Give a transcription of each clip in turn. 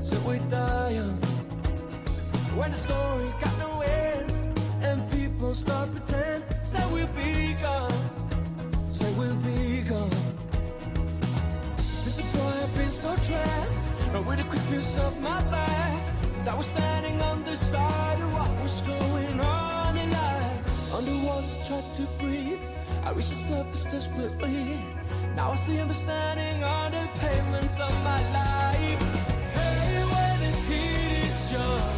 till we die young. When the story got no end and people start pretend, say we'll be gone, say we'll be gone. Since a boy I've been so trapped, and with a quick fuse off my back, that was standing on the side of what was going on in life. Underwater, tried to breathe, I reached the surface desperately. Now I see understanding on the pavement of my life. Hey, when the heat is young,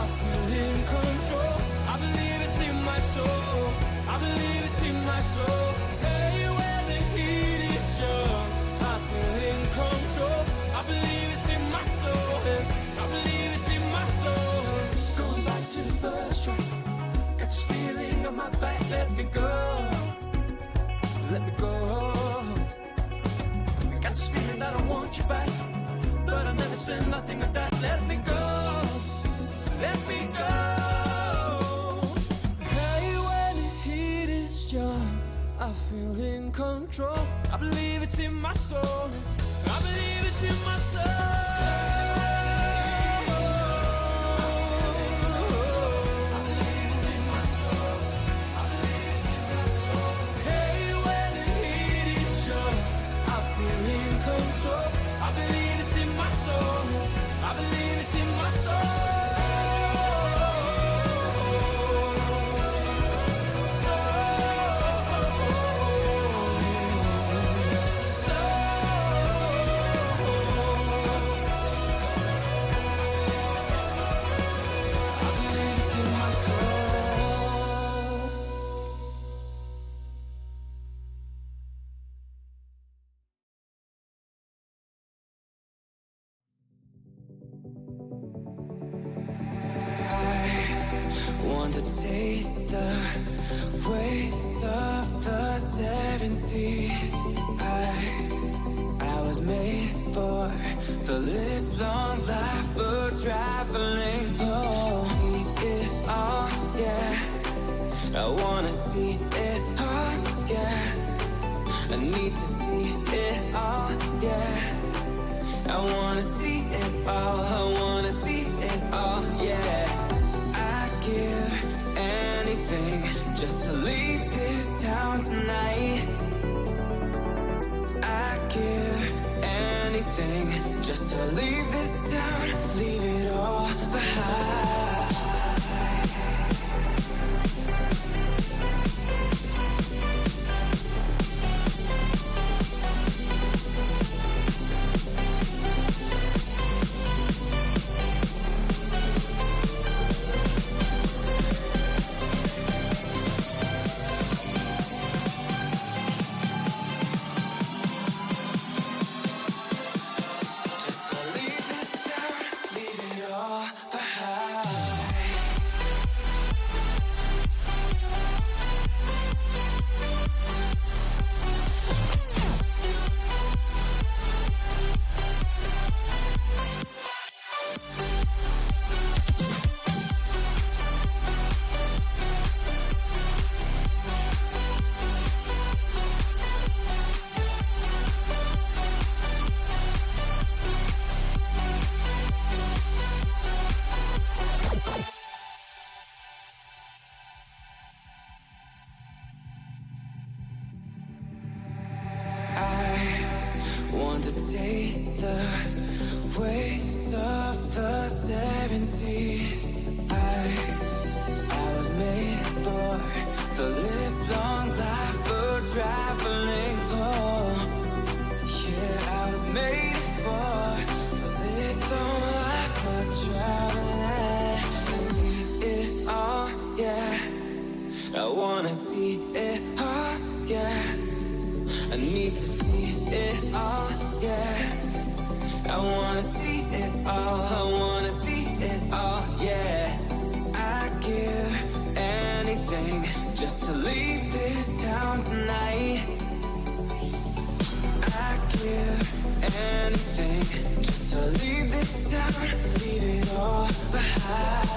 I feel in control. I believe it's in my soul, I believe it's in my soul. Hey, when the heat is young, I feel in control. I believe it's in my soul, I believe it's in my soul. Going back to the first track, got this feeling on my back, let me go, let me go. Got this feeling that I want you back, but I never said nothing of that. Let me go, let me go. Hey, when the heat is young, I feel in control. I believe it's in my soul, I believe it's in my soul. Want to taste the waste of the 70s. I was made for the live-long life of traveling. Oh, see it all, yeah. I wanna see it all, yeah. I need to see it all, yeah. I wanna see it all, I wanna see it all, yeah. Give anything just to leave this town tonight. I'd give anything just to leave this town, leave it all behind. Want to taste the waste of the 70s. I was made for the live-long life of traveling. Oh, yeah, I was made for the live-long life of traveling. I see it all, yeah. I wanna see it all, yeah. I need to see it all, yeah. I wanna see it all, I wanna see it all, yeah. I'd give anything just to leave this town tonight. I'd give anything just to leave this town, leave it all behind.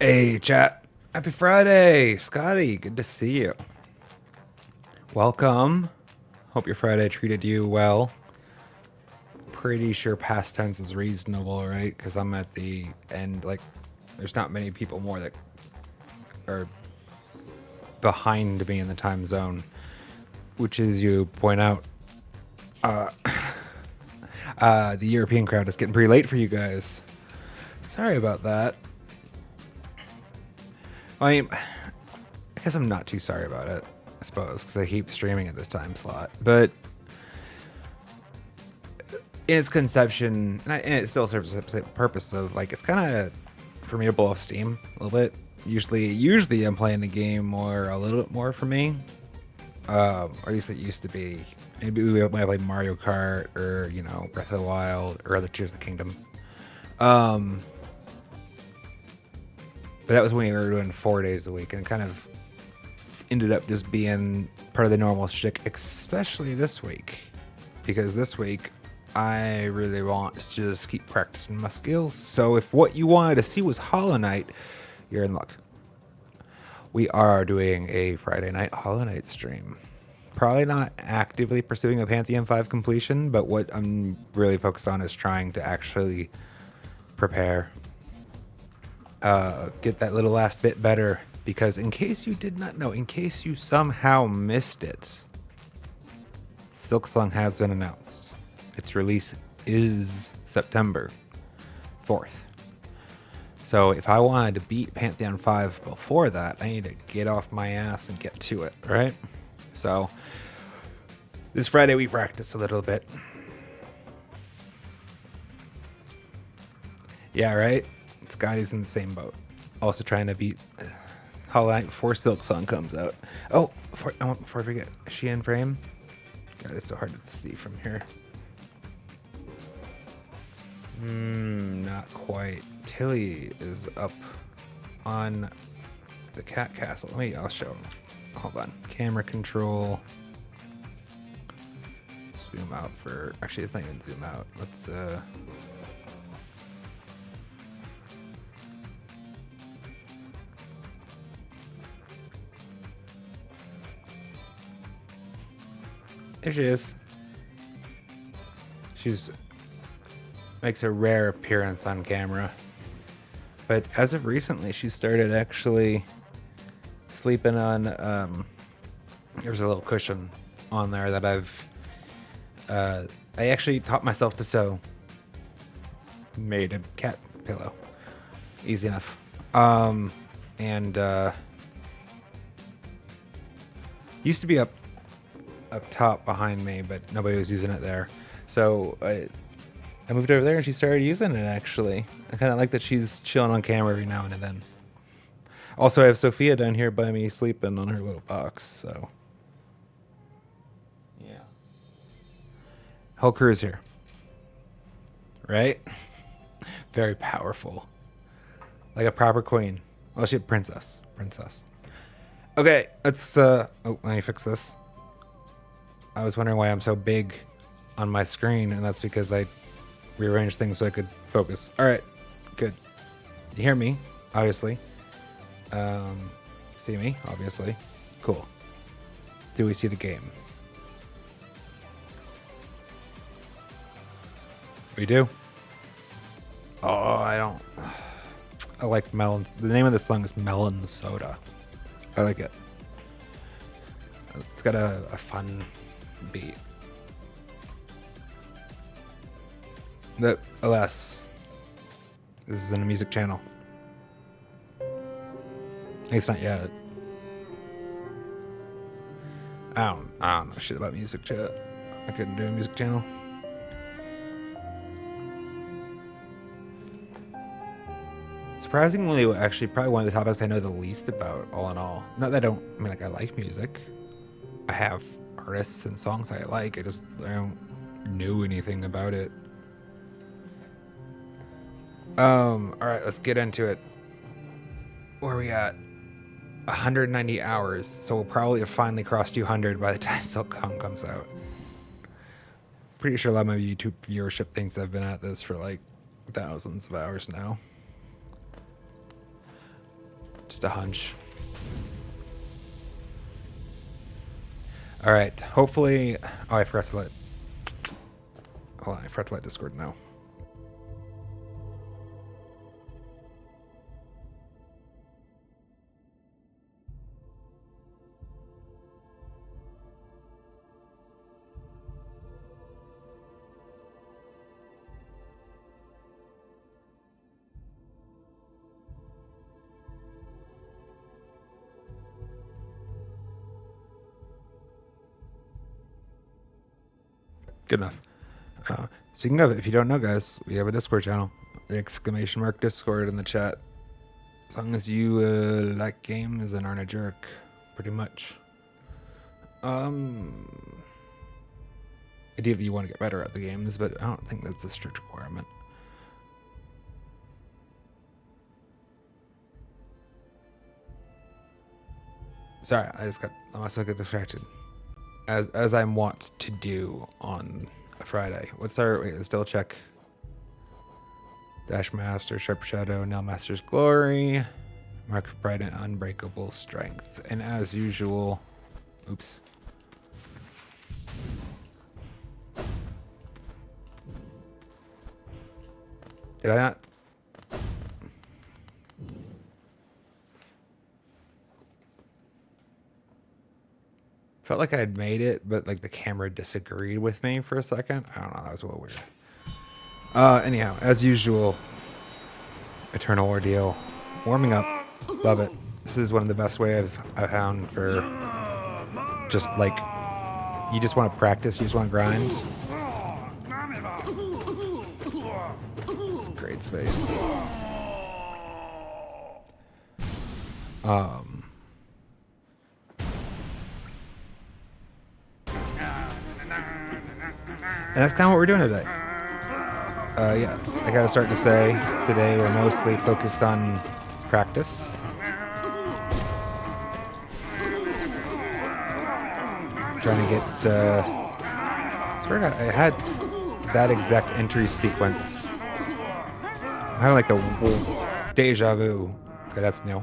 Hey, chat. Happy Friday. Scotty, good to see you. Welcome. Hope your Friday treated you well. Pretty sure past tense is reasonable, right? Because I'm at the end. Like, there's not many people more that are behind me in the time zone, which is, you point out, the European crowd is getting pretty late for you guys. Sorry about that. I mean, I guess I'm not too sorry about it, I suppose, because I keep streaming at this time slot. But in its conception, and it still serves the purpose of, like, it's kind of for me to blow off steam a little bit. Usually I'm playing the game more, a little bit more for me. Or at least it used to be. Maybe we might play Mario Kart or, you know, Breath of the Wild or other Tears of the Kingdom. But that was when we were doing 4 days a week, and it kind of ended up just being part of the normal shtick, especially this week. Because this week, I really want to just keep practicing my skills. So if what you wanted to see was Hollow Knight, you're in luck. We are doing a Friday night Hollow Knight stream. Probably not actively pursuing a Pantheon 5 completion, but what I'm really focused on is trying to actually prepare. Get that little last bit better, because in case you did not know, in case you somehow missed it, Silksong has been announced. Its release is September 4th. So if I wanted to beat Pantheon 5 before that, I need to get off my ass and get to it, right? So this Friday we practice a little bit. Yeah, right? Scotty's in the same boat. Also trying to beat Hollow Knight before Silksong comes out. Oh, before I forget, is she in frame? God, it's so hard to see from here. Not quite. Tilly is up on the cat castle. I'll show him. Hold on. Camera control. Zoom out for, actually it's not even zoom out. Let's there she is. She's makes a rare appearance on camera. But as of recently, she started actually sleeping on, there's a little cushion on there that I actually taught myself to sew. Made a cat pillow. Easy enough. Used to be up top behind me, but nobody was using it there. So I moved over there and she started using it, actually. I kind of like that she's chilling on camera every now and then. Also, I have Sophia down here by me sleeping on her little box, so. Yeah. Whole crew is here. Right? Very powerful. Like a proper queen. Well, she's a princess. Okay, let's, oh, let me fix this. I was wondering why I'm so big on my screen, and that's because I rearranged things so I could focus. All right, good. You hear me, obviously. See me, obviously. Cool. Do we see the game? We do. Oh, I like melons. The name of the song is Melon Soda. I like it. It's got a fun beat. But alas, this isn't a music channel. At least not yet. I don't know shit about music, chat. I couldn't do a music channel. Surprisingly, actually, probably one of the topics I know the least about, all in all. Not that I like music. I have artists and songs I like. I don't know anything about it. Alright, let's get into it. Where are we at? 190 hours, so we'll probably have finally crossed 200 by the time Silksong comes out. Pretty sure a lot of my YouTube viewership thinks I've been at this for like thousands of hours now. Just a hunch. All right. Hopefully. Oh, I forgot to let. Hold on. I forgot to let Discord know. Good enough. So you can go. If you don't know, guys, we have a Discord channel. !Discord in the chat. As long as you like games and aren't a jerk, pretty much. Ideally, you want to get better at the games, but I don't think that's a strict requirement. Sorry, I must have got distracted. As I'm wont to do on a Friday. What's our, wait, let's double check. Dash Master, Sharp Shadow, Nail Master's Glory, Mark of Pride and Unbreakable Strength. And as usual, oops. Did I not? Felt like I had made it, but like the camera disagreed with me for a second. I don't know. That was a little weird. Anyhow, as usual, Eternal Ordeal. Warming up. Love it. This is one of the best ways I've found for just like, you just want to practice, you just want to grind. It's a great space. And that's kind of what we're doing today. Yeah, I gotta start to say, today we're mostly focused on practice. Trying to get, swear to God, I had that exact entry sequence. I'm having like the deja vu. Okay, that's new.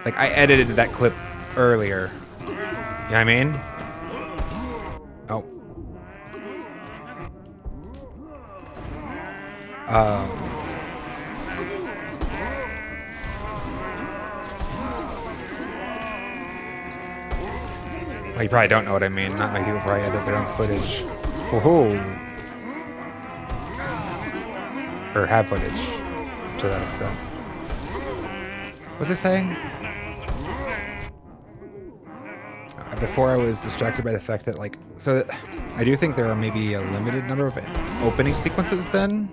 Like, I edited that clip earlier. You know what I mean? Oh. Well, you probably don't know what I mean. Not many people probably edit their own footage. Oh, or have footage to that extent. What was I saying? Before I was distracted by the fact that, like, so I do think there are maybe a limited number of opening sequences then,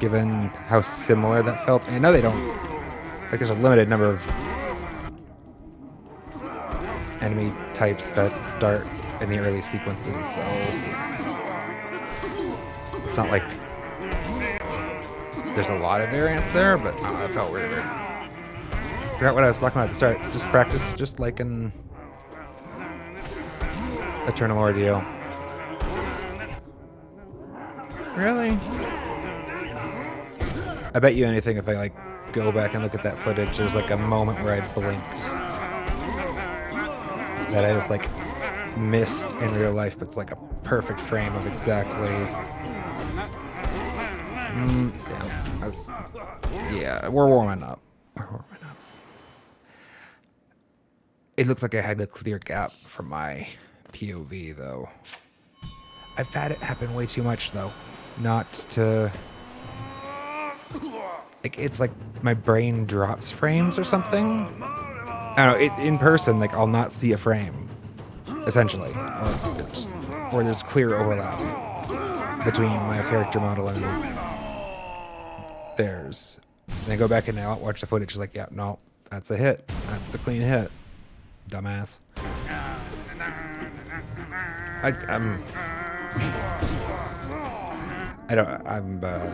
given how similar that felt. And I know they don't, like, there's a limited number of enemy types that start in the early sequences, so it's not like there's a lot of variance there, but it felt weird. Forgot what I was talking about at the start. Just practice, just like in Eternal Ordeal. Really? I bet you anything if I like go back and look at that footage, there's like a moment where I blinked that I just like missed in real life, but it's like a perfect frame of exactly. Yeah, we're warming up. It looks like I had a clear gap from my POV, though. I've had it happen way too much, though. Not to... Like, it's like my brain drops frames or something. I don't know, in person, like, I'll not see a frame, essentially. Or there's clear overlap between my character model and theirs. And I go back and I watch the footage, like, yeah, no, that's a hit. That's a clean hit. Dumbass. I'm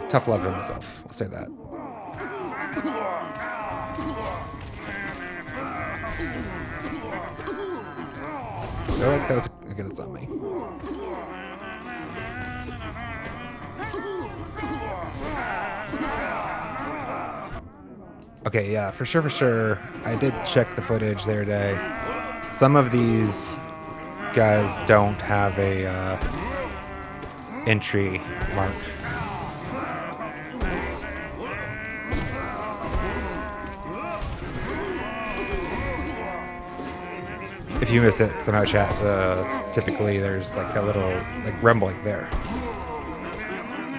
tough love for myself. I'll say that. That was okay. That's on me. Okay, yeah, for sure. I did check the footage the other day. Some of these guys don't have a entry mark. If you miss it somehow, chat. Typically, there's like a little like rumbling there.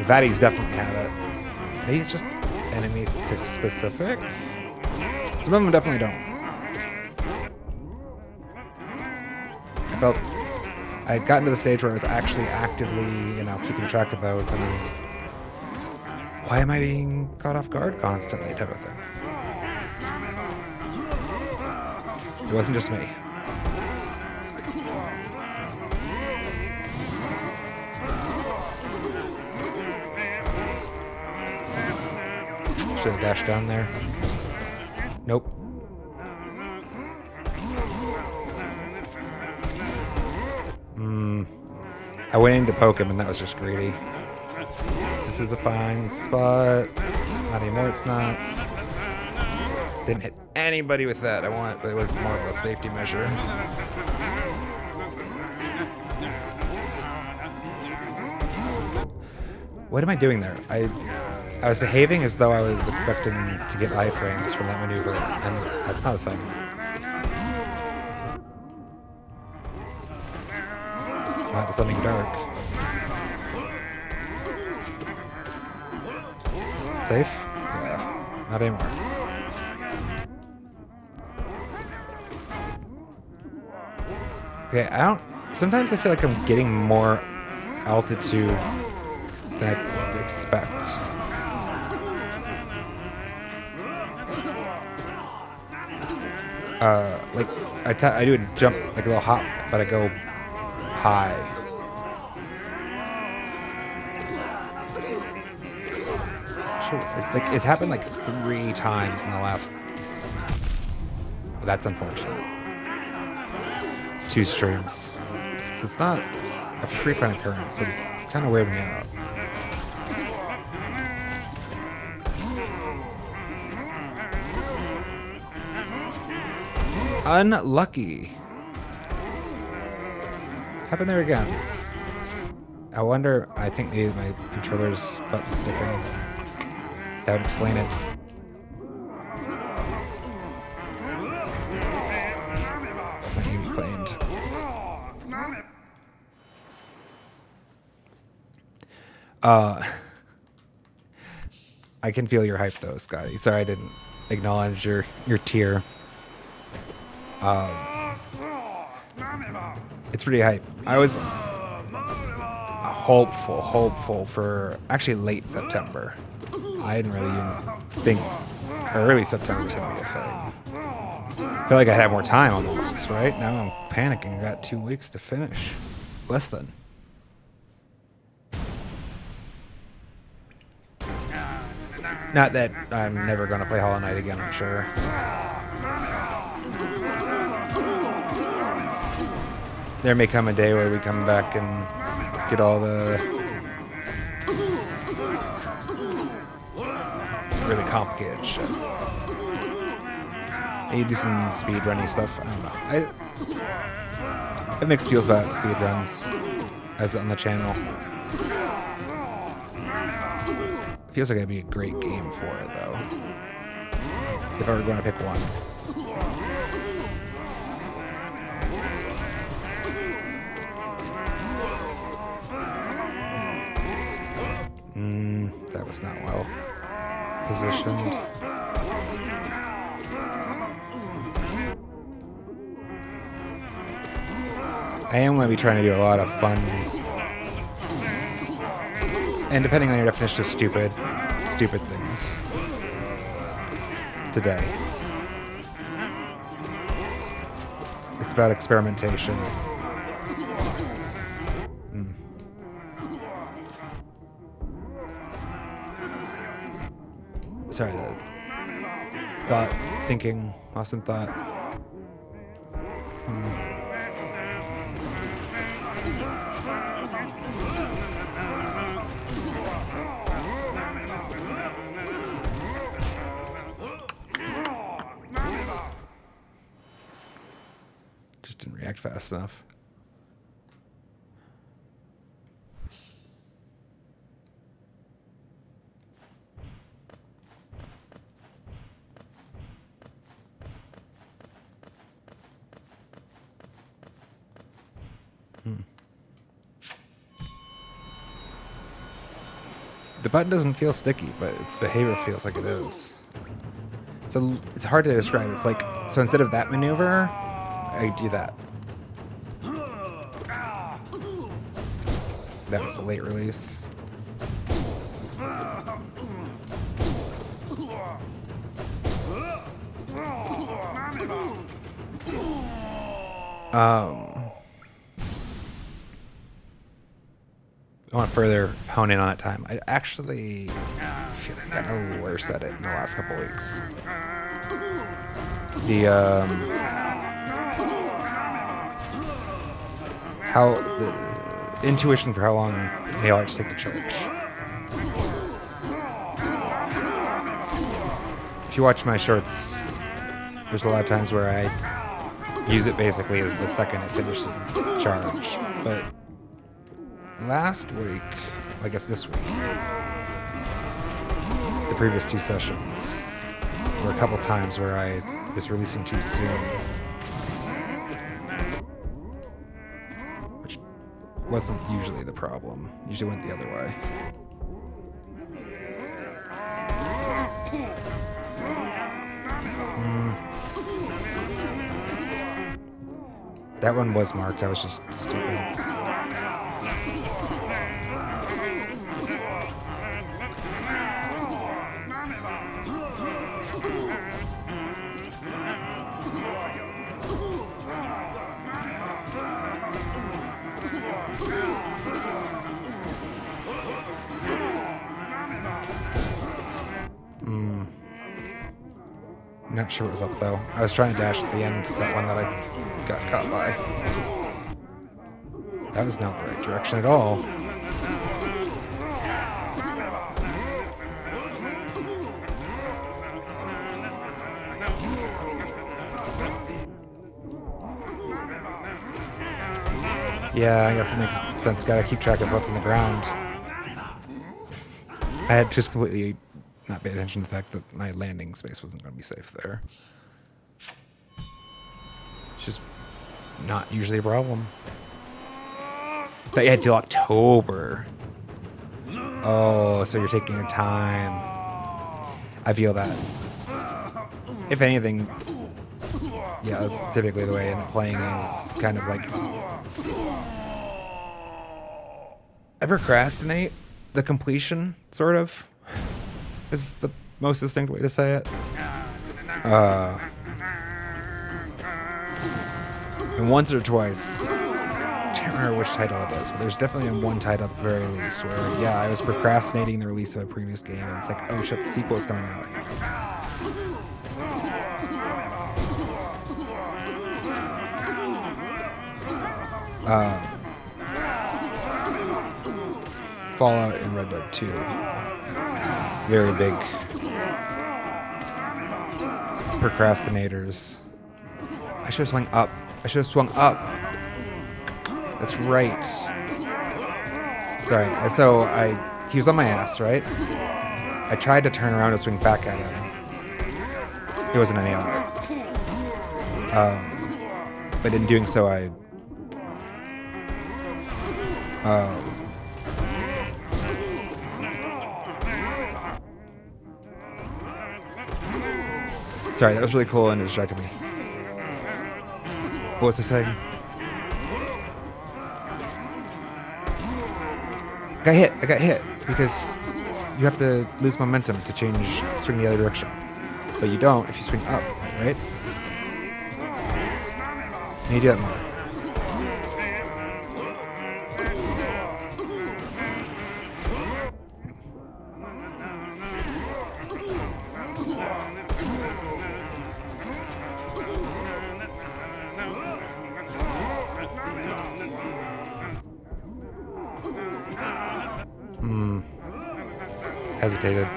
Vaddies definitely have it. Maybe it's just enemies specific. Some of them definitely don't. I had gotten to the stage where I was actually actively, keeping track of those, and then, why am I being caught off guard constantly, type of thing. It wasn't just me. Should have dashed down there. Nope. I went in to poke him and that was just greedy. This is a fine spot. Not anymore, it's not. Didn't hit anybody with that. But it was more of a safety measure. What am I doing there? I was behaving as though I was expecting to get iframes from that maneuver, and that's not a thing. It's not something dark. Safe? Yeah, not anymore. Okay, sometimes I feel like I'm getting more altitude than I expect. I do a jump, like a little hop, but I go high. Sure, it's happened like 3 times in the last. Well, that's unfortunate. 2 streams, so it's not a frequent occurrence, but it's kind of weirding me out. Unlucky. Happened there again. I wonder, I think maybe my controller's button sticking. That would explain it. Maybe claimed. I can feel your hype though, Scotty. Sorry I didn't acknowledge your tier. It's pretty hype. I was hopeful for actually late September. I didn't really even think early September was going to be a thing. I feel like I had more time almost, right? Now I'm panicking. I got 2 weeks to finish. Less than. Not that I'm never going to play Hollow Knight again, I'm sure. There may come a day where we come back and get all the really complicated shit. Maybe do some speedrunning stuff. I don't know. I have mixed feels about speedruns as on the channel. It feels like it'd be a great game for it, though. If I were going to pick one. That was not well positioned. I am going to be trying to do a lot of fun, and depending on your definition of stupid things today. It's about experimentation. Sorry, thinking, lost in thought. didn't react fast enough. The button doesn't feel sticky, but its behavior feels like it is. It's hard to describe. It's like, so instead of that maneuver, I do that. That was a late release. I want to further hone in on that time. I actually feel like I've gotten a little worse at it in the last couple weeks. The intuition for how long nail arts take to charge. If you watch my shorts, there's a lot of times where I use it basically the second it finishes its charge. But last week, I guess this week, the previous 2 sessions were a couple times where I was releasing too soon, which wasn't usually the problem. Usually went the other way. That one was marked. I was just stupid. Not sure what was up though. I was trying to dash at the end, that one that I got caught by. That was not the right direction at all. Yeah, I guess it makes sense. Gotta keep track of what's on the ground. I had just completely not paid attention to the fact that my landing space wasn't going to be safe there. It's just not usually a problem. But yeah, till October. Oh, so you're taking your time. I feel that. If anything, yeah, that's typically the way I end up playing is kind of like... I procrastinate the completion, sort of. Is the most distinct way to say it. And once or twice, I can't remember which title it is, but there's definitely one title at the very least where, yeah, I was procrastinating the release of a previous game, and it's like, oh shit, the sequel is coming out. Fallout and Red Dead 2. Very big procrastinators. I should have swung up. I should have swung up. That's right. Sorry. So he was on my ass, right? I tried to turn around and swing back at him. It wasn't any other. But in doing so, sorry, that was really cool and it distracted me. What was I saying? I got hit because you have to lose momentum to swing the other direction. But you don't if you swing up, right? And you do that more. Hesitated.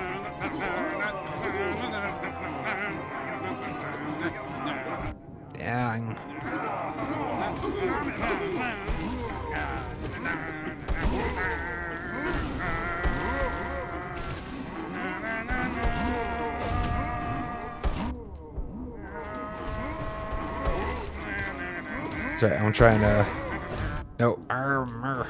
Dang. Sorry, I'm trying to... No, armor.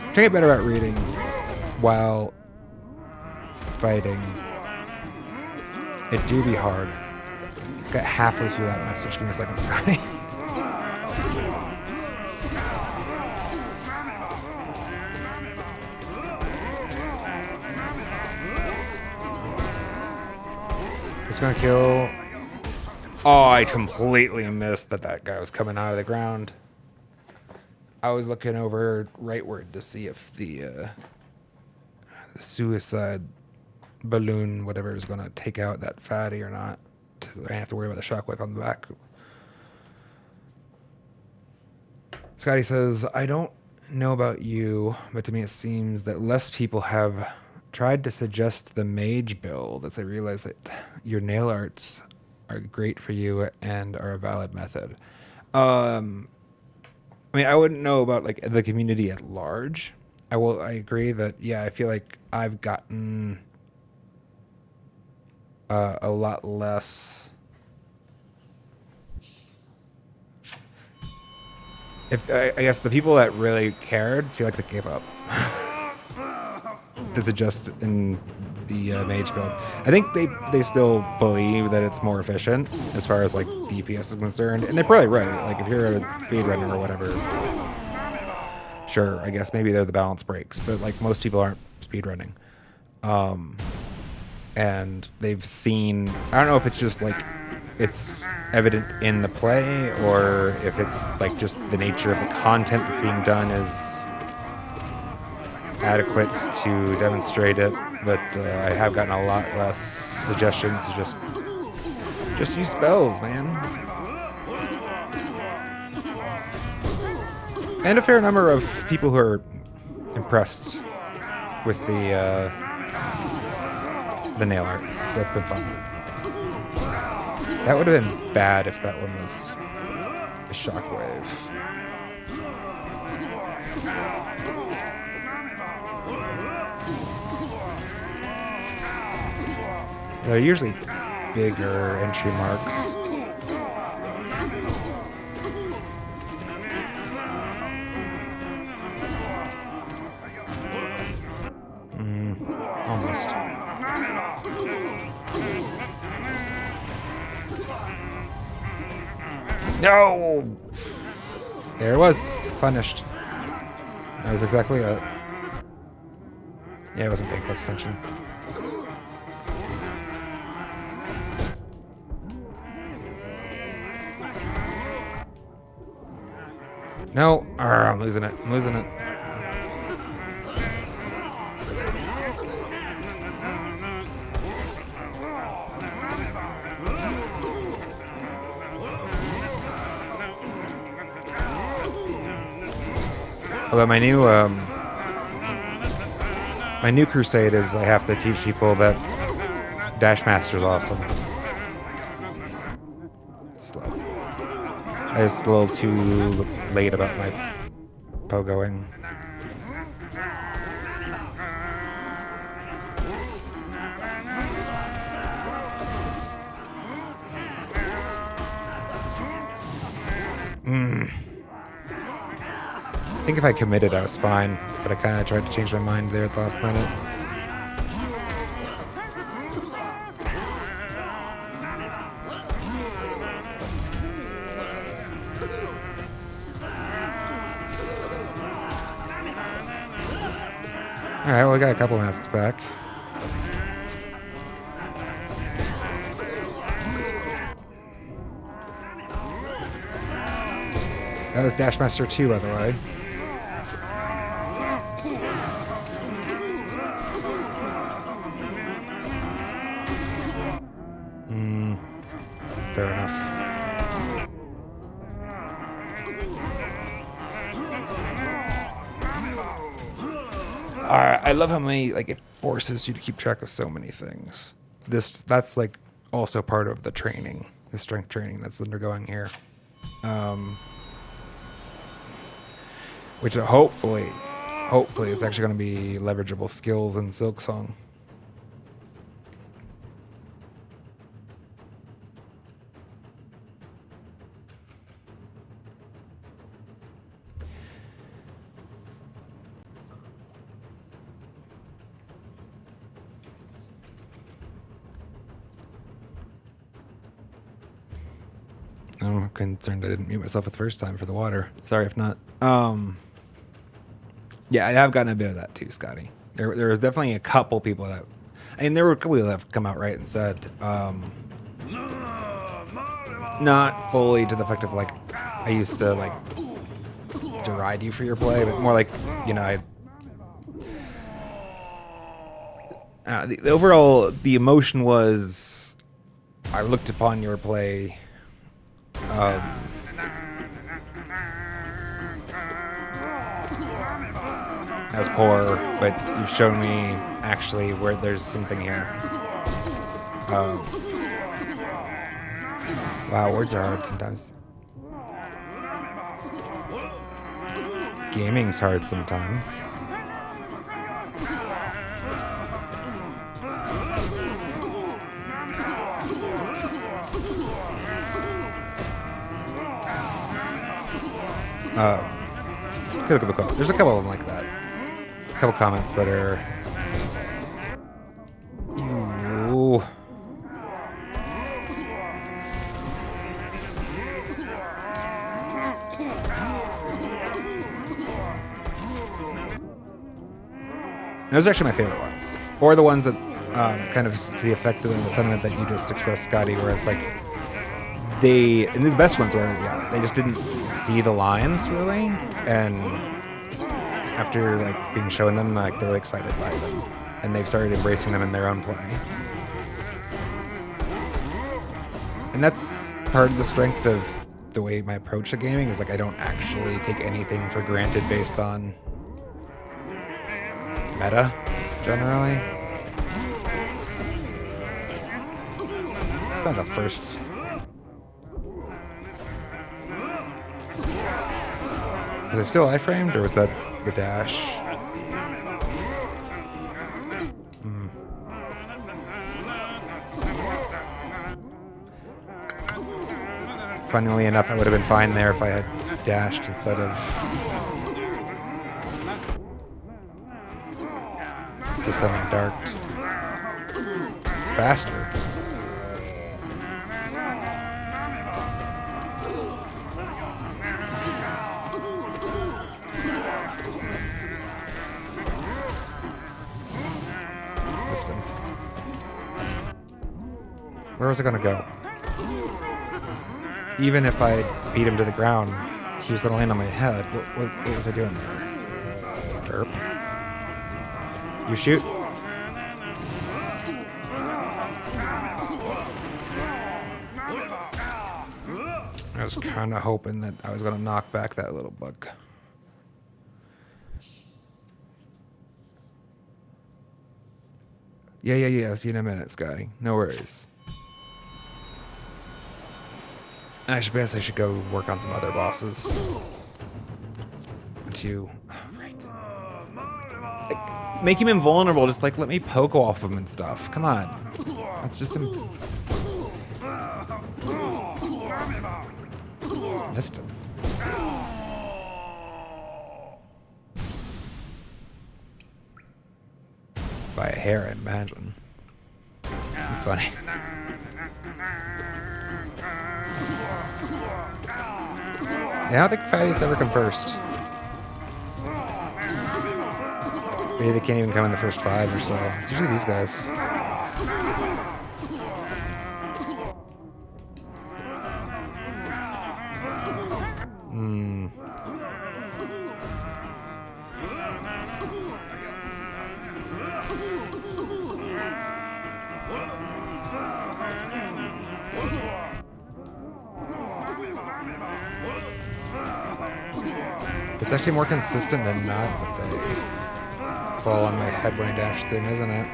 Trying to get better at reading while fighting. It do be hard. Got halfway through that message. Give me a second, Scotty. It's gonna kill... Oh, I completely missed that guy was coming out of the ground. I was looking over rightward to see if the suicide balloon, whatever, is going to take out that fatty or not. I have to worry about the shockwave on the back. Scotty says, I don't know about you, but to me it seems that less people have tried to suggest the mage build as they realize that your nail arts are great for you and are a valid method. I mean, I wouldn't know about like the community at large. I agree that, yeah, I feel like I've gotten a lot less. I guess the people that really cared feel like they gave up. To suggest in the mage build. I think they still believe that it's more efficient as far as like DPS is concerned, and they're probably right. Like if you're a speedrunner or whatever, sure, I guess maybe they're the balance breaks, but like most people aren't speedrunning. And they've seen, I don't know if it's just like it's evident in the play or if it's like just the nature of the content that's being done is adequate to demonstrate it, but I have gotten a lot less suggestions to just use spells, man. And a fair number of people who are impressed with the nail arts. That's been fun. That would have been bad if that one was a shockwave. They're usually bigger entry marks. Almost. No! There it was. Punished. That was exactly it. Yeah, I wasn't paying close attention. No, I'm losing it. I'm losing it. Although my new crusade is I have to teach people that Dash Master's awesome. Slow. I was a little too late about my pogoing. I think if I committed, I was fine, but I kind of tried to change my mind there at the last minute. Alright, well, we got a couple masks back. That was Dash Master 2, by the way. Fair enough. I love how many, like, it forces you to keep track of so many things. That's like also part of the training the strength training that's undergoing here. Which hopefully is actually going to be leverageable skills in Silksong. I'm concerned I didn't mute myself the first time for the water. Sorry if not. Yeah, I have gotten a bit of that too, Scotty. There was definitely a couple people that, I mean, there were a couple people that have come out right and said, not fully to the effect of like, I used to like deride you for your play, but more like, you know, the overall, the emotion was, I looked upon your play as poor, but you've shown me actually where there's something here. Wow, words are hard sometimes. Gaming's hard sometimes. There's a couple of them like that. A couple comments that are... Ooh. Those are actually my favorite ones. Or the ones that kind of to the effect of the sentiment that you just expressed, Scotty, where it's like and the best ones were, yeah, they just didn't see the lines really, and after like being shown them, like they're really excited by them, and they've started embracing them in their own play. And that's part of the strength of the way my approach to gaming is like I don't actually take anything for granted based on meta, generally. It's not the first. Was it still iframed, or was that the dash? Funnily enough, I would have been fine there if I had dashed instead of descending darked. 'Cause it's faster. Where was it gonna go? Even if I beat him to the ground, he was gonna land on my head. What was I doing there? Derp. You shoot. I was kind of hoping that I was gonna knock back that little bug. Yeah. I'll see you in a minute, Scotty. No worries. I should go work on some other bosses. Right. Like, make him invulnerable. Just like let me poke off him and stuff. Come on. That's just him. Missed him. By a hair, I imagine. That's funny. Yeah, I don't think fatties ever come first. Maybe they can't even come in the first 5 or so. It's usually these guys. It's actually more consistent than not that they fall on my head when I dash them, isn't it?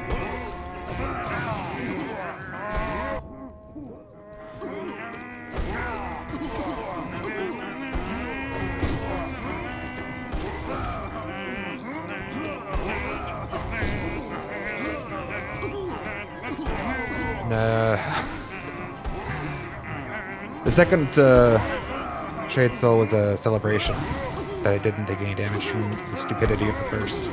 The second Trade Soul was a celebration that I didn't take any damage from the stupidity of the first.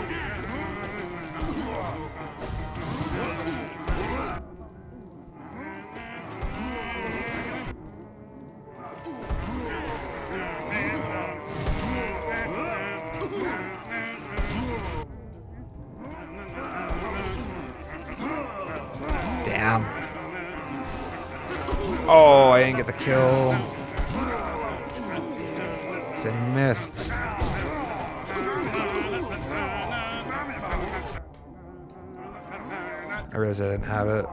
Damn. Oh, I didn't get the kill. I missed. I realized I didn't have it.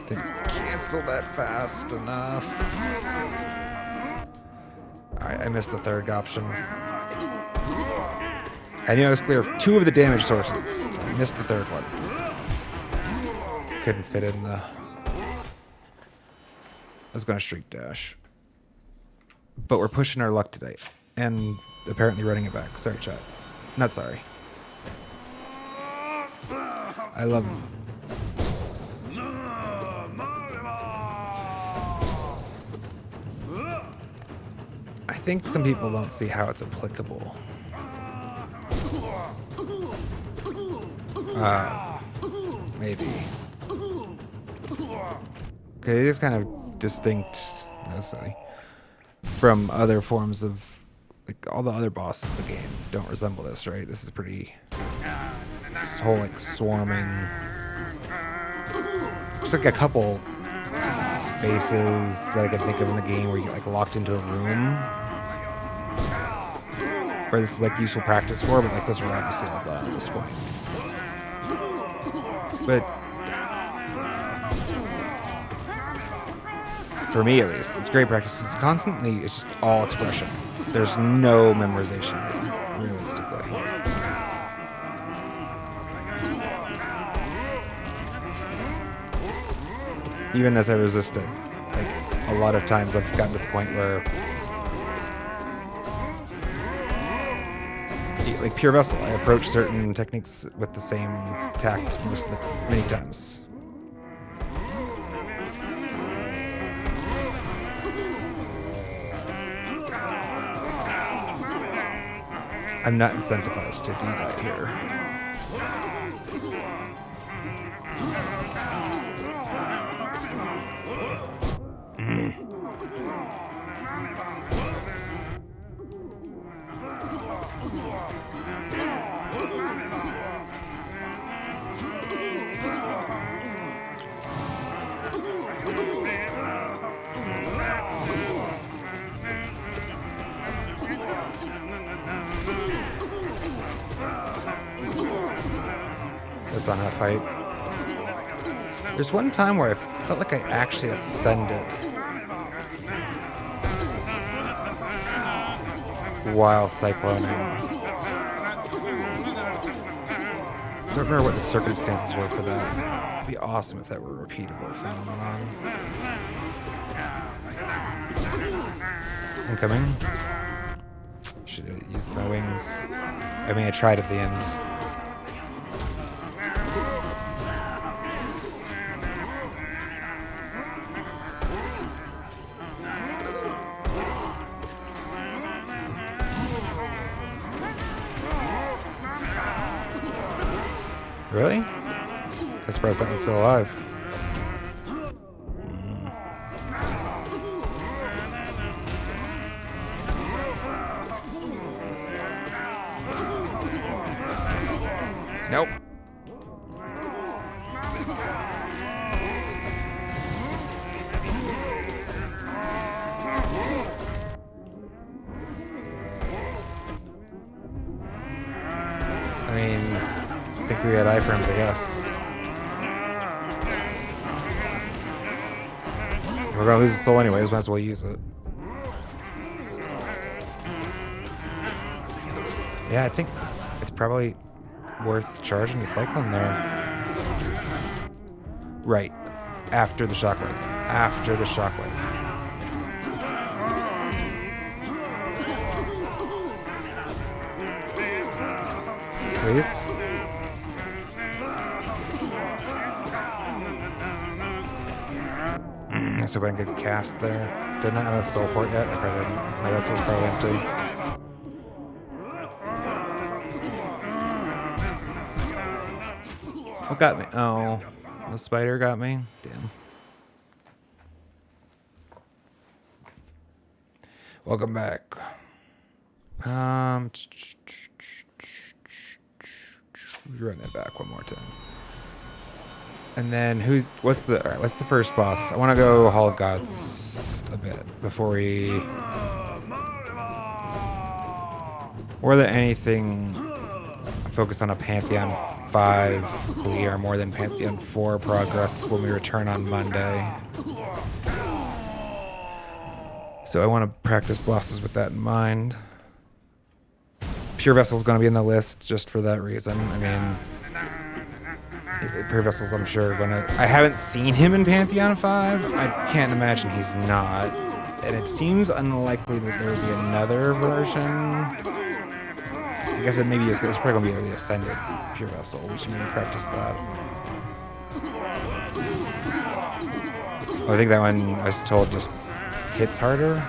Didn't cancel that fast enough. Alright, I missed the third option. I knew I was clear of 2 of the damage sources. I missed the third one. Couldn't fit in the... I was going to Streak Dash. But we're pushing our luck today. And apparently running it back. Sorry, chat. Not sorry. I love... I think some people don't see how it's applicable. Maybe. Okay, it is kind of distinct, honestly, from other forms of, like, all the other bosses of the game don't resemble this, right? This is pretty, this whole, like, swarming, there's like a couple spaces that I can think of in the game where you get, like, locked into a room, where this is, like, useful practice for, but, like, those are obviously all done at this point. But for me, at least, it's great practice. It's constantly, it's just all expression. There's no memorization here, realistically. Even as I resisted, like, a lot of times I've gotten to the point where, like Pure Vessel, I approach certain techniques with the same tact many times. I'm not incentivized to do that here. That's on that fight. There's one time where I felt like I actually ascended while cycloning. I don't remember what the circumstances were for that. It'd be awesome if that were a repeatable phenomenon. Incoming. Should have used my wings. I mean, I tried at the end. Really? I'm surprised that one's still alive. Nope. I mean, I think we had iframes, I guess. We're gonna lose the soul anyways, might as well use it. Yeah, I think it's probably worth charging the cyclone there. Right. After the shockwave. After the shockwave. please. I hope I can get cast there. Did not have a soul fort yet. I probably didn't. My vessel's probably empty. What got me? Oh, the spider got me. Damn. Welcome back. Run it back one more time. And then what's the first boss? I want to go Hall of Gods a bit before we. More than anything, focus on a Pantheon 5 clear more than Pantheon 4 progress when we return on Monday. So I want to practice bosses with that in mind. Pure Vessel's going to be in the list just for that reason. I mean, Pure Vessel's, I'm sure, I haven't seen him in Pantheon 5. I can't imagine he's not. And it seems unlikely that there will be another version. I guess it maybe it's probably going to be the Ascended Pure Vessel. We should maybe practice that. Oh, I think that one, I was told, just hits harder.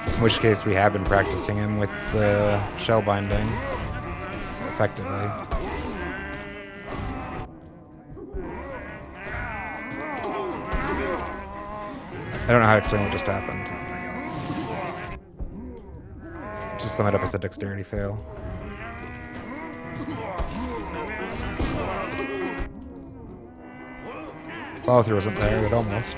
In which case we have been practicing him with the shell binding effectively. I don't know how to explain what just happened. Just sum it up as a dexterity fail. Follow through wasn't there, but almost.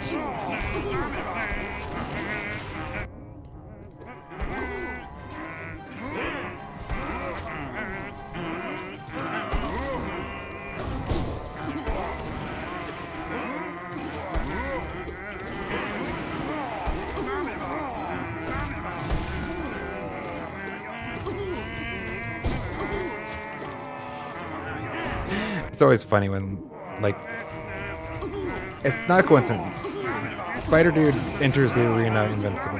It's always funny when, like, it's not a coincidence. Spider Dude enters the arena invincible.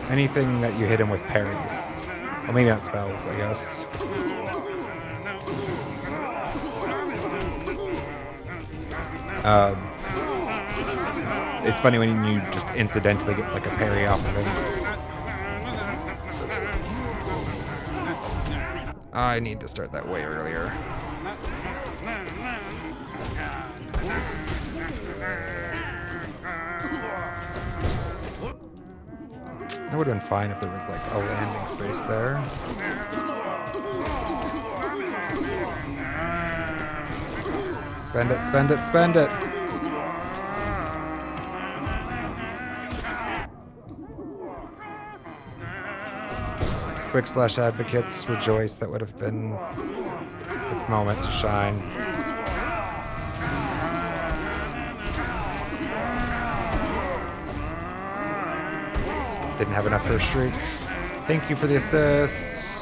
Anything that you hit him with parries. Well, maybe not spells, I guess. It's funny when you just incidentally get like a parry off of him. I need to start that way earlier. That would have been fine if there was like a landing space there. Spend it, spend it, spend it! Quick slash advocates rejoice. That would have been its moment to shine. Didn't have enough for a shriek. Thank you for the assist.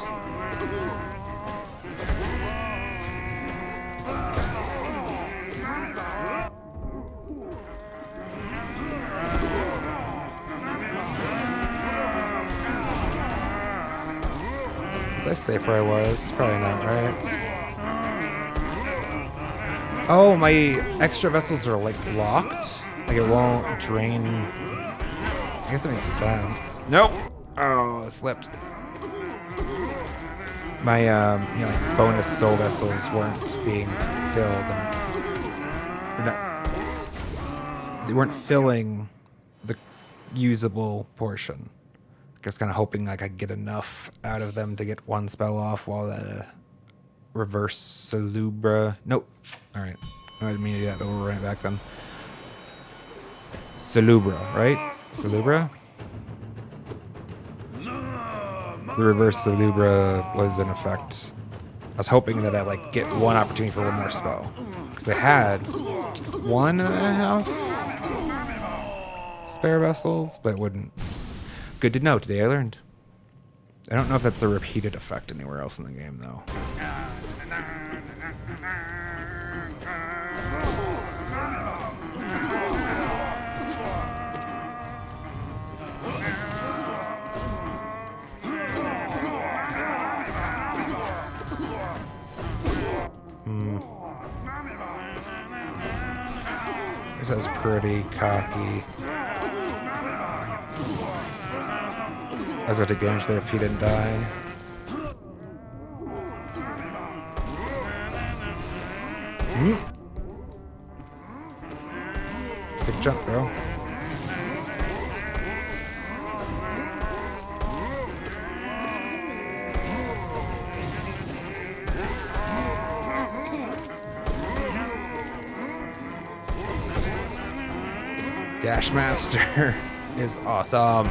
Was I safe where I was? Probably not, right? Oh, my extra vessels are like locked. Like it won't drain. I guess it makes sense. Nope. Oh, it slipped. My like bonus soul vessels weren't being filled, they weren't filling the usable portion. I guess kind of hoping like I could get enough out of them to get one spell off while the reverse Salubra. Nope. All right. I didn't mean to do that, but we'll run it back then. Salubra, right? Salubra? The reverse Salubra was in effect. I was hoping that I'd like get one opportunity for one more spell. Because I had 1.5 spare vessels, but it wouldn't. Good to know. Today I learned. I don't know if that's a repeated effect anywhere else in the game, though. says pretty cocky. I was going to take damage there if he didn't die. Sick jump, bro. Dash Master is awesome.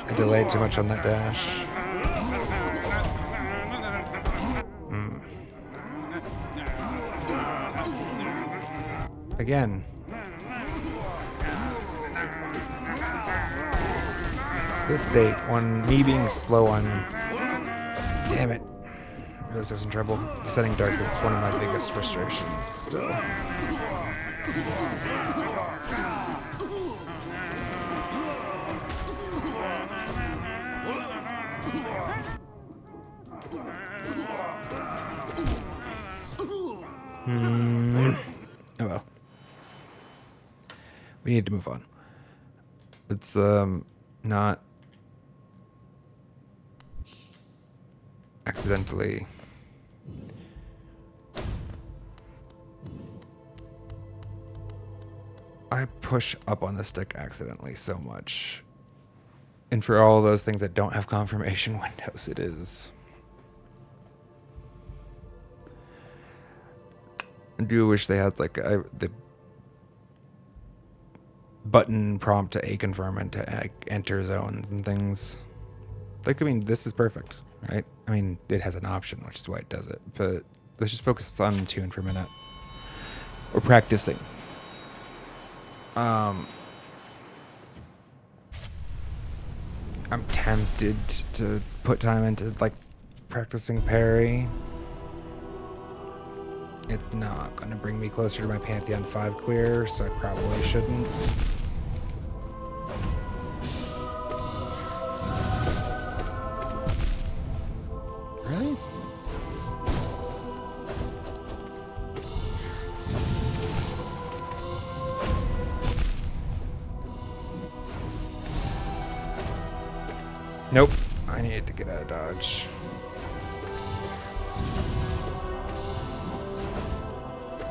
I delayed too much on that dash. Again. This date, on me being slow on... Damn it. I realized I was in trouble. Descending Dark is one of my biggest frustrations still. Oh well. We need to move on. It's not accidentally I push up on the stick accidentally so much. And for all those things that don't have confirmation windows, it is. I do wish they had like the button prompt to A confirm and to enter zones and things. Like, I mean, this is perfect, right? I mean, it has an option, which is why it does it. But let's just focus on tune for a minute. We're practicing. I'm tempted to put time into like practicing parry. It's not going to bring me closer to my Pantheon 5 clear, so I probably shouldn't. Really? Nope. I needed to get out of dodge.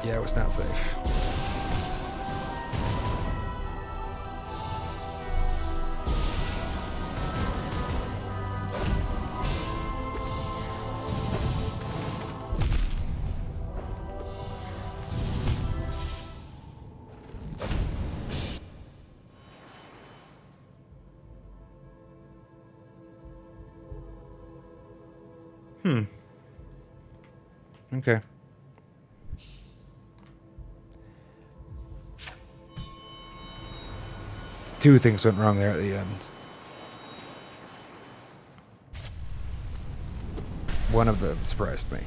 Yeah, it was not safe. Okay. Two things went wrong there at the end. One of them surprised me.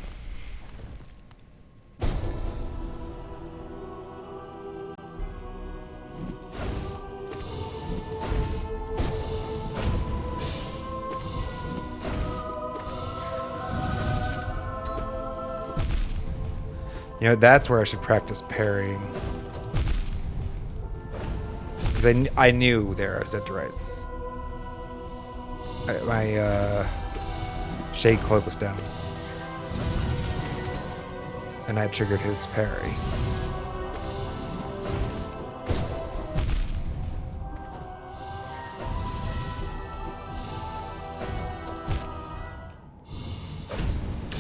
You know, that's where I should practice parrying. Because I knew there I was dead to rights. My Shade Cloak was down. And I triggered his parry.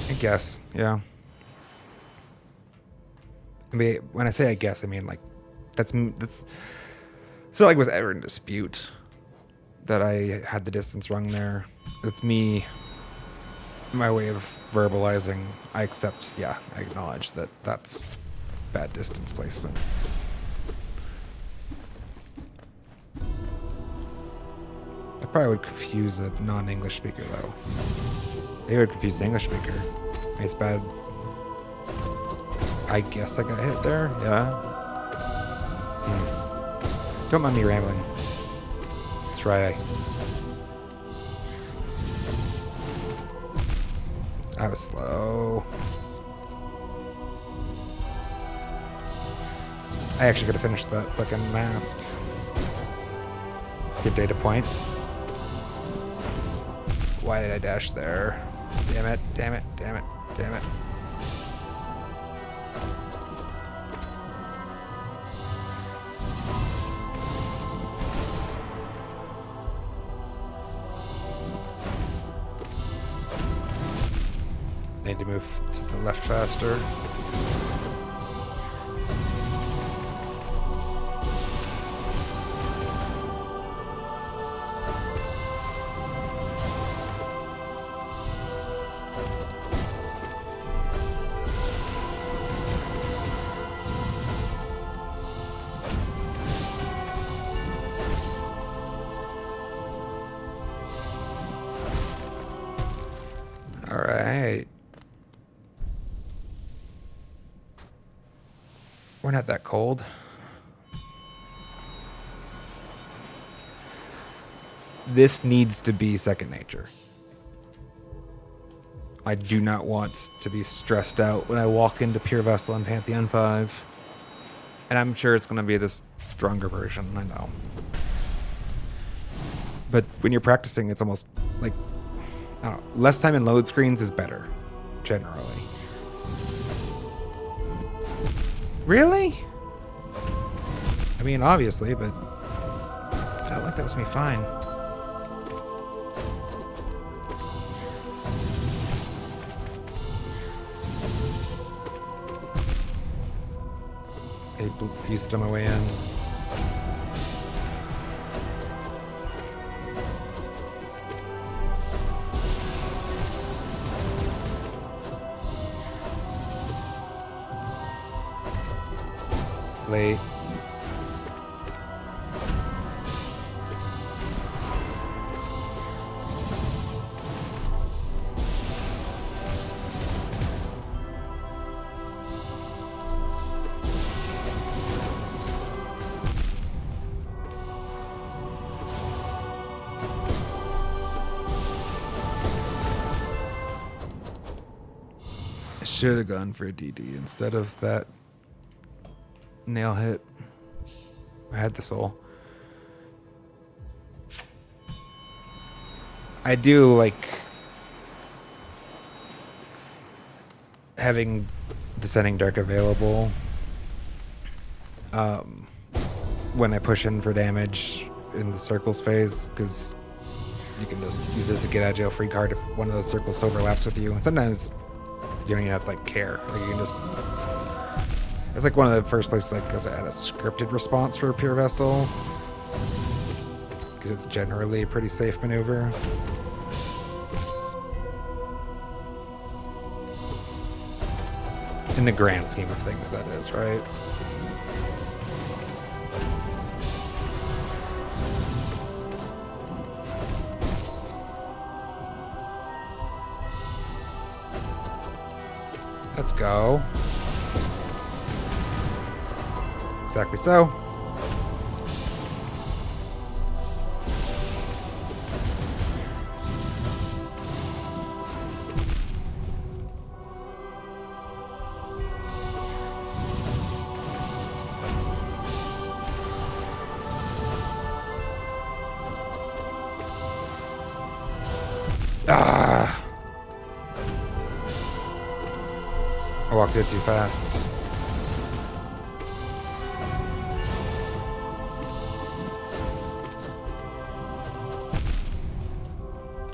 I guess, yeah. I mean, when I say I guess, I mean like That's it's not like it was ever in dispute that I had the distance wrong there. It's me, my way of verbalizing. I accept, yeah, I acknowledge that that's bad distance placement. I probably would confuse a non-English speaker though. They would confuse the English speaker. It's bad. I guess I got hit there, yeah. Don't mind me rambling. That's right. I was slow. I actually could have finished that second mask. Good data point. Why did I dash there? Damn it, damn it, damn it, damn it. Need to move to the left faster. All right. We're not that cold. This needs to be second nature. I do not want to be stressed out when I walk into Pure Vessel in Pantheon 5. And I'm sure it's going to be the stronger version, I know. But when you're practicing, it's almost like, I don't know, less time in load screens is better, generally. Really? I mean, obviously, but I felt like that was me fine. I beast on my way in. Late. I should have gone for a DD instead of that nail hit. I had the soul. I do like having Descending Dark available when I push in for damage in the circles phase, because you can just use it as a get out of jail free card if one of those circles overlaps with you, and sometimes you don't even have to like care. Like you can just. It's like one of the first places I guess I had a scripted response for a Pure Vessel, because it's generally a pretty safe maneuver. In the grand scheme of things, that is, right? Let's go. Exactly so. Ah! I walked in too fast.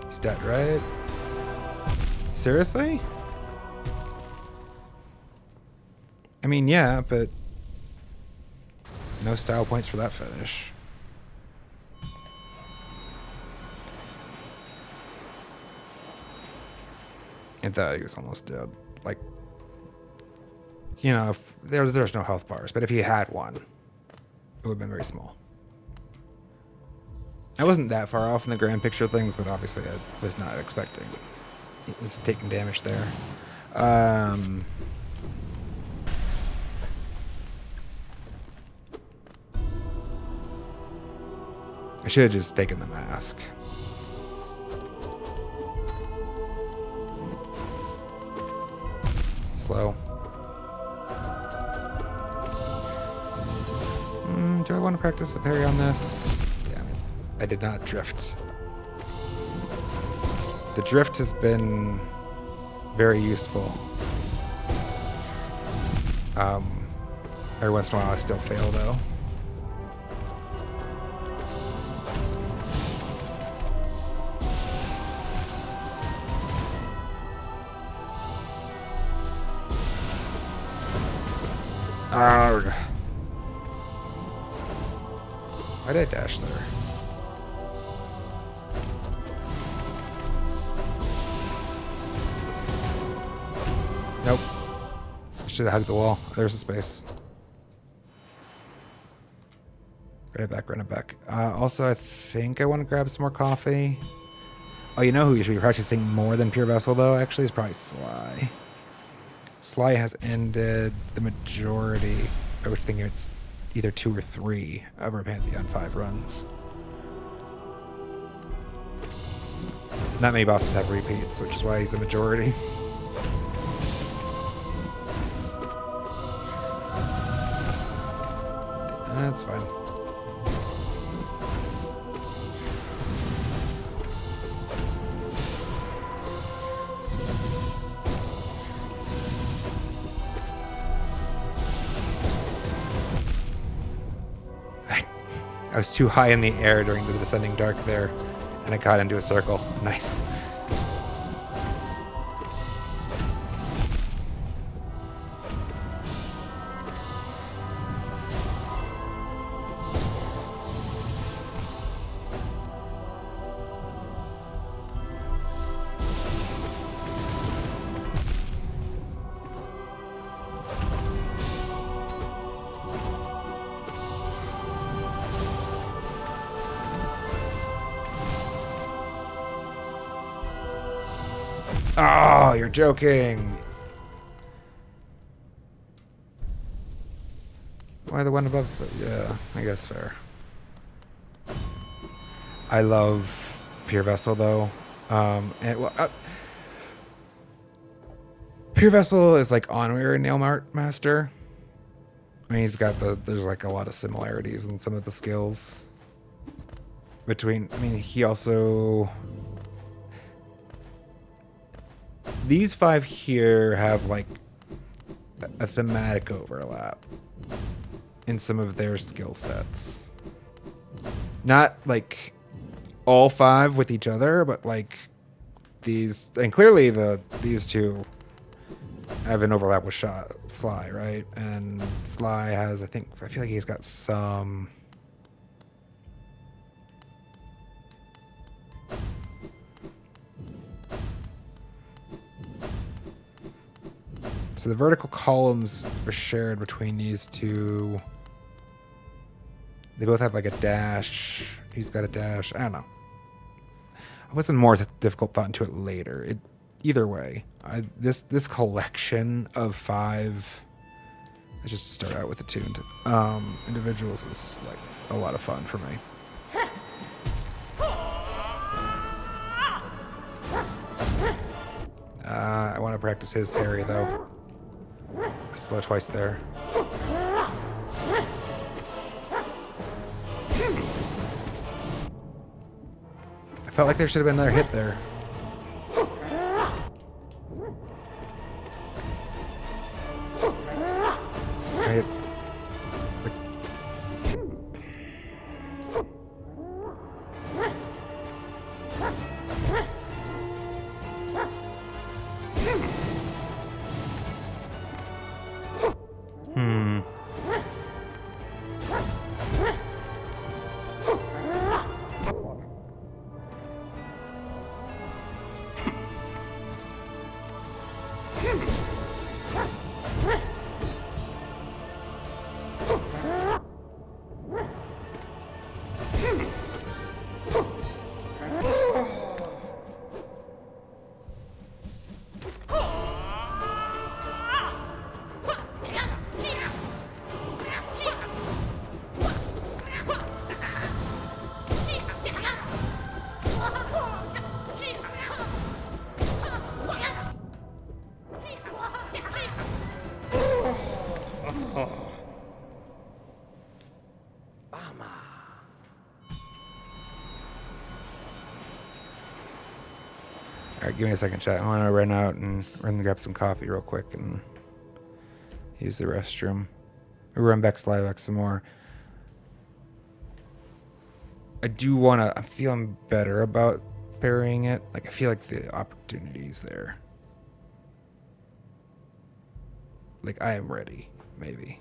He's dead, right? Seriously? I mean, yeah, but No style points for that finish. I thought he was almost dead. Like, you know, if there's no health bars, but if he had one, it would have been very small. I wasn't that far off in the grand picture of things, but obviously I was not expecting. He was taking damage there. I should have just taken the mask. Slow. Do I want to practice the parry on this? Damn it. I did not drift. The drift has been very useful. Every once in a while I still fail though. Arrgh. Why did I dash there? Nope. Should have hugged the wall. There's a space. Run it back. Also, I think I want to grab some more coffee. Oh, you know who you should be practicing more than Pure Vessel, though? Actually, is probably Sly. Sly has ended the majority, I was thinking it's either 2 or 3 of our Pantheon 5 runs. Not many bosses have repeats, which is why he's a majority. That's fine. I was too high in the air during the descending dark there, and I got into a circle. Nice. Oh, you're joking. Why the one above? Yeah, I guess fair. I love Pure Vessel though. Pure Vessel is like Onweir and Nail Art Master. I mean, there's like a lot of similarities in some of the skills between. I mean, he also. These 5 here have like a thematic overlap in some of their skill sets. Not like all 5 with each other, but like these, and clearly these 2 have an overlap with Sly, right? And Sly has, I feel like he's got some. So the vertical columns are shared between these 2. They both have like a dash. He's got a dash. I don't know. I put some more difficult thought into it later. Either way, this collection of 5. Let's just start out with the tuned individuals is like a lot of fun for me. I want to practice his parry though. I slow twice there. I felt like there should have been another hit there. Right. All right, give me a second, chat. I want to run out and grab some coffee real quick and use the restroom. Or run back Slivex some more. I do want to... I'm feeling better about burying it. Like, I feel like the opportunity's there. Like, I am ready, maybe.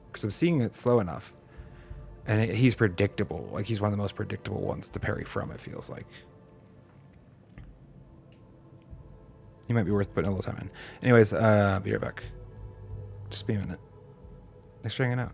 Because I'm seeing it slow enough. And he's predictable. Like, he's one of the most predictable ones to parry from, it feels like. He might be worth putting a little time in. Anyways, be right back. Just be a minute. Thanks for hanging out.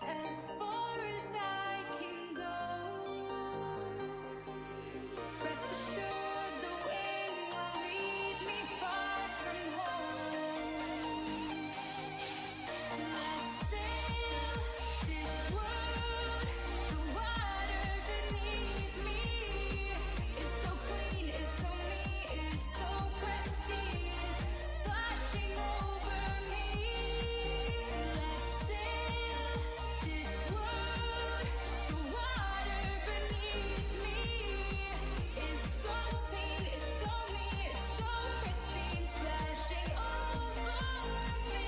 As far as I can go, rest assured the wind will lead me far from home. Let's sail this world, the water beneath me is so clean, is so me, is so pristine, splashing over me. Let's sail this world, the water beneath me is so clean, is so me, is so pristine, splashing over me.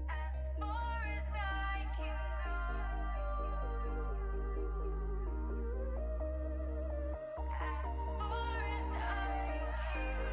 As far as I can go, as far as I can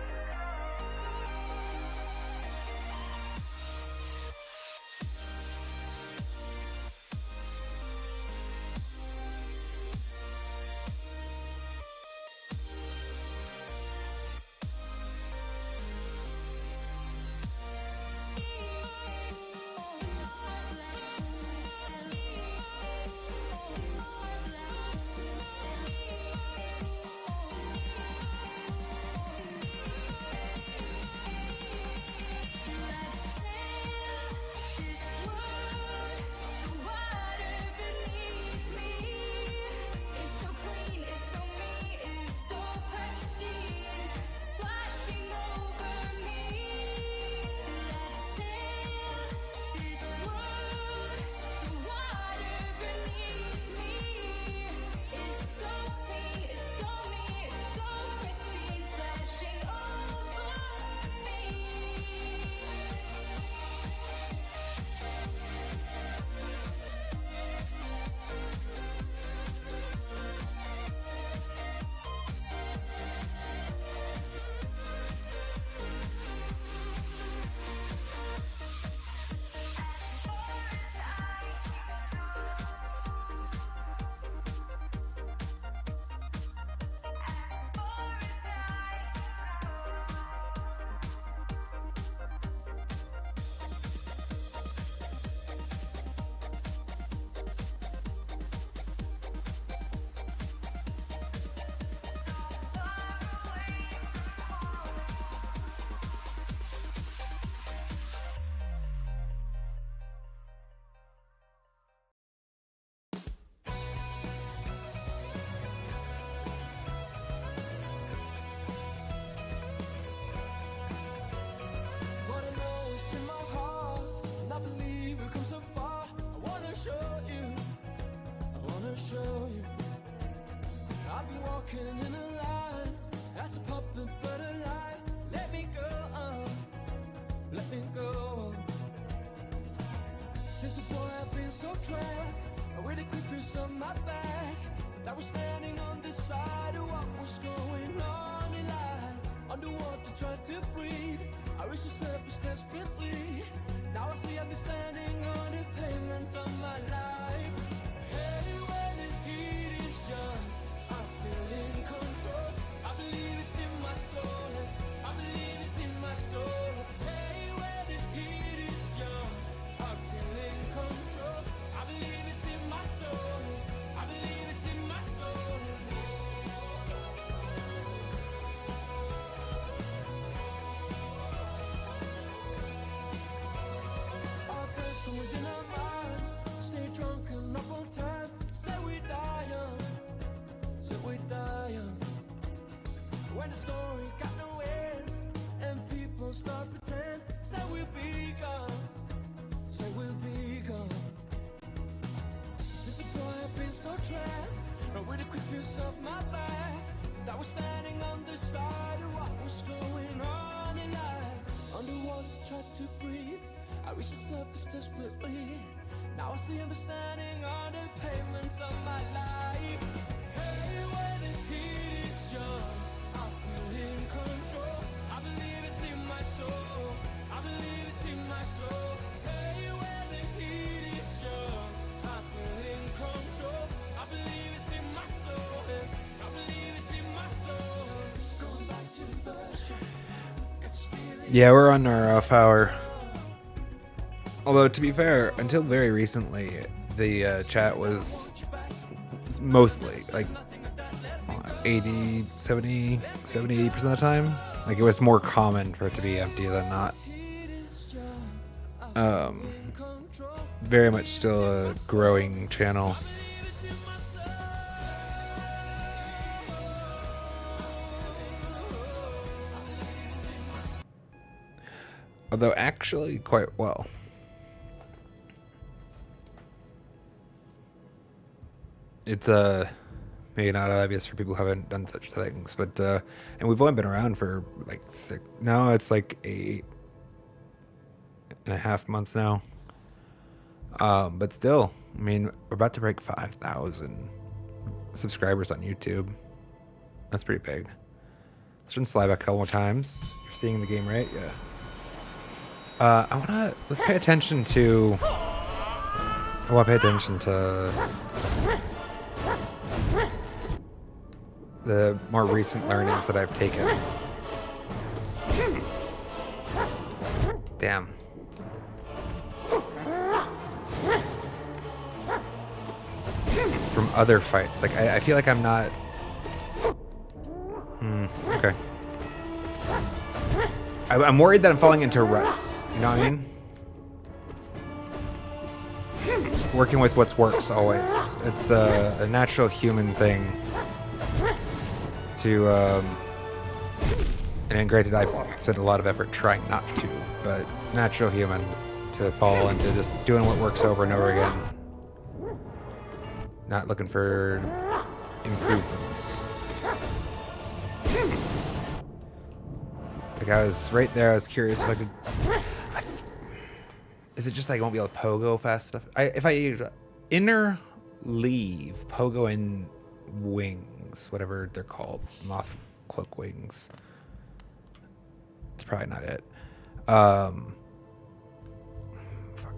Wanna know what's in my heart, and I believe we've come so far. I wanna show you, I wanna show you. I've been walking in a line, as a puppet but alive. Let me go on, let me go on. Since a boy I've been so trapped, I really could feel some my back. But I was standing on the side of what was going on in life. Underwater, trying to breathe. I reached the surface desperately. Now I see I've been standing on the pavement of my life. Hey, when the heat is young, I feel in control. I believe it's in my soul. I believe it's in my soul. Hey, when the heat is young, I feel in control. I believe it's in my soul. I believe it's in my soul. Our thirst from within our minds. Stay drunk and up on time. Say we die young. Say we die young. When the story got no end and people start pretend. Say we'll be gone. Say we'll be gone. Since a boy I've been so trapped. And with the quick fuse off my back. That was standing on the side of what was going on in life. Underwater, tried to breathe. I reached the surface desperately. Now I see I'm standing on the pavement of my life. Hey, when the heat is young, I feel in control. I believe it's in my soul. I believe it's in my soul. Hey, when the heat is young, I feel in control. I believe it's in my soul. I believe it's in my soul. Going back to the first track. Got this feeling. Yeah, we're on our off hour. Although, to be fair, until very recently, the chat was mostly like 80, 70, 80% of the time. Like, it was more common for it to be empty than not. Very much still a growing channel. Although, actually, quite well. It's maybe not obvious for people who haven't done such things, but and we've only been around for like 8.5 months now. But still, I mean, we're about to break 5,000 subscribers on YouTube. That's pretty big. Let's run slide back a couple more times. You're seeing the game, right? Yeah. Let's pay attention to. I want to pay attention to the more recent learnings that I've taken. Damn. From other fights. Like, I feel like I'm not... Okay. I'm worried that I'm falling into ruts. You know what I mean? Working with what's works always. It's a natural human thing to, and granted, I spent a lot of effort trying not to, but it's natural human to fall into just doing what works over and over again. Not looking for improvements. Like, I was right there, I was curious if I could... Is it just like I won't be able to pogo fast enough? If I inner leave pogo in wings, whatever they're called, moth cloak wings. It's probably not it. Fuck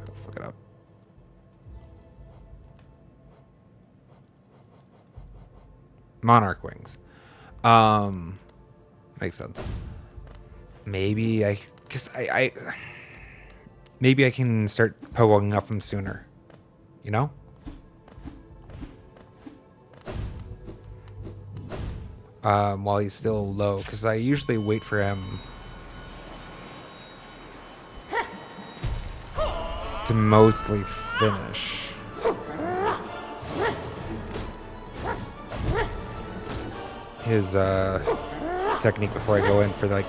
it, let's look it up. Monarch wings. Makes sense. Maybe I can start pogoing up him sooner. You know? While he's still low, because I usually wait for him to mostly finish. His technique before I go in for like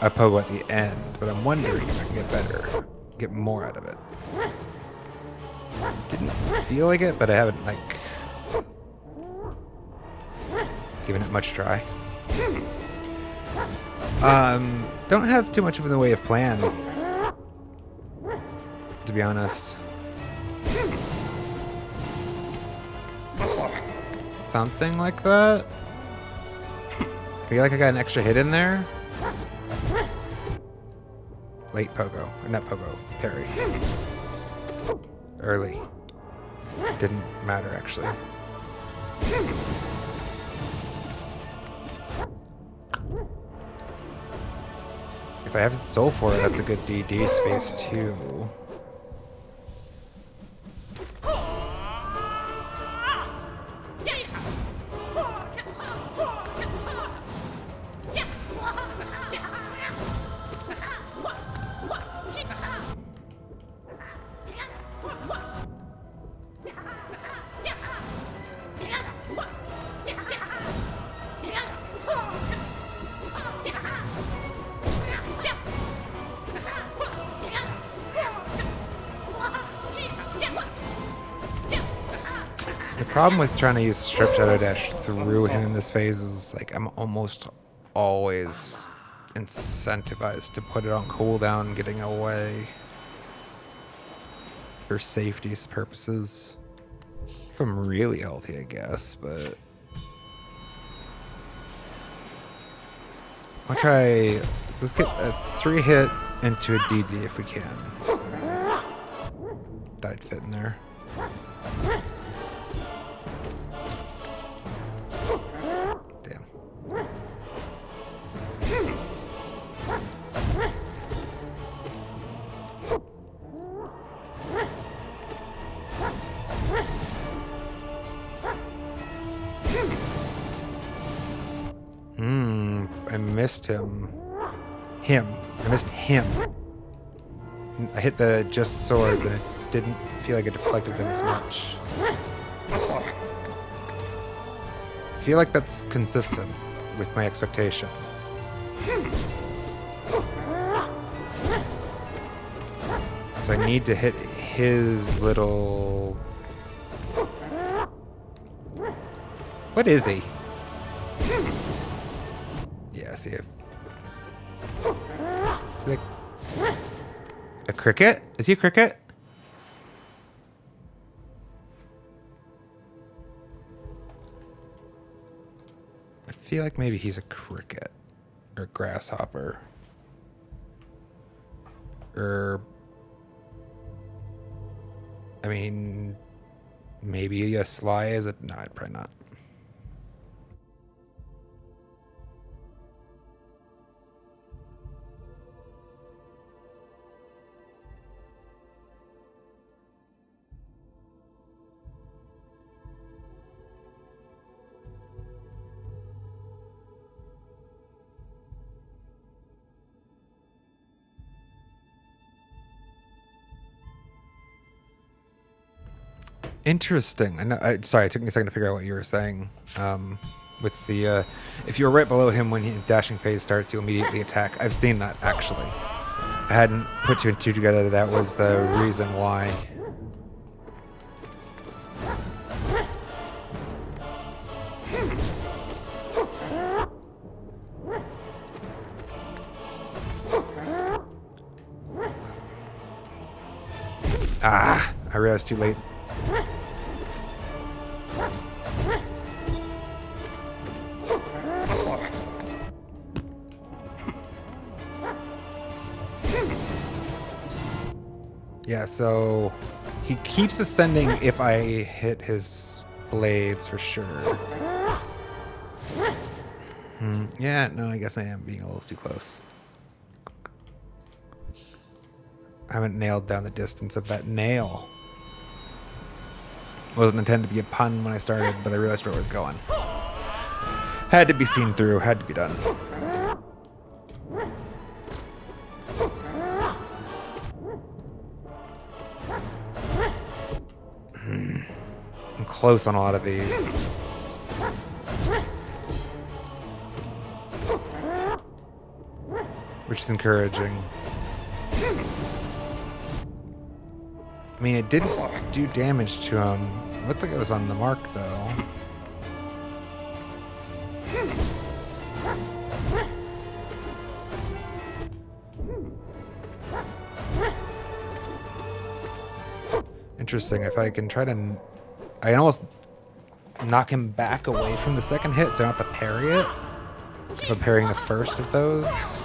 a pogo at the end, but I'm wondering if I can get better, get more out of it. Didn't feel like it, but I haven't like given it much try. Don't have too much of in the way of plan, to be honest. Something like that. I feel like I got an extra hit in there. Late pogo. Or not pogo. Parry. Early. Didn't matter, actually. If I have the soul for it, that's a good DD space, too. The problem with trying to use Strip Shadow Dash through him in this phase is like I'm almost always incentivized to put it on cooldown, getting away for safety's purposes. If I'm really healthy, I guess, but I'll try. So let's get a 3-hit into a DD if we can. That'd fit in there. Damn. I missed him. I missed him. I hit the just swords and it didn't feel like it deflected them as much. I feel like that's consistent with my expectation. So I need to hit his little... What is he? Yeah, see if... Like a cricket? Is he a cricket? I feel like maybe he's a cricket or grasshopper or I mean maybe a sly is it? No, probably not. Interesting. I know, sorry, it took me a second to figure out what you were saying. With the, if you're right below him when dashing phase starts, you immediately attack. I've seen that, actually. I hadn't put two and two together that was the reason why. Ah, I realized too late. Yeah, so he keeps ascending if I hit his blades for sure. Yeah, no, I guess I am being a little too close. I haven't nailed down the distance of that nail. Wasn't intended to be a pun when I started, but I realized where it was going. Had to be seen through, had to be done. I'm close on a lot of these. Which is encouraging. I mean, it didn't do damage to him. It looked like it was on the mark, though. Interesting. If I can try to... I can almost knock him back away from the second hit, so I don't have to parry it. If I'm parrying the first of those.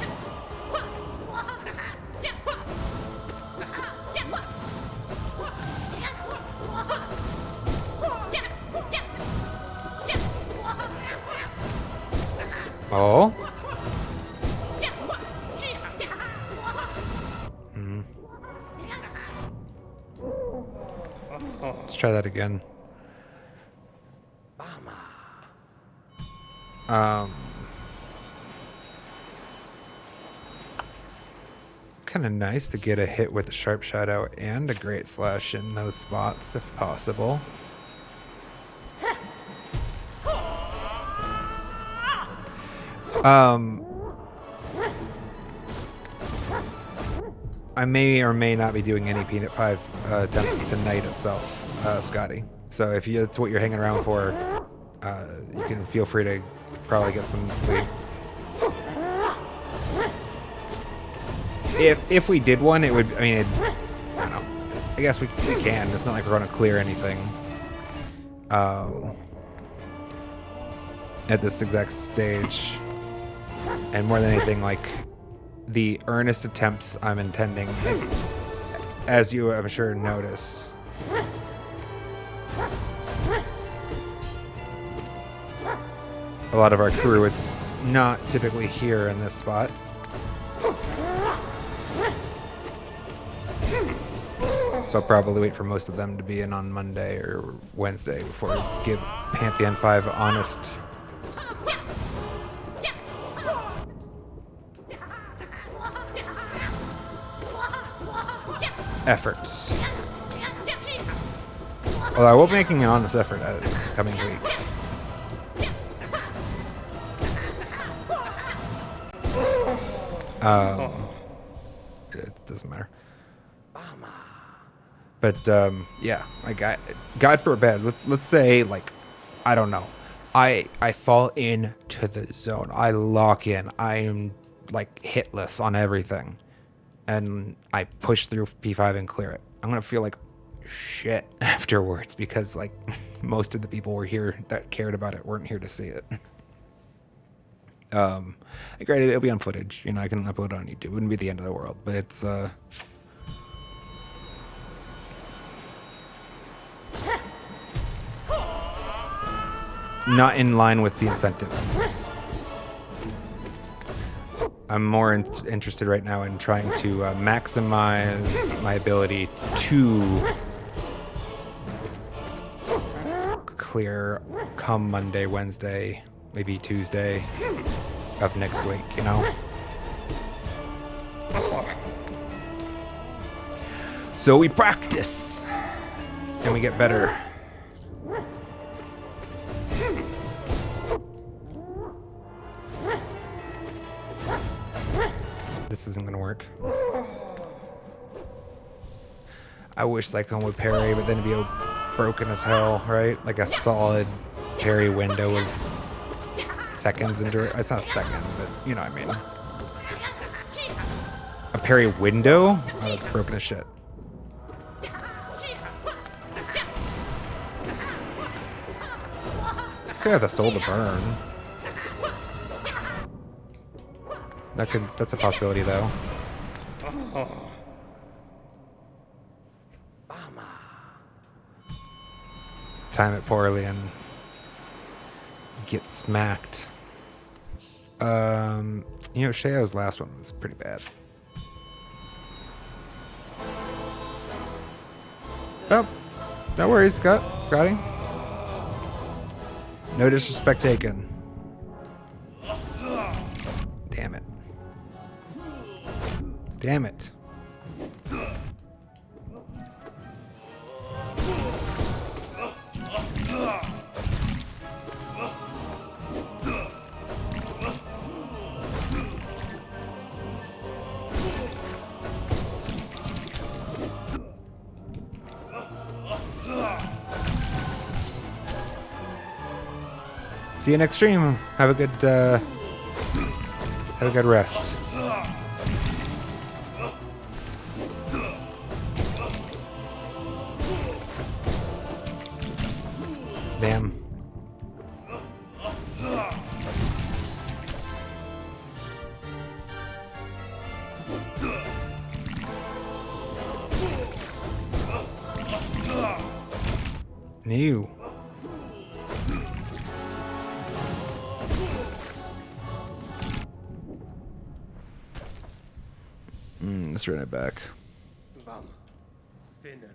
Oh? Let's try that again. Kind of nice to get a hit with a sharp shadow and a great slash in those spots if possible. I may or may not be doing any Peanut 5 attempts tonight itself, Scotty. So if that's what you're hanging around for, you can feel free to probably get some sleep. If we did one, it would, I mean, I don't know. I guess we can. It's not like we're going to clear anything at this exact stage. And more than anything, like, the earnest attempts I'm intending, as you, I'm sure, notice, a lot of our crew is not typically here in this spot. So I'll probably wait for most of them to be in on Monday or Wednesday before I give Pantheon 5 honest efforts. Although I will be making an honest effort at it this coming week. It doesn't matter. But yeah, like God forbid, let's say, like, I don't know, I fall into the zone, I lock in, I am like hitless on everything, and I push through P5 and clear it. I'm gonna feel like shit afterwards because, like, most of the people were here that cared about it weren't here to see it. Granted, it'll be on footage, you know, I can upload it on YouTube. It wouldn't be the end of the world, but it's not in line with the incentives. I'm more interested right now in trying to maximize my ability to clear come Monday, Wednesday, maybe Tuesday of next week, you know? So we practice and we get better. This isn't gonna work. I wish Cyclone would parry, but then it'd be broken as hell, right? Like a solid parry window of seconds in duration. It's not a second, but you know what I mean. A parry window? Oh, that's broken as shit. This guy has the soul to burn. That's a possibility, though. Time it poorly and get smacked. You know, Sheo's last one was pretty bad. Oh, no worries, Scotty. No disrespect taken. Damn it. Damn it. See you next stream. Have a good rest. Bam. New. Let's run it back. Bam. Finnen.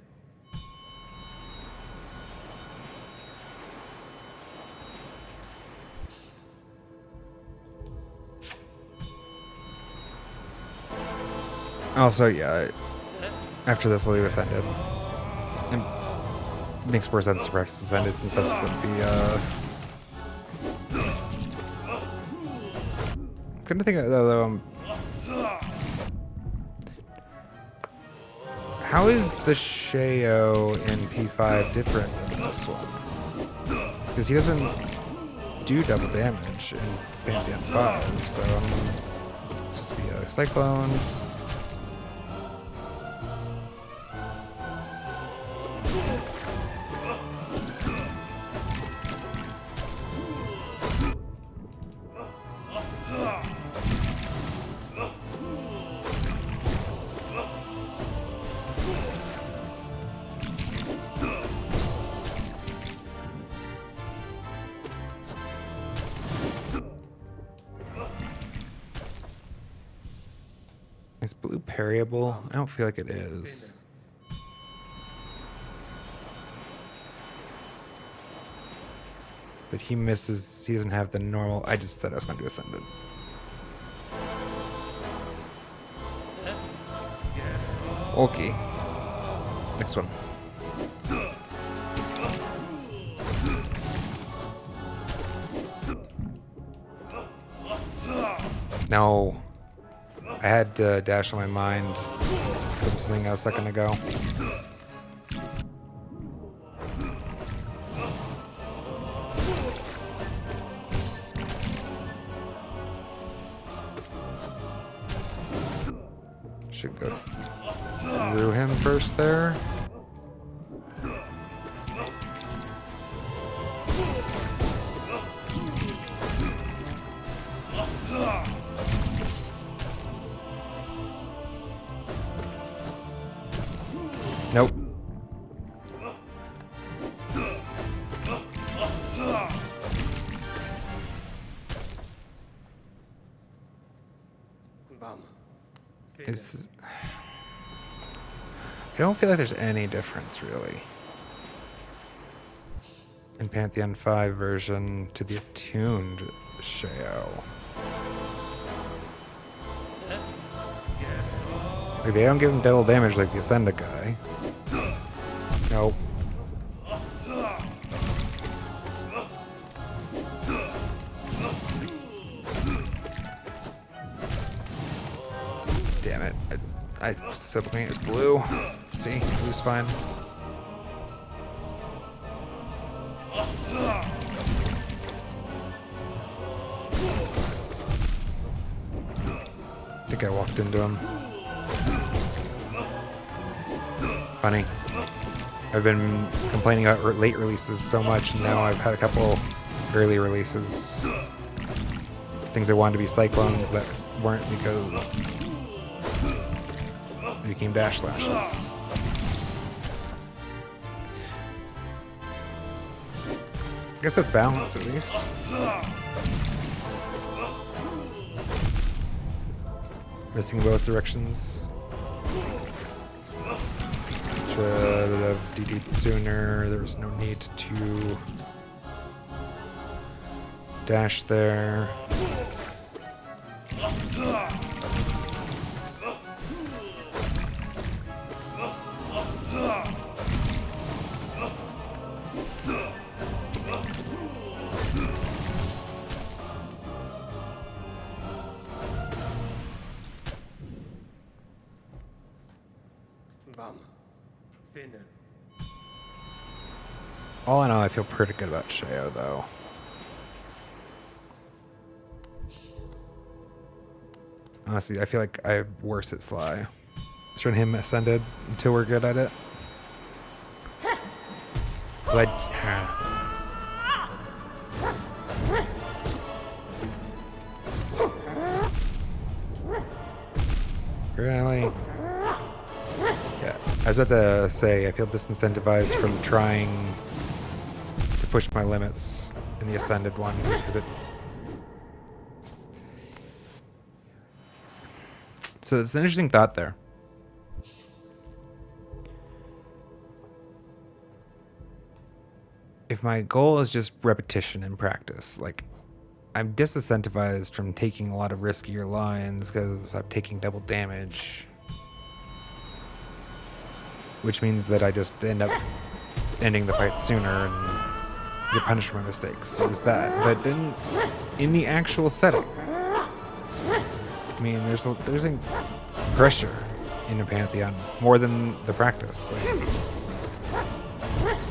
Also, yeah, after this, I'll leave Ascended. It makes more sense to practice Ascended since that's what the, couldn't think of, though, how is the Sheo in P5 different than this one? Because he doesn't do double damage in Pantheon 5, so let's just be a Cyclone. Is blue parryable? I don't feel like it is. But he misses, he doesn't have the normal, I just said I was going to do Ascended. Okay. Next one. No. I had dash on my mind from something else a second ago. Should go through him first there. Nope. Bam. It's, I don't feel like there's any difference really in Pantheon 5 version to the attuned Sheo. Like they don't give him double damage like the Ascended guy. Nope. Damn it. I said it was blue. See? Blue's fine. I think I walked into him. Funny. I've been complaining about late releases so much, and now I've had a couple early releases. Things I wanted to be Cyclones that weren't because they became dash slashes. I guess that's balance at least. Missing both directions. Should have DD'd sooner. There was no need to dash there. Bam. Finnen. All in all, I feel pretty good about Sheo, though. Honestly, I feel like I'm worse at Sly. Let's run him Ascended until we're good at it. Really? Yeah, I was about to say, I feel disincentivized from trying to push my limits in the Ascended one, just because it... So it's an interesting thought there. if my goal is just repetition and practice, like I'm disincentivized from taking a lot of riskier lines because I'm taking double damage, which means that I just end up ending the fight sooner and get punished for my mistakes. So there's that. But then in the actual setting, I mean, there's a pressure in a pantheon more than the practice. Like,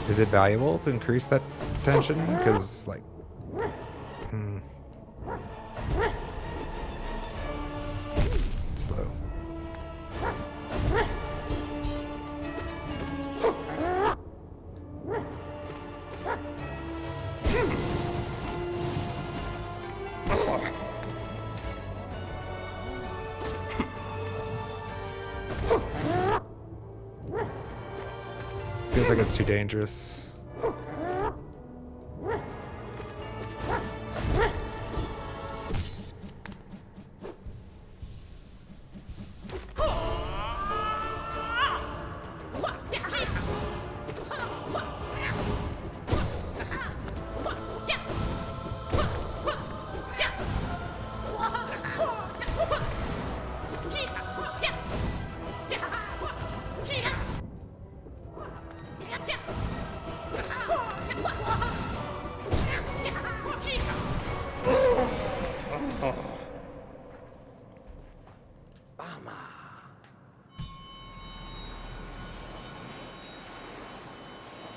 is it valuable to increase that tension? Because, like, slow. Feels like it's too dangerous.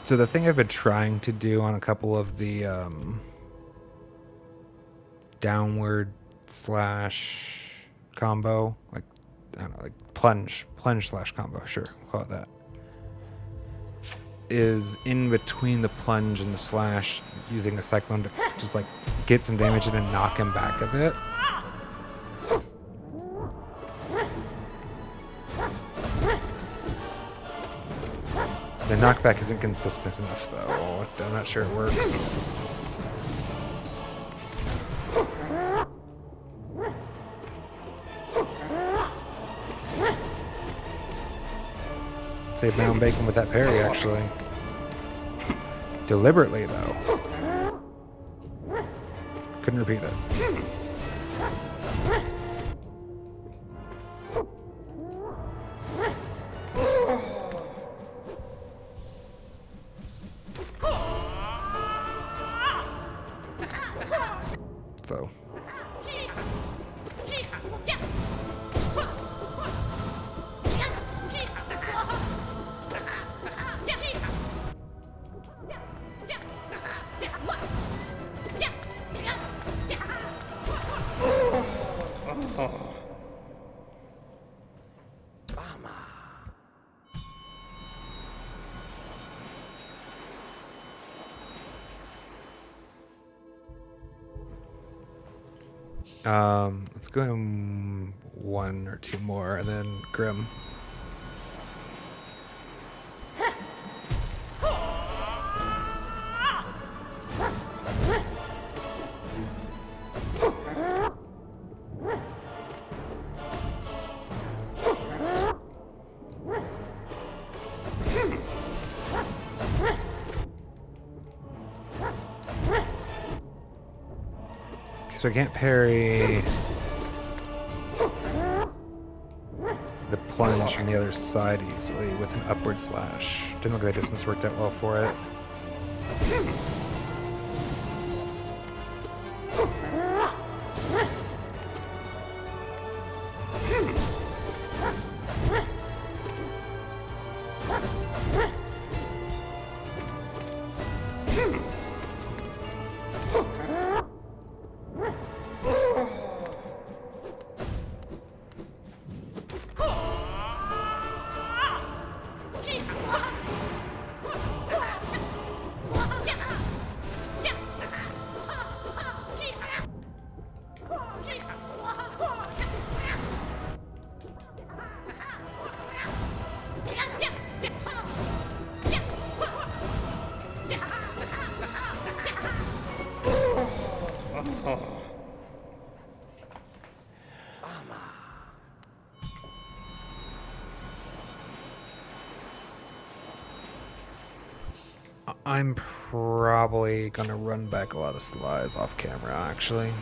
So the thing I've been trying to do on a couple of the downward slash combo, like, I don't know, like plunge slash combo, sure, we'll call it that, is in between the plunge and the slash, using a cyclone to just like get some damage in and knock him back a bit. The knockback isn't consistent enough, though. I'm not sure it works. Saved my own bacon with that parry, actually. Deliberately, though. Couldn't repeat it. So. Let's go in one or two more, and then Grim. So I can't parry the plunge from the other side easily with an upward slash. Didn't look like the distance worked out well for it. I'm probably gonna run back a lot of slides off camera, actually.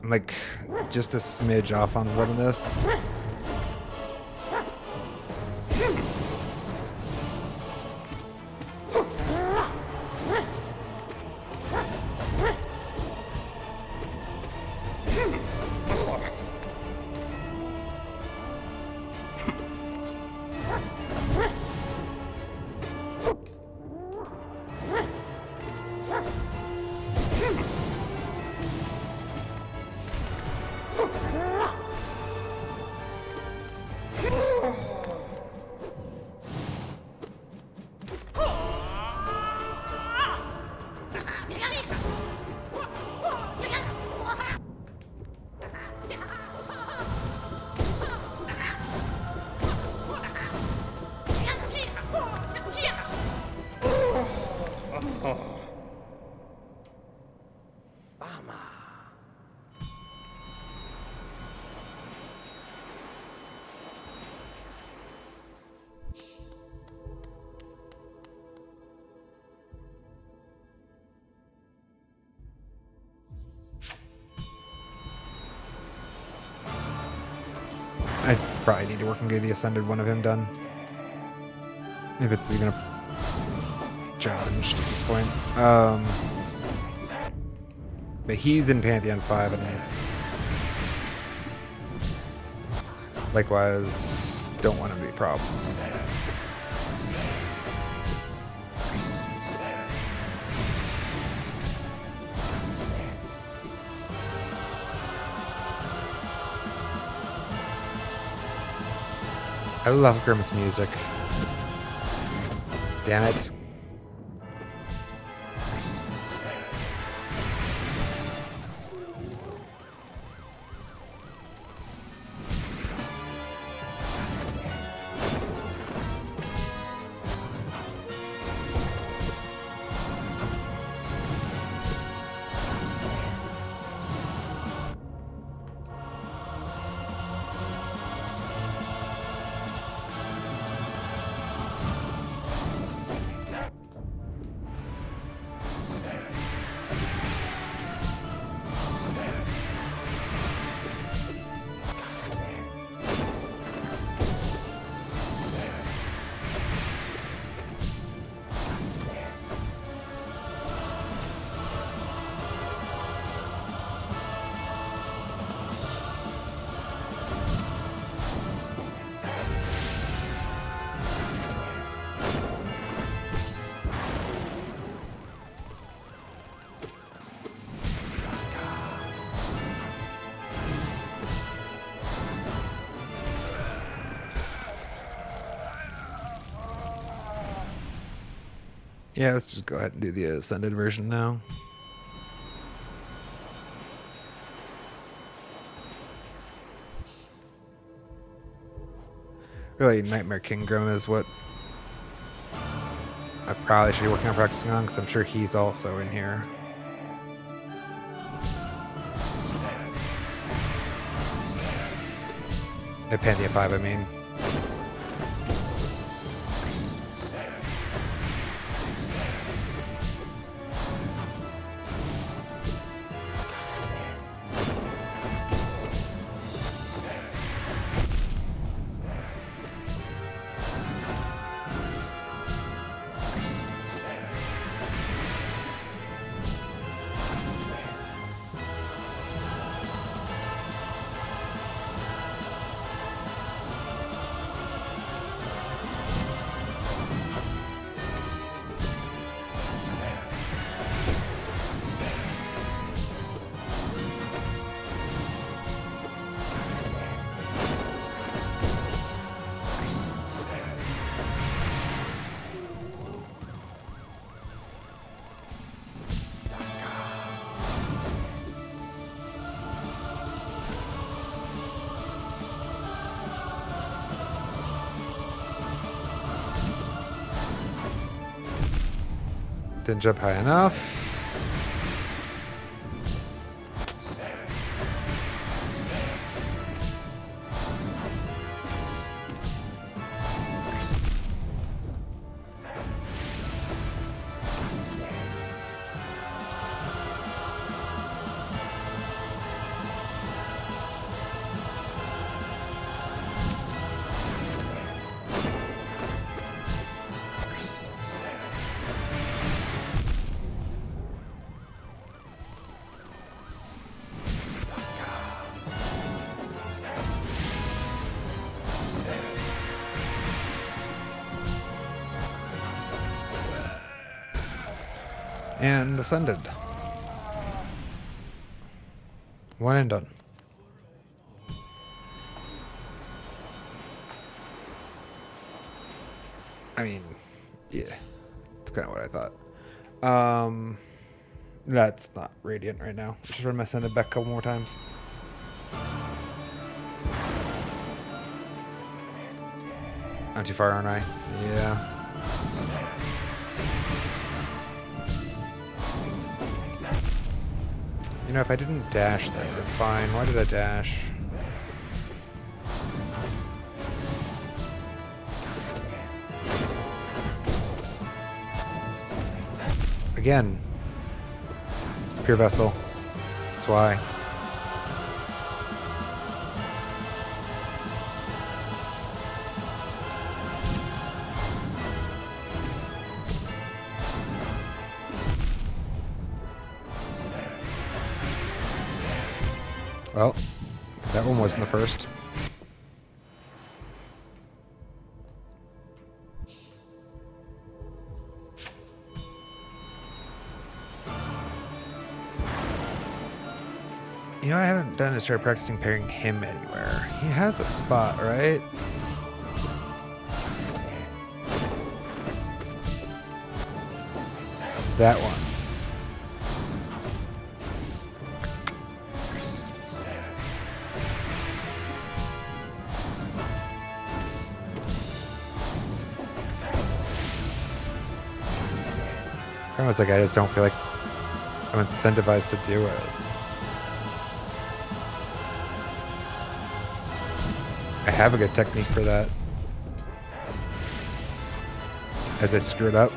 I'm like just a smidge off on running this. I probably need to work and get the Ascended one of him done. If it's even a challenge at this point. But he's in Pantheon 5 and likewise don't want him to be a problem. I love Grimm's music. Damn it. Yeah, let's just go ahead and do the Ascended version now. Really, Nightmare King Grim is what I probably should be working on practicing on, because I'm sure he's also in here. At Pantheon 5, I mean. Didn't jump high enough. And ascended. One and done. I mean, yeah. That's kind of what I thought. That's not radiant right now. Just run my ascended back a couple more times. I'm too far, aren't I? Yeah. You know, if I didn't dash, that would have been fine. Why did I dash? Again. Pure vessel. That's why. Well, that one wasn't the first. You know what I haven't done is start practicing pairing him anywhere. He has a spot, right? That one. Almost like I just don't feel like I'm incentivized to do it. I have a good technique for that. As I screw it up.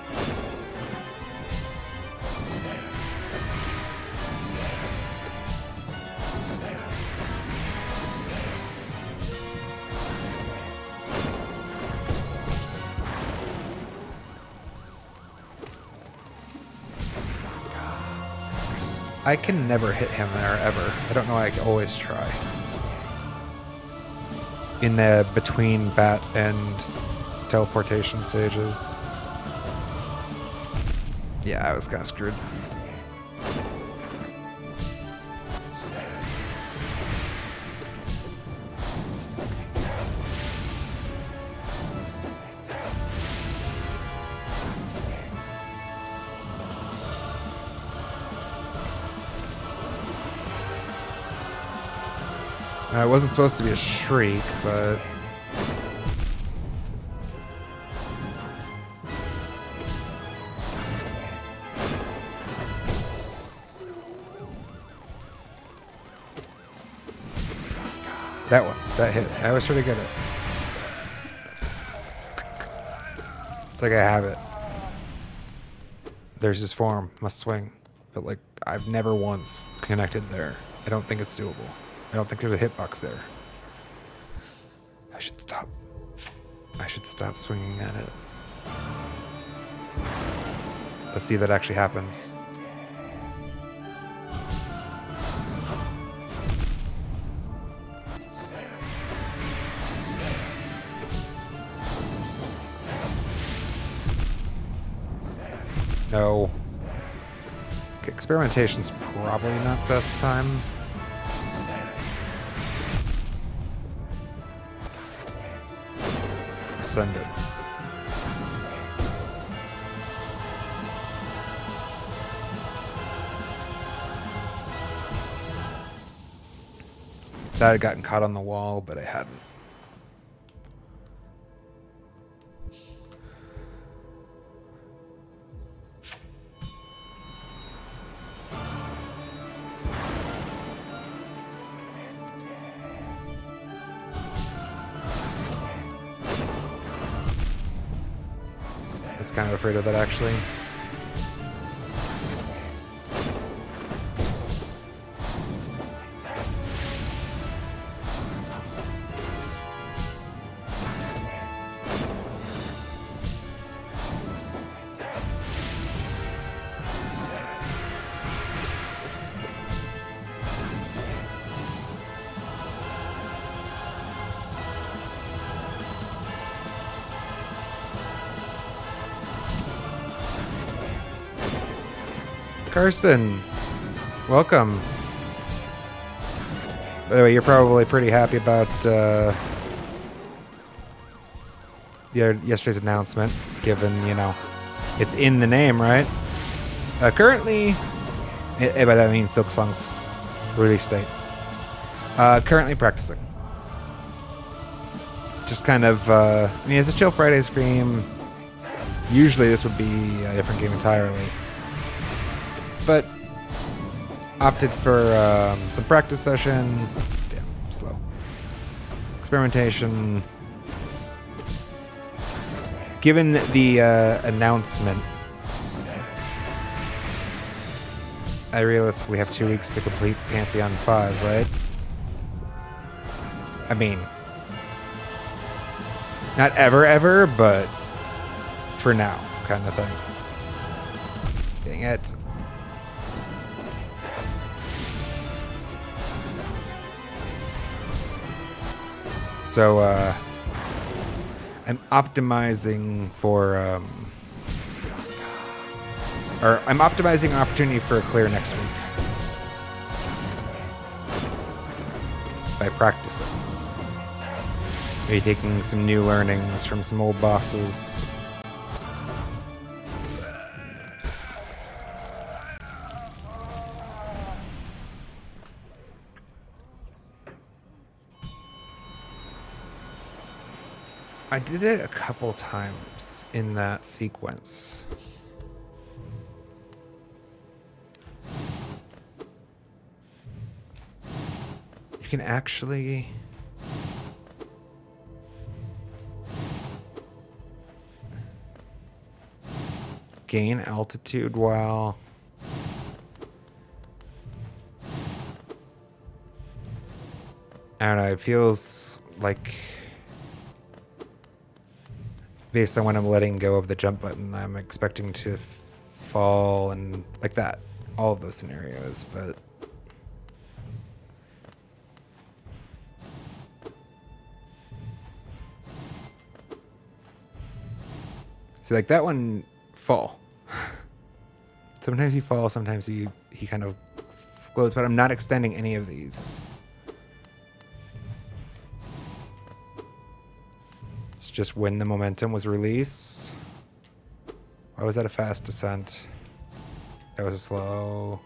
I can never hit him there, ever. I don't know why I always try. In the between bat and teleportation stages. Yeah, I was kind of screwed. It wasn't supposed to be a shriek, but... That one, that hit. I always try to get it. It's like I have it. There's his form, must swing. But like, I've never once connected there. I don't think it's doable. I don't think there's a hitbox there. I should stop. I should stop swinging at it. Let's see if that actually happens. No. Okay, experimentation's probably not best time. Send it. That had gotten caught on the wall, but I hadn't. Kind of afraid of that, actually. Karsten, welcome. By the way, you're probably pretty happy about yesterday's announcement, given, you know, it's in the name, right? Currently, by that I mean Silksong's release date. Currently practicing. Just kind of, I mean, it's a Chill Friday stream. Usually this would be a different game entirely. But opted for some practice session. Damn, slow. Experimentation. Given the announcement, I realistically have 2 weeks to complete Pantheon 5, right? I mean, not ever, but for now, kind of thing. Dang it. So, I'm optimizing for, or I'm optimizing opportunity for a clear next week by practicing. Maybe taking some new learnings from some old bosses. I did it a couple times in that sequence. You can actually gain altitude while I don't know, it feels like based on when I'm letting go of the jump button, I'm expecting to fall and like that. All of those scenarios, but see, like that one, fall. Sometimes you fall, sometimes he kind of floats, but I'm not extending any of these. It's just when the momentum was released. Why was that a fast descent? That was a slow.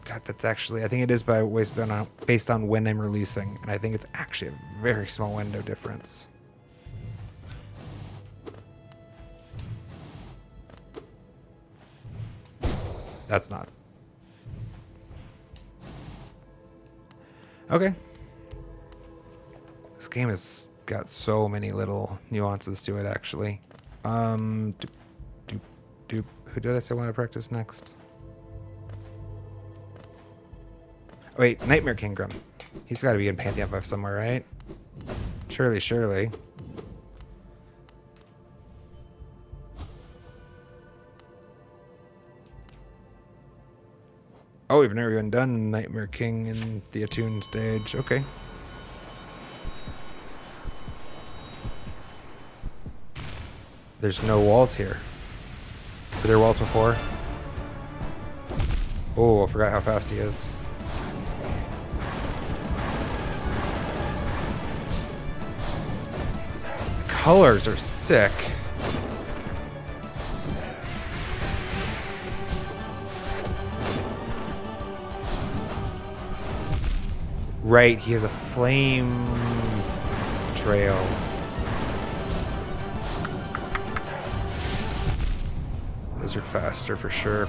God, that's actually, I think it is based on when I'm releasing, and I think it's actually a very small window difference. That's not. Okay. This game has got so many little nuances to it, actually. Who did I say I want to practice next? Oh, wait, Nightmare Kingdom. He's got to be in Pantheon 5 somewhere, right? Surely. Oh, we've never even done Nightmare King in the Attune stage. Okay. There's no walls here. Were there walls before? Oh, I forgot how fast he is. The colors are sick. Right, he has a flame trail. Those are faster for sure.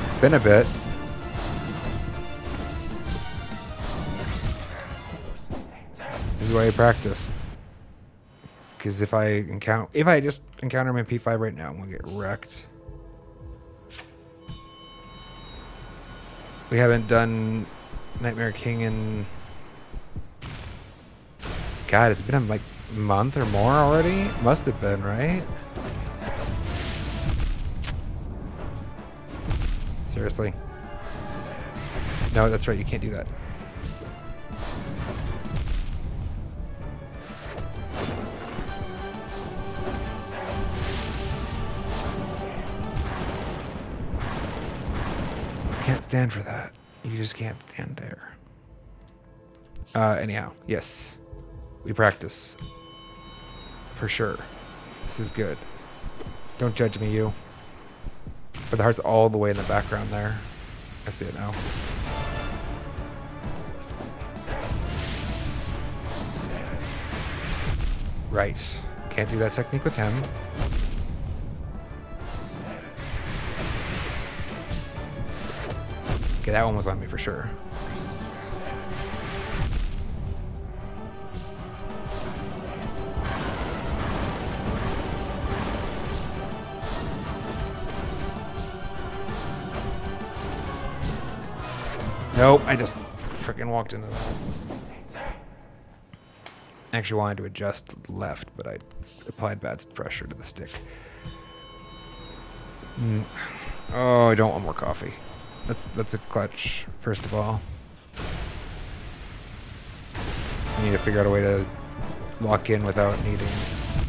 It's been a bit. This is why I practice. Because if I just encounter him in P5 right now, I'm gonna get wrecked. We haven't done Nightmare King in... God, it's been like a month or more already? Must have been, right? Seriously. No, that's right. You can't do that. Can't stand for that. You just can't stand there. Anyhow, yes. We practice. For sure. This is good. Don't judge me, you. But the heart's all the way in the background there. I see it now. Right. Can't do that technique with him. Okay, that one was on me for sure. Nope, I just freaking walked into that. Actually wanted to adjust left, but I applied bad pressure to the stick. Oh, I don't want more coffee. That's a clutch, first of all. I need to figure out a way to lock in without needing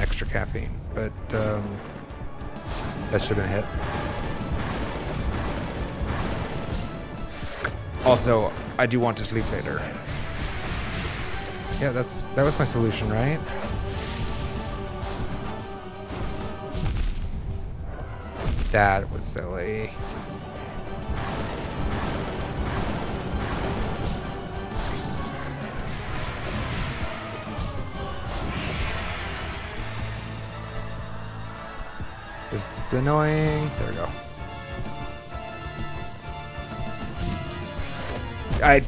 extra caffeine. But that should have been a hit. Also, I do want to sleep later. Yeah, that was my solution, right? That was silly. This is annoying. There we go. Right.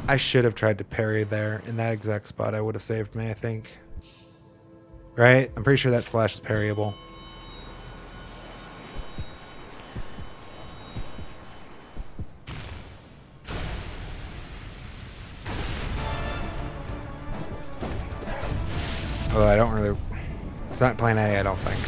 I should have tried to parry there. In that exact spot, I would have saved me, I think. Right? I'm pretty sure that slash is parryable. Although I don't really... It's not plan A, I don't think.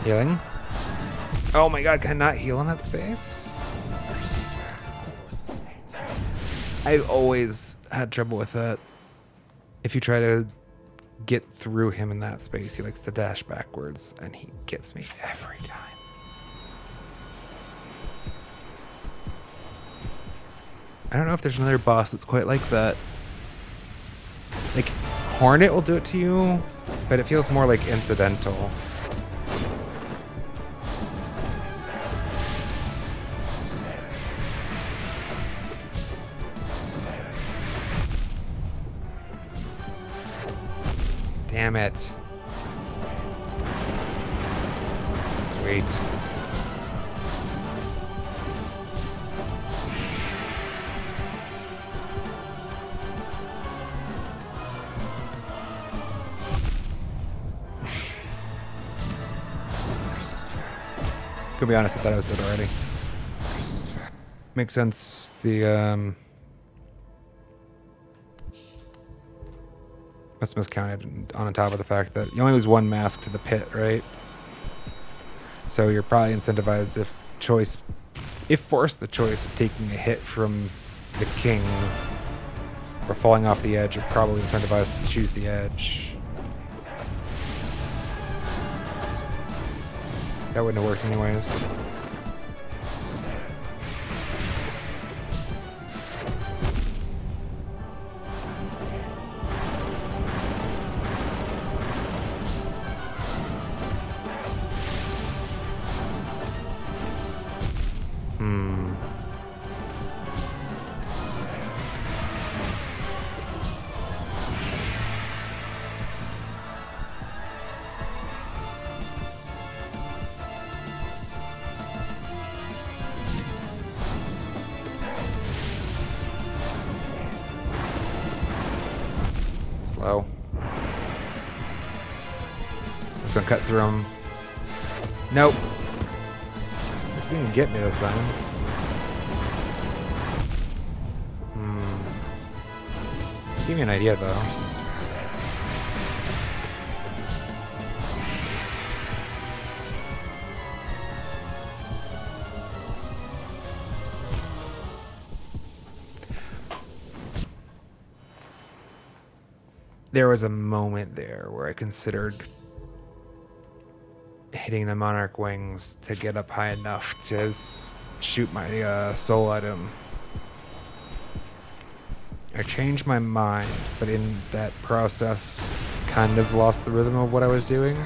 Healing. Oh my god, can I not heal in that space? I've always had trouble with that. If you try to get through him in that space, he likes to dash backwards, and he gets me every time. I don't know if there's another boss that's quite like that. Like, Hornet will do it to you, but it feels more like incidental. Damn it. Sweet. To be honest, I thought I was dead already. Makes sense. The that's miscounted on top of the fact that you only lose one mask to the pit, right? So you're probably incentivized if forced the choice of taking a hit from the king or falling off the edge, you're probably incentivized to choose the edge. That wouldn't have worked anyways. Hello. Just gonna cut through them. Nope. This didn't get me that time. Give me an idea though. There was a moment there where I considered hitting the Monarch Wings to get up high enough to shoot my soul at him. I changed my mind, but in that process, kind of lost the rhythm of what I was doing.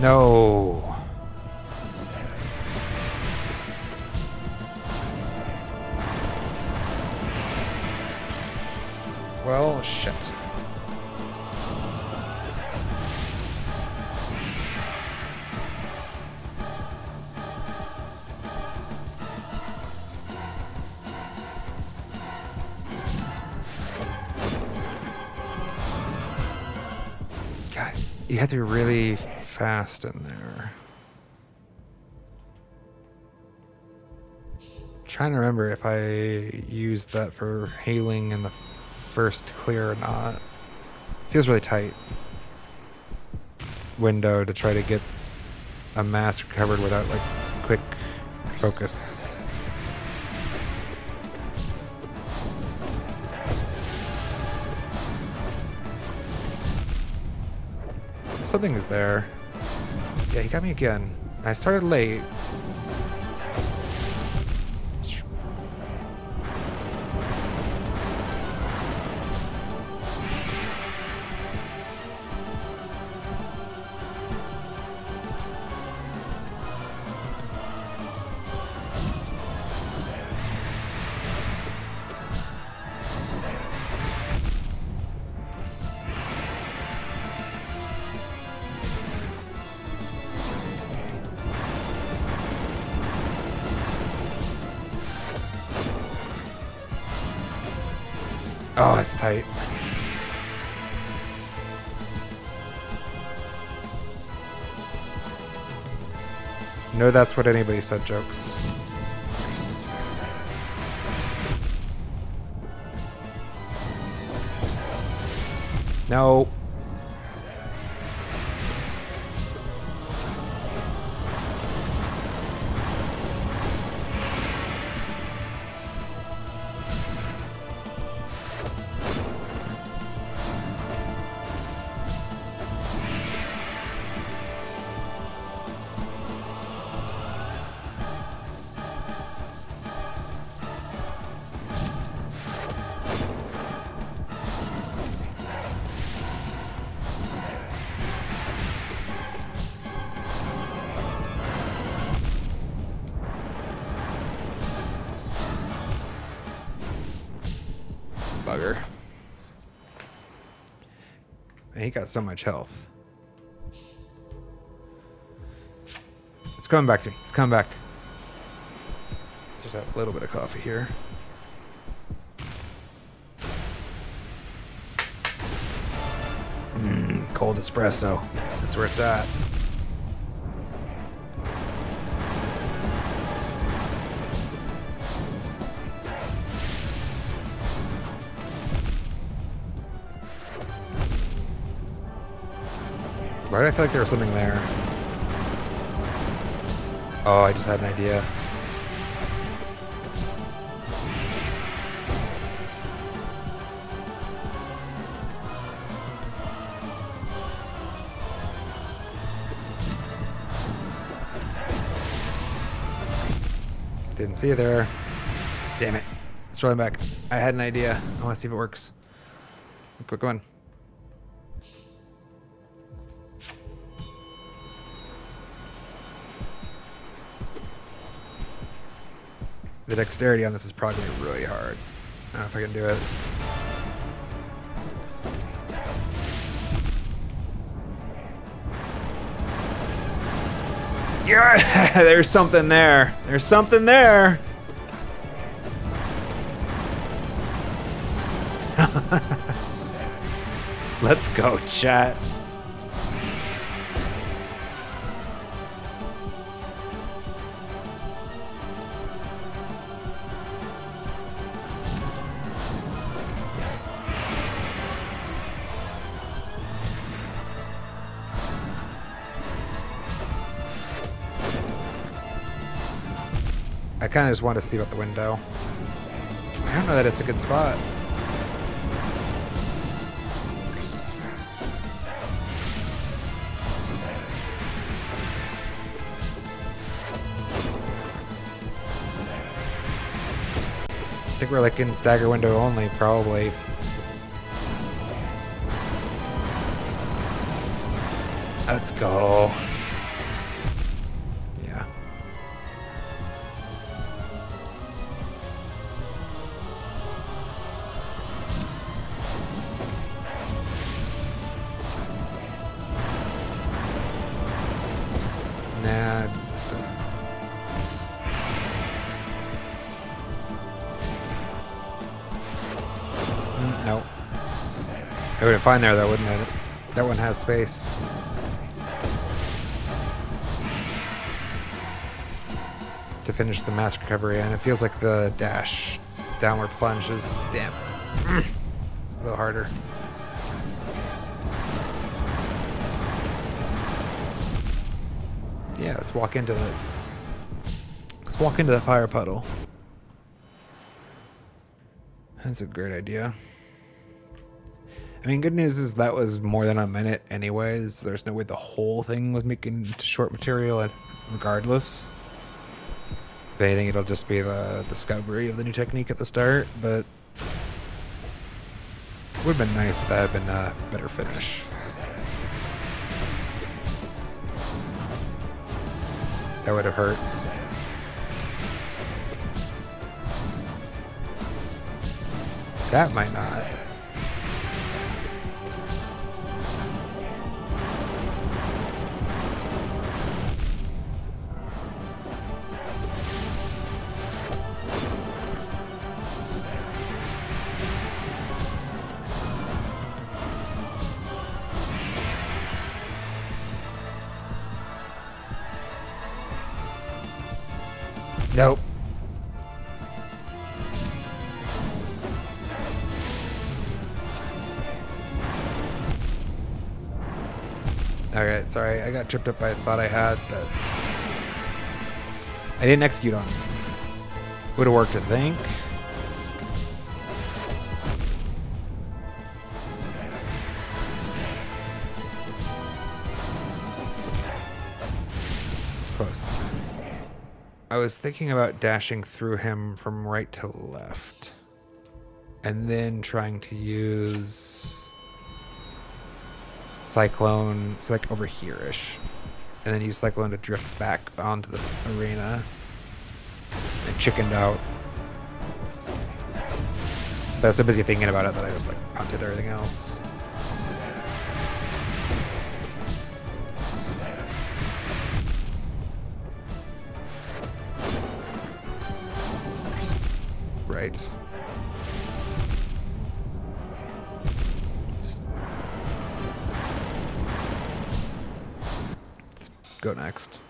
No. Well, shit. God, you have to be really fast in there. Trying to remember if I used that for hailing in the first clear or not. Feels really tight. Window to try to get a mask recovered without like quick focus. Something is there. Yeah, he got me again. I started late. Oh, it's tight. No, that's what anybody said, jokes. No. Bugger. He got so much health. It's coming back to me. It's coming back. Let's just have a little bit of coffee here. Cold espresso. That's where it's at. Why did I feel like there was something there? Oh, I just had an idea. Didn't see it there. Damn it. Let's roll him back. I had an idea. I want to see if it works. Quick one. The dexterity on this is probably really hard. I don't know if I can do it. Yeah, there's something there. There's something there. Let's go, chat. I kind of just want to see about the window. I don't know that it's a good spot. I think we're like in stagger window only, probably. Let's go. Yeah. Nah, still. No. I would have fine there though, wouldn't it? That one has space. To finish the mask recovery, and it feels like the dash downward plunge is damn a little harder. Yeah, let's walk into the fire puddle. That's a great idea. I mean, good news is that was more than a minute anyways. There's no way the whole thing was making into short material regardless. If anything, it'll just be the discovery of the new technique at the start, but it would have been nice if that had been a better finish. That would have hurt. That might not. Nope. Alright, sorry, I got tripped up by a thought I had that I didn't execute on. Would have worked, I think. Close. I was thinking about dashing through him from right to left. And then trying to use Cyclone, it's like over here-ish. And then use Cyclone to drift back onto the arena. And chickened out. But I was so busy thinking about it that I just like punted everything else. Right. Just go next.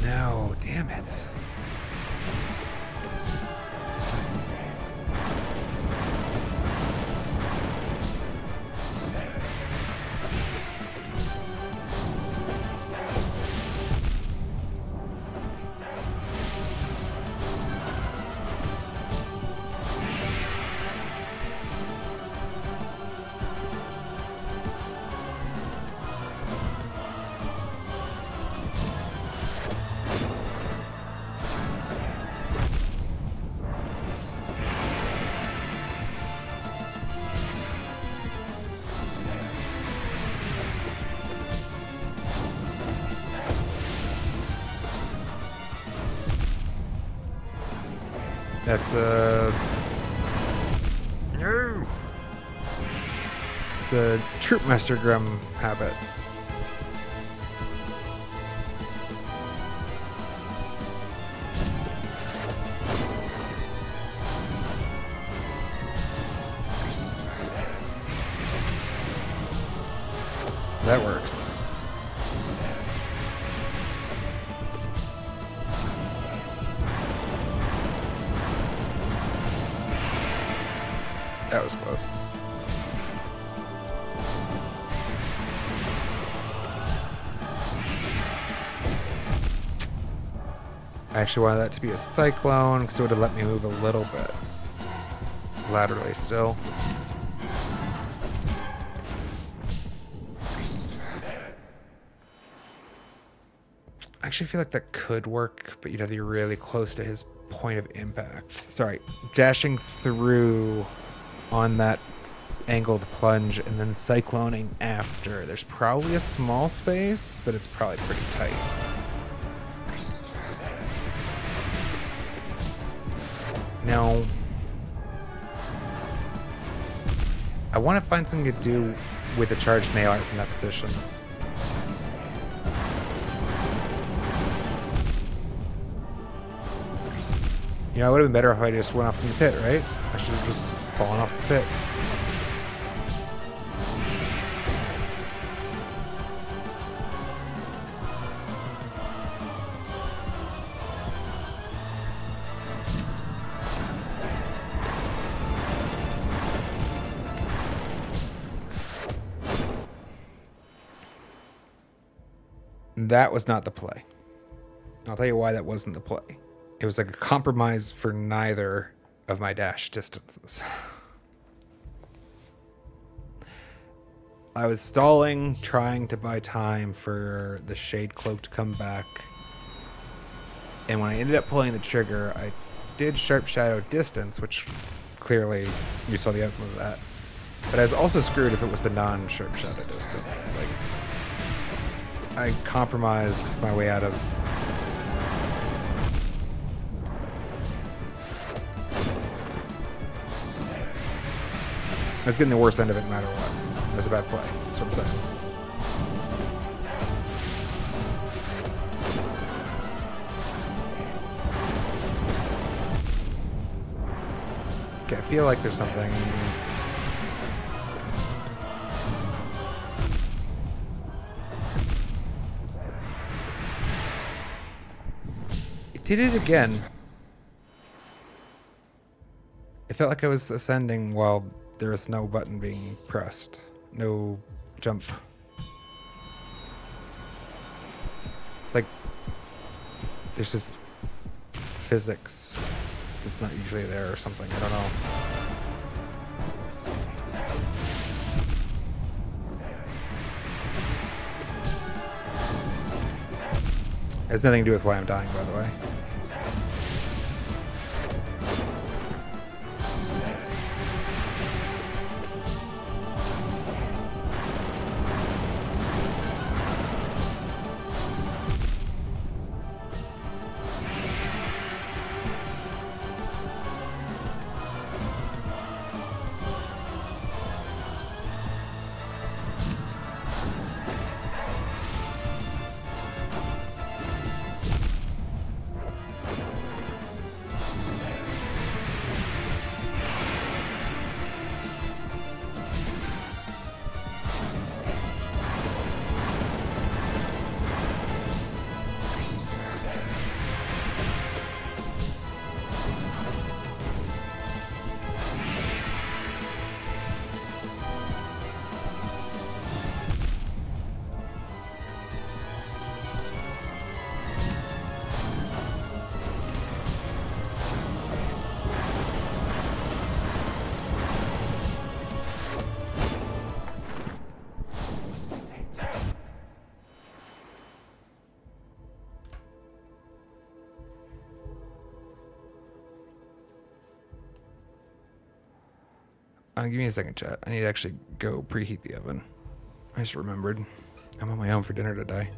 No, damn it. That's no. It's a Troopmaster Grum habit. That works. That was close. I actually wanted that to be a cyclone because it would have let me move a little bit laterally still. I actually feel like that could work, but you'd have to be really close to his point of impact. Sorry, dashing through on that angled plunge and then cycloning after. There's probably a small space, but it's probably pretty tight. Now, I want to find something to do with a charged nail art from that position. You know, it would have been better if I just went off from the pit, right? I should have just fallen off the pit. That was not the play. I'll tell you why that wasn't the play. It was like a compromise for neither of my dash distances. I was stalling, trying to buy time for the Shade Cloak to come back. And when I ended up pulling the trigger, I did Sharp Shadow distance, which clearly you saw the outcome of that. But I was also screwed if it was the non-Sharp Shadow distance. Like, I compromised my way out of... I was getting the worst end of it no matter what. It was a bad play. That's what I'm saying. Okay, I feel like there's something... It did it again. It felt like I was ascending while there was no button being pressed. No jump. It's like there's this physics that's not usually there or something. I don't know. It has nothing to do with why I'm dying, by the way. Give me a second, chat. I need to actually go preheat the oven. I just remembered. I'm on my own for dinner today.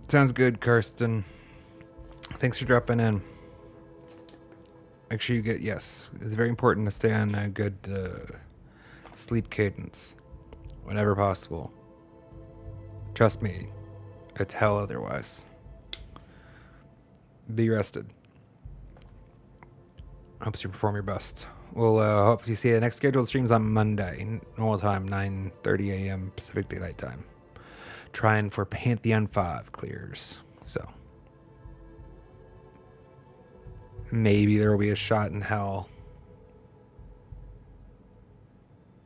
Sounds good, Kirsten. Thanks for dropping in. Make sure you get, yes, it's very important to stay on a good sleep cadence whenever possible. Trust me, it's hell otherwise. Be rested. Hope you perform your best. We'll hope to see you next scheduled streams on Monday, normal time, 9:30 a.m. Pacific Daylight Time. Trying for Pantheon 5 clears. So maybe there will be a shot in hell.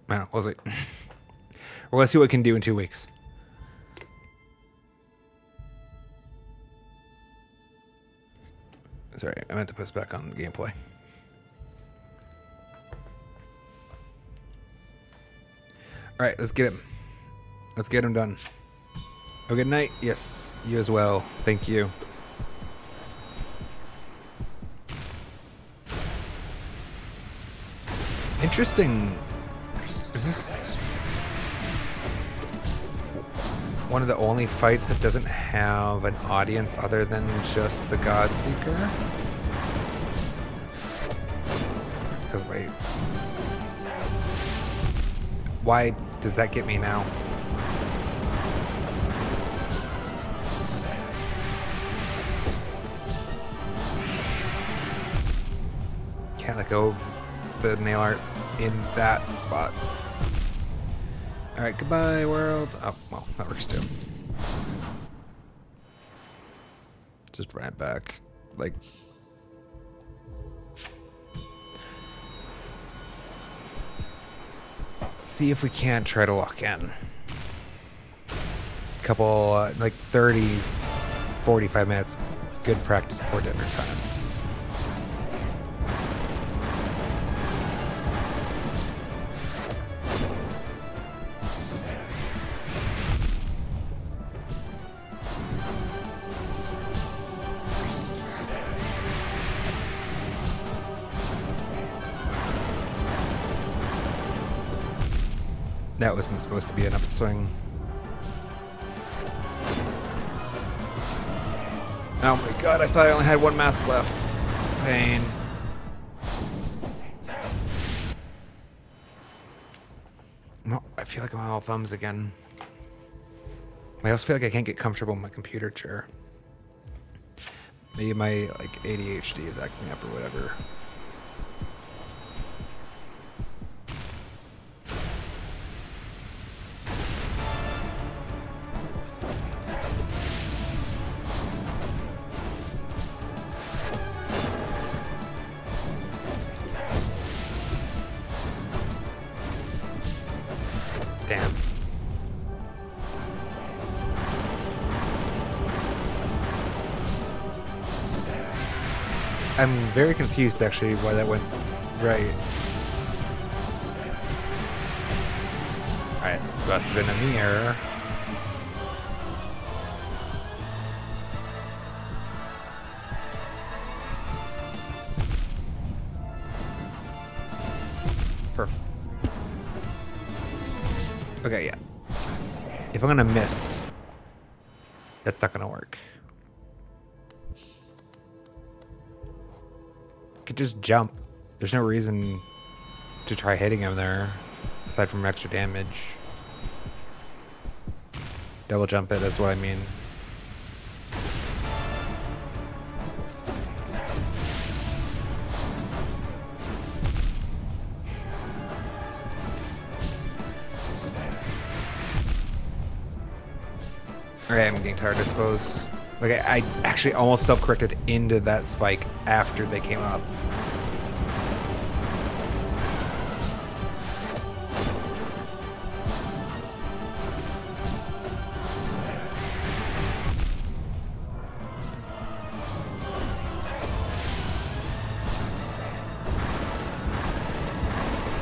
I don't know, we'll see. Or let's see what we can do in 2 weeks. Sorry, I meant to put us back on gameplay. Alright, let's get him. Let's get him done. Have a good night. Yes, you as well. Thank you. Interesting. Is this one of the only fights that doesn't have an audience other than just the Godseeker? Because, wait. Why does that get me now? Can't let go of the nail art in that spot. Alright, goodbye, world. Oh, well, that works too. Just ran back. Like, see if we can't try to lock in. Couple, like 30, 45 minutes. Good practice before dinner time. That wasn't supposed to be an upswing. Oh my god, I thought I only had one mask left. Pain. No, I feel like I'm all thumbs again. I also feel like I can't get comfortable in my computer chair. Maybe my like ADHD is acting up or whatever. Damn. I'm very confused actually why that went right. Alright, must have been a me error. Perfect. Okay, yeah. If I'm gonna miss, that's not gonna work. Could just jump. There's no reason to try hitting him there, aside from extra damage. Double jump it, that's what I mean. Okay, I'm getting tired, I suppose. Like, I actually almost self-corrected into that spike after they came up.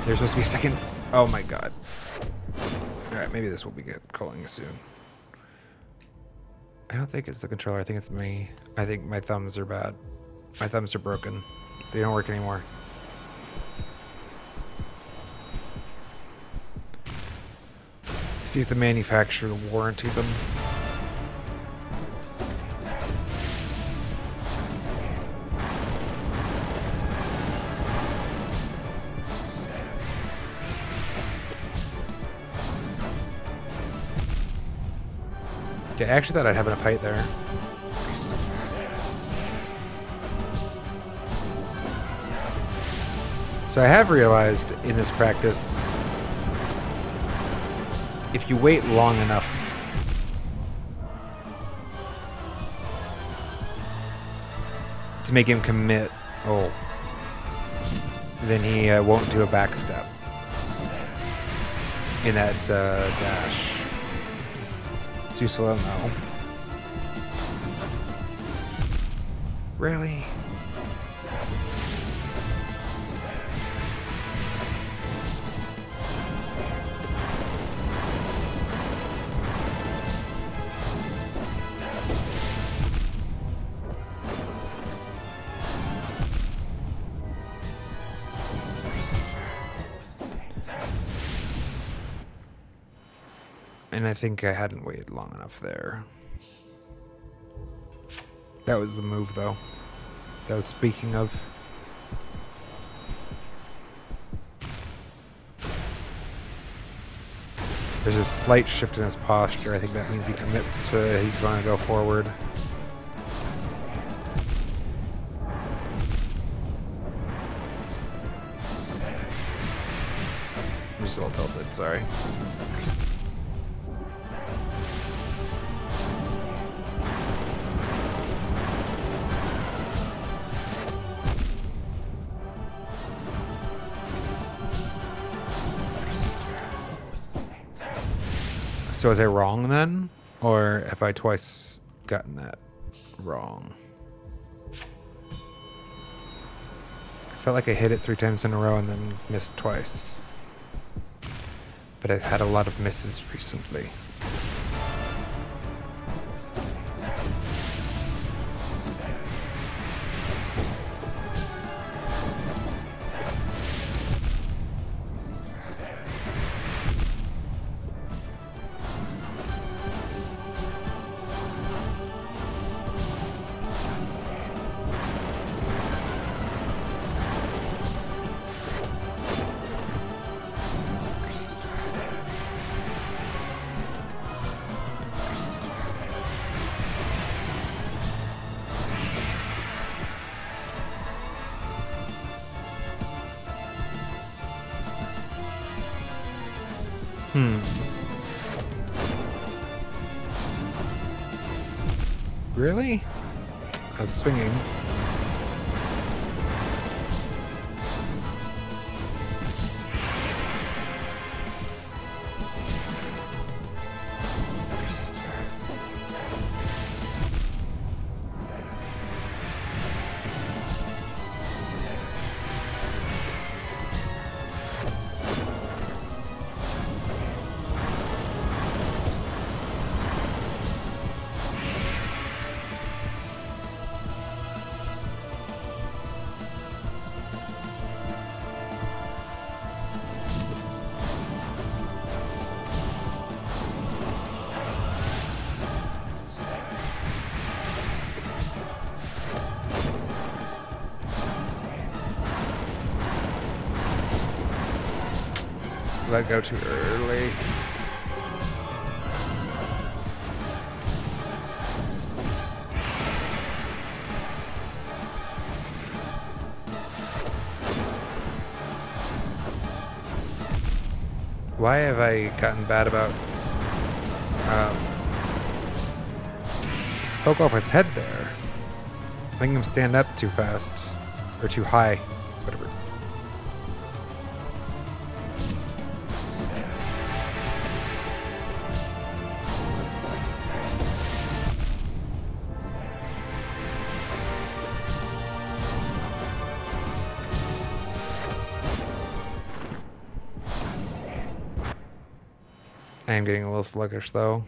There's supposed to be a second. Oh my god. Alright, maybe this will be good. Calling soon. I don't think it's the controller. I think it's me. I think my thumbs are bad. My thumbs are broken. They don't work anymore. See if the manufacturer will warranty them. Okay, I actually thought I'd have enough height there. So I have realized in this practice, if you wait long enough, to make him commit, then he won't do a back step in that dash. It's useful, I don't know. Really? And I think I hadn't waited long enough there. That was the move, though. That was speaking of. There's a slight shift in his posture. I think that means he commits to he's going to go forward. I'm just a little tilted, sorry. So was I wrong then? Or have I twice gotten that wrong? I felt like I hit it 3 times in a row and then missed twice. But I've had a lot of misses recently. Really? I was swinging. Let go too early. Why have I gotten bad about poke off his head there? Making him stand up too fast. Or too high. Whatever. I am getting a little sluggish though.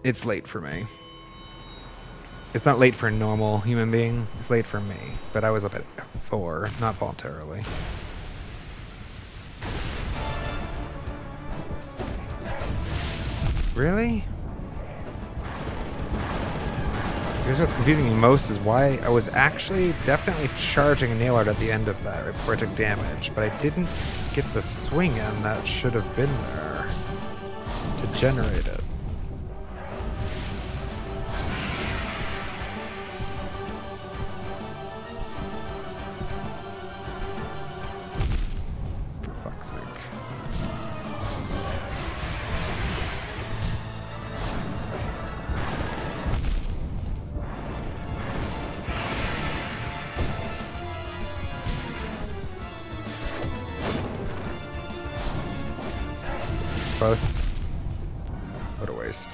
It's late for me. It's not late for a normal human being. It's late for me. But I was up at 4, not voluntarily. Really? I guess what's confusing me most is why I was actually definitely charging a nail art at the end of that right before I took damage, but I didn't get the swing in that should have been there to generate it. For fuck's sake. Close. What a waste.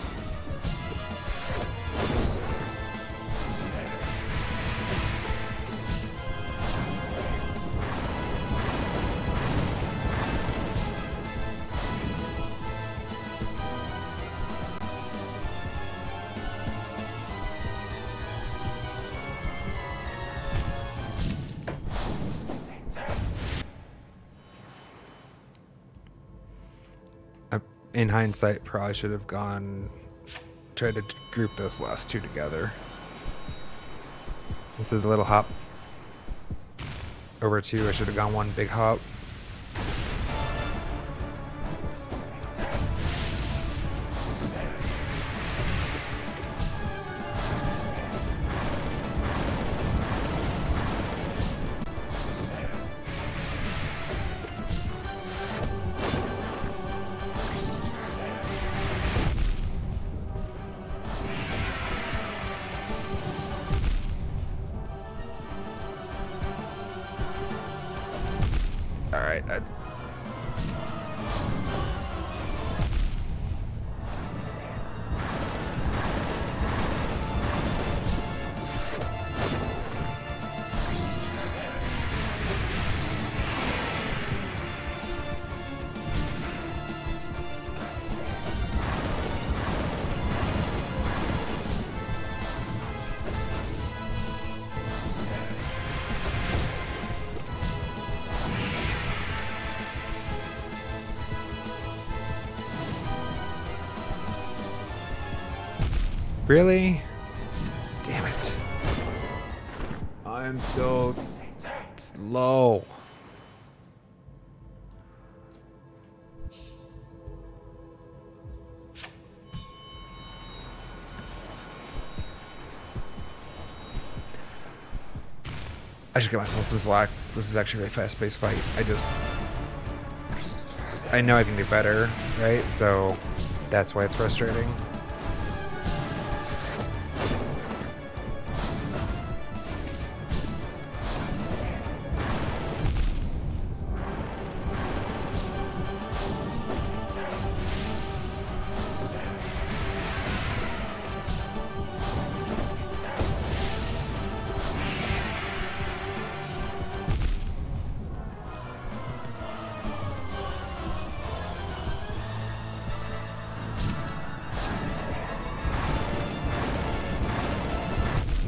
In hindsight, probably should have tried to group those last two together. Instead of the little hop over 2, I should have gone one big hop. Alright, really? Damn it. I'm so slow. I should get myself some slack. This is actually a really fast-paced fight. I know I can do better, right? So that's why it's frustrating.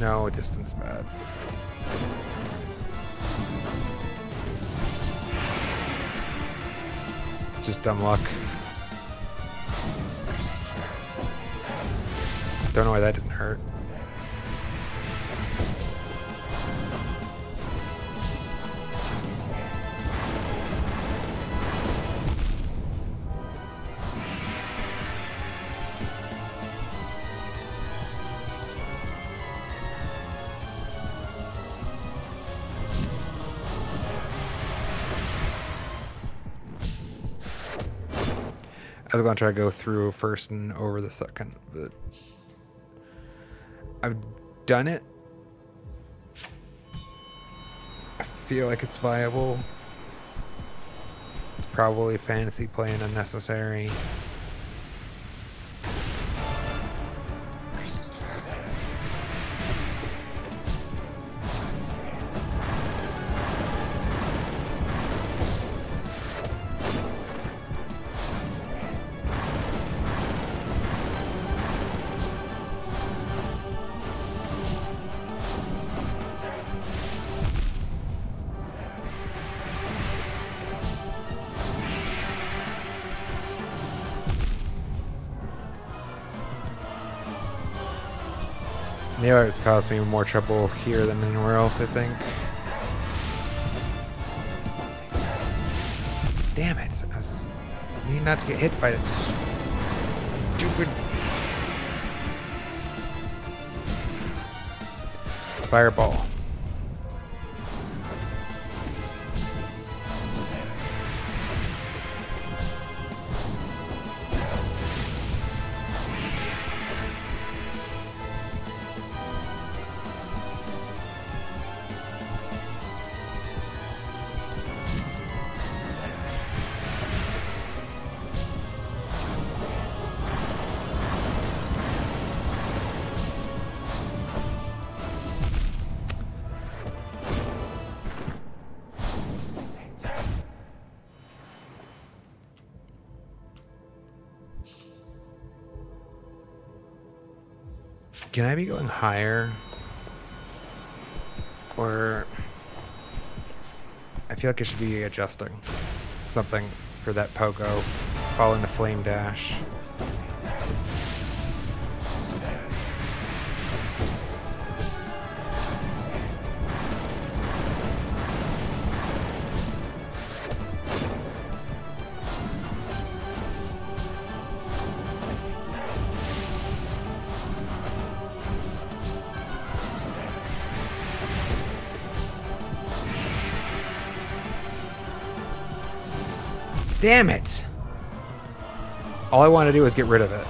No, distance bad. Just dumb luck. Don't know why that didn't hurt. I was going to try to go through first and over the second, but I've done it. I feel like it's viable. It's probably fantasy playing unnecessary. The others caused me more trouble here than anywhere else, I think. Damn it. I need not to get hit by that stupid fireball. Can I be going higher? Or I feel like I should be adjusting something for that pogo, following the flame dash. Damn it! All I want to do is get rid of it.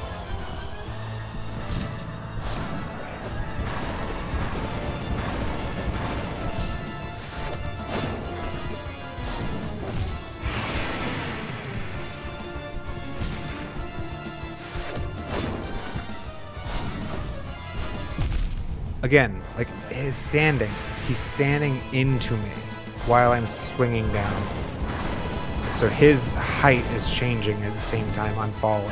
Again, like his standing. He's standing into me while I'm swinging down. So his height is changing at the same time I'm falling.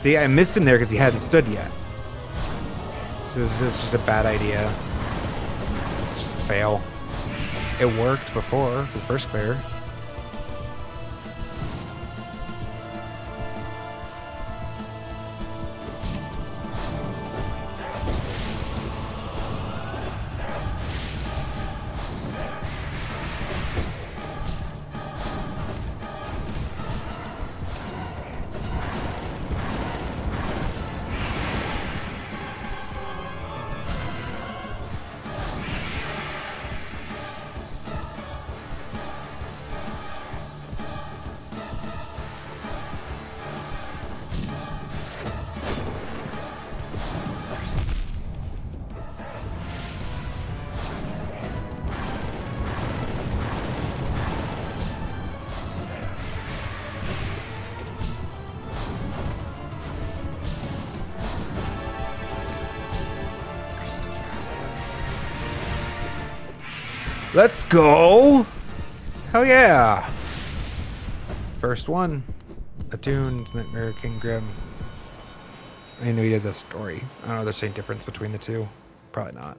See, I missed him there because he hadn't stood yet. So this is just a bad idea. It's just a fail. It worked before for the first clear. Let's go! Hell yeah! First one. Attuned, Nightmare King Grim. I knew he did this story. I don't know if there's any difference between the two. Probably not.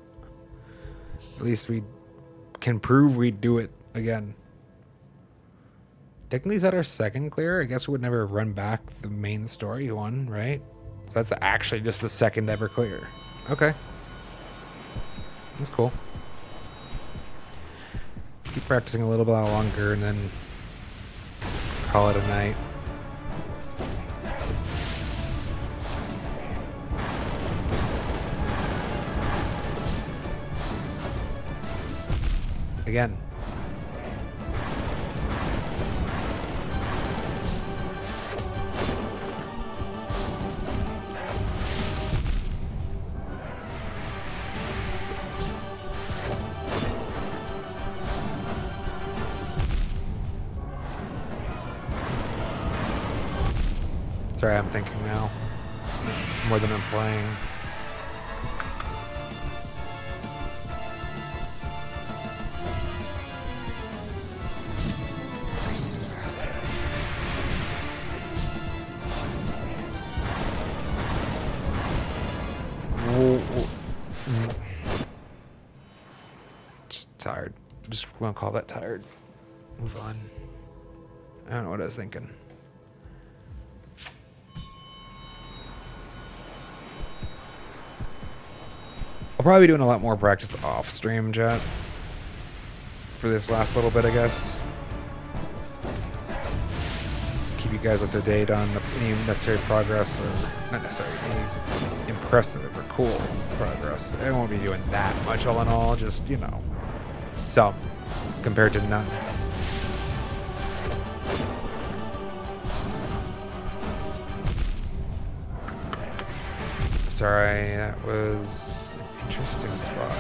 At least we can prove we'd do it again. Technically, is that our second clear? I guess we would never run back the main story one, right? So that's actually just the second ever clear. Okay. That's cool. Let's keep practicing a little bit longer and then call it a night. Again. Sorry, I'm thinking now. More than I'm playing. Just tired. Just want to call that tired. Move on. I don't know what I was thinking. I'll probably be doing a lot more practice off stream, chat. For this last little bit, I guess. Keep you guys up to date on any necessary progress, or not necessarily any impressive or cool progress. I won't be doing that much all in all, just, you know, some compared to none. Sorry, that was an interesting spot.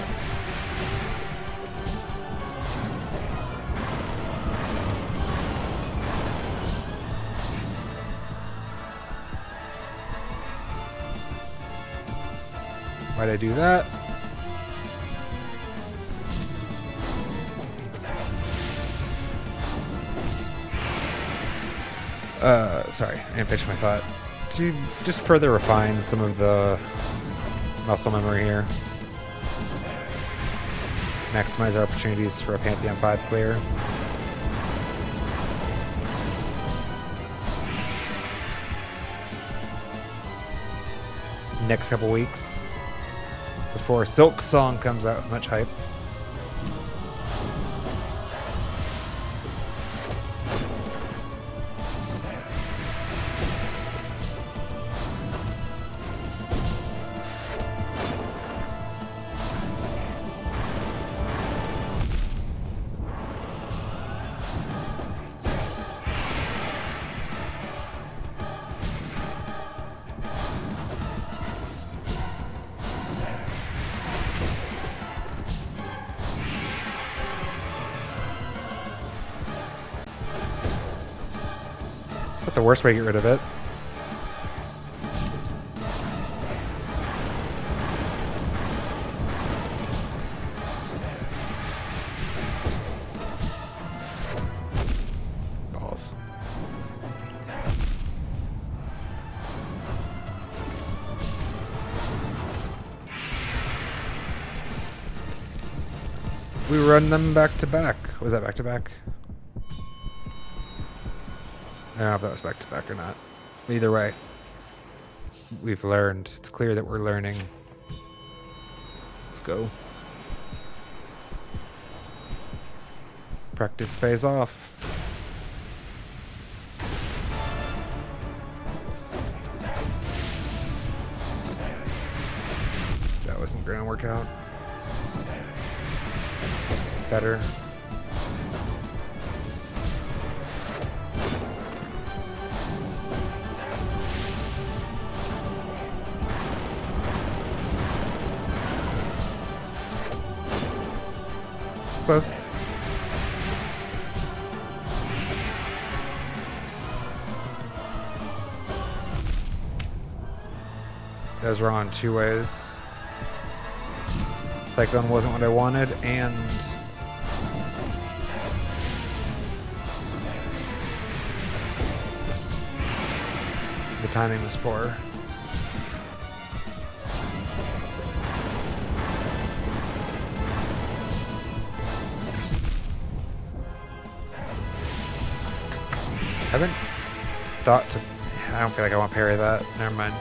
Why'd I do that? Sorry, I didn't finish my thought. To just further refine some of the muscle memory here. Maximize our opportunities for a Pantheon 5 clear. Next couple weeks. Before Silksong comes out with much hype. Is that the worst way to get rid of it? Balls. We run them back to back. Was that back to back? I don't know if that was back to back or not. Either way, we've learned. It's clear that we're learning. Let's go. Practice pays off. That wasn't gonna work out. Better. Close. That was wrong in two ways. Cyclone wasn't what I wanted, and The timing was poor. Haven't thought to. I don't feel like I want to parry that. Never mind.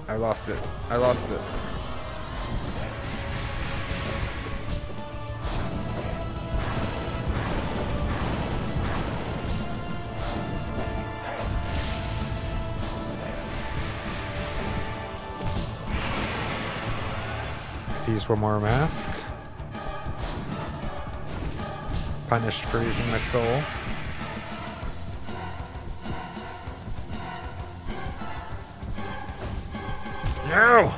I lost it. I lost it. Use one more mask. Punished for using my soul. No!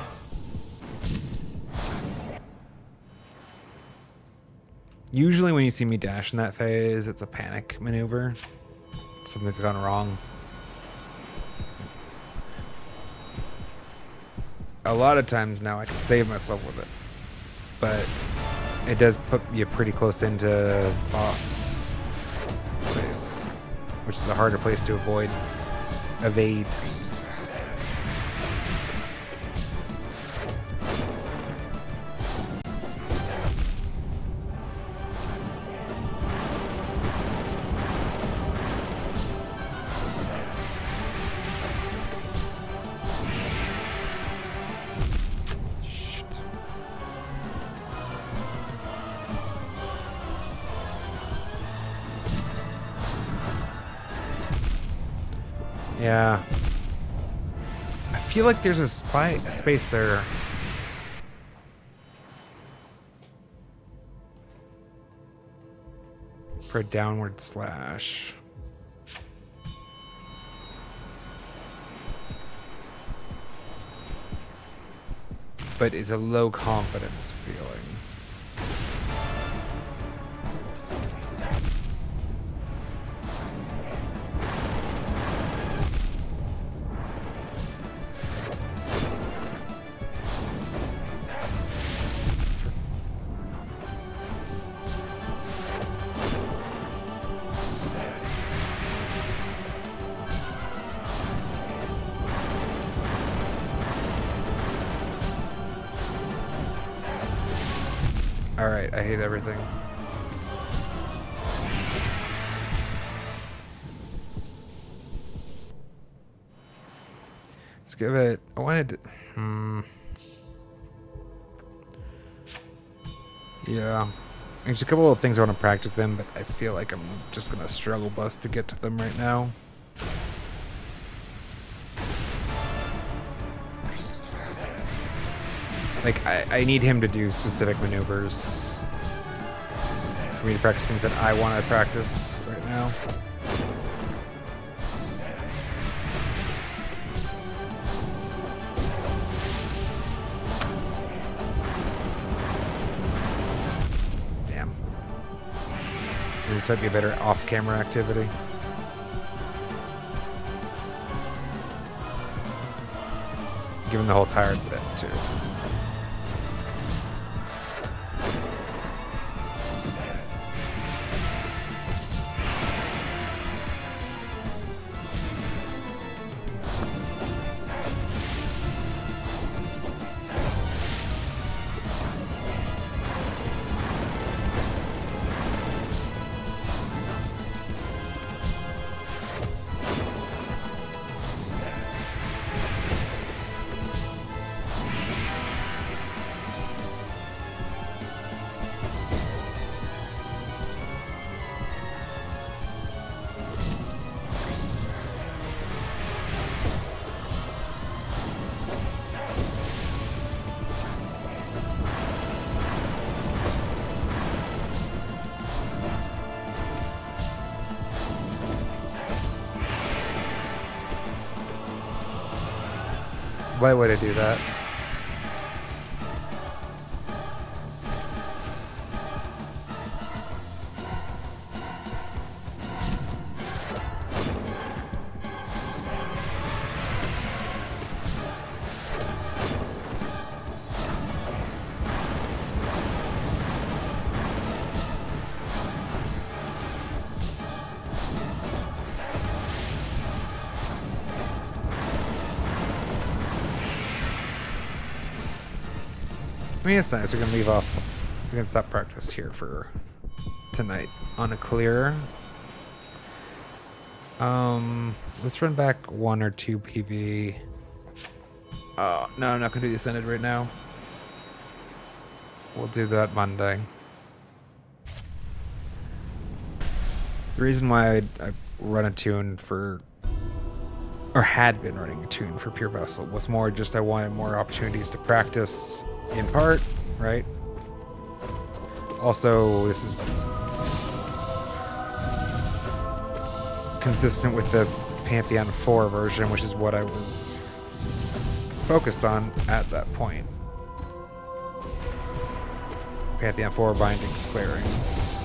Usually when you see me dash in that phase, it's a panic maneuver. Something's gone wrong. A lot of times now I can save myself with it. But it does put you pretty close into boss space, which is a harder place to evade. Yeah. I feel like there's a space there. For a downward slash. But it's a low confidence feeling. Alright, I hate everything. Let's give it... I wanted to... Yeah. There's a couple of things I want to practice them, but I feel like I'm just going to struggle bus to get to them right now. Like, I need him to do specific maneuvers for me to practice things that I want to practice right now. Damn. And this might be a better off-camera activity. Given the whole tired bit, too. Why would I do that? I mean, it's nice. We can leave off. We can stop practice here for tonight on a clear. Let's run back 1 or 2 PV. Oh, no, I'm not going to do the Ascended right now. We'll do that Monday. The reason why I run a tune for, or had been running a tune for Pure Vessel, was more just I wanted more opportunities to practice in part, right? Also, this is consistent with the Pantheon 4 version, which is what I was focused on at that point. Pantheon 4 bindings clearings.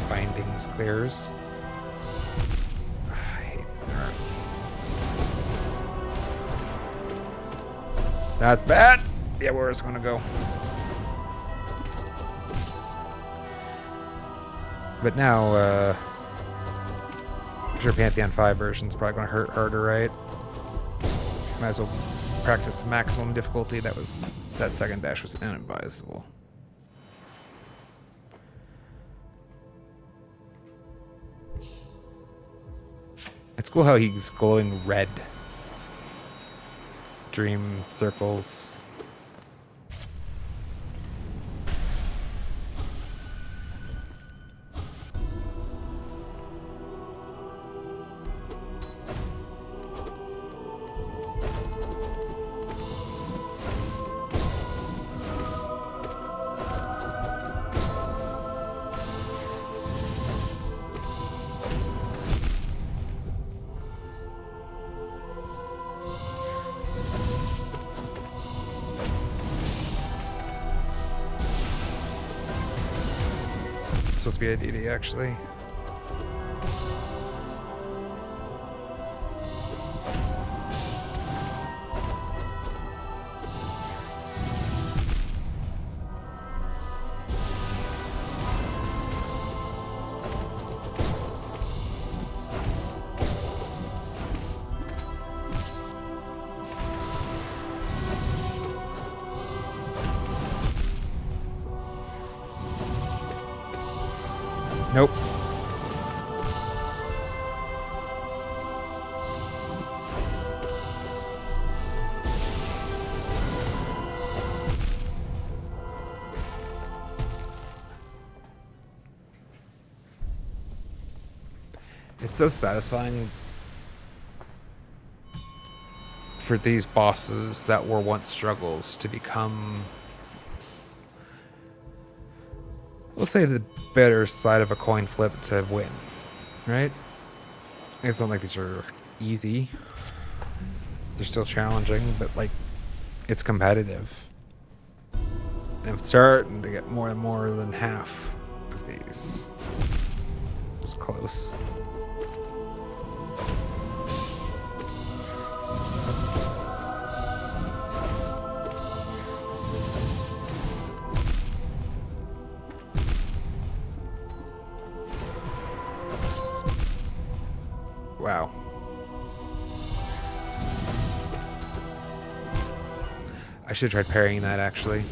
Bindings clears. I hate that. That's bad. Yeah, where it's gonna go. But now, I'm sure Pantheon 5 version's probably gonna hurt harder, right? Might as well practice maximum difficulty. That second dash was inadvisable. It's cool how he's glowing red. Dream circles. Supposed to be a DD actually. Nope. It's so satisfying for these bosses that were once struggles to become, we'll say, the better side of a coin flip to win, right? It's not like these are easy. They're still challenging, but like, it's competitive. And I'm starting to get more and more than half of these. It's close. Wow. I should have tried parrying that, actually.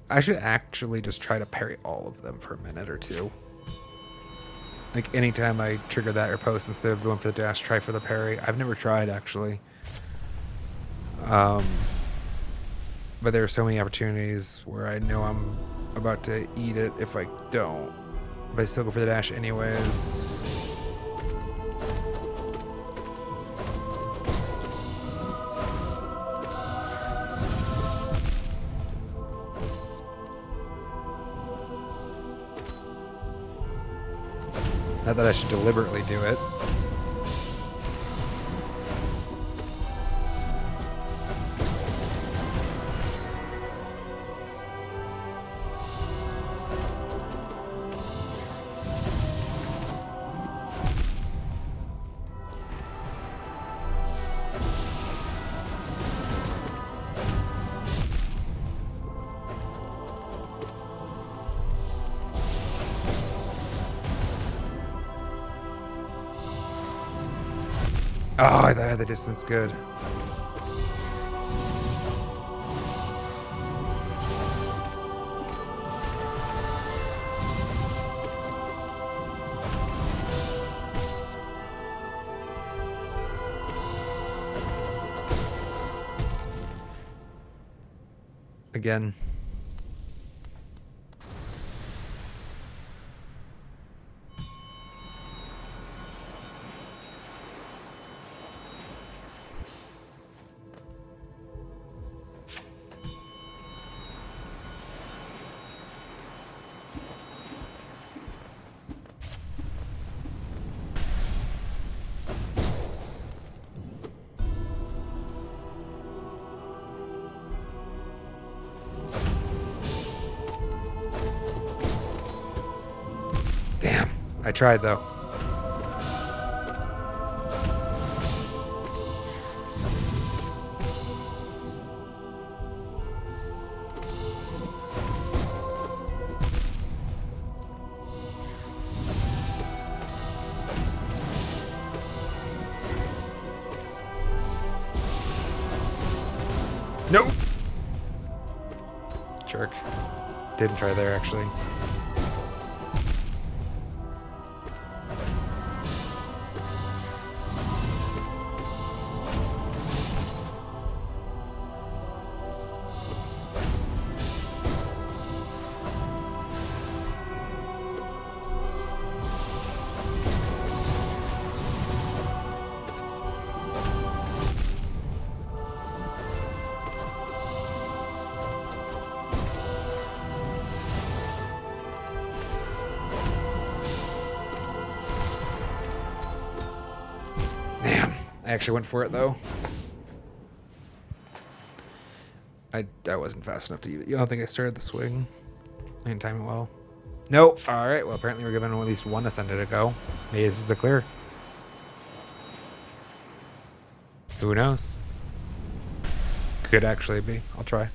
I should actually just try to parry all of them for a minute or two. Like, anytime I trigger that or post, instead of going for the dash, try for the parry. I've never tried, actually. But there are so many opportunities where I know I'm about to eat it if I don't. But I still go for the dash anyways. Not that I should deliberately do it. Oh, I had the distance good. again. Damn, I tried though. Nope. Jerk. Didn't try there actually. I actually went for it though. I wasn't fast enough to use it. You don't think I started the swing? I didn't time it well. Nope. Alright, well apparently we're given at least one ascended to go. Maybe this is a clear. Who knows? Could actually be. I'll try.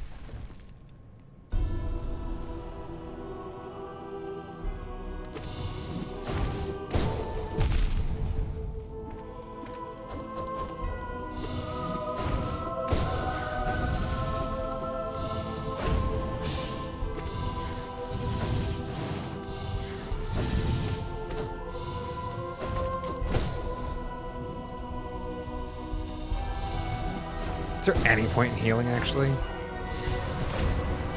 Is there any point in healing, actually?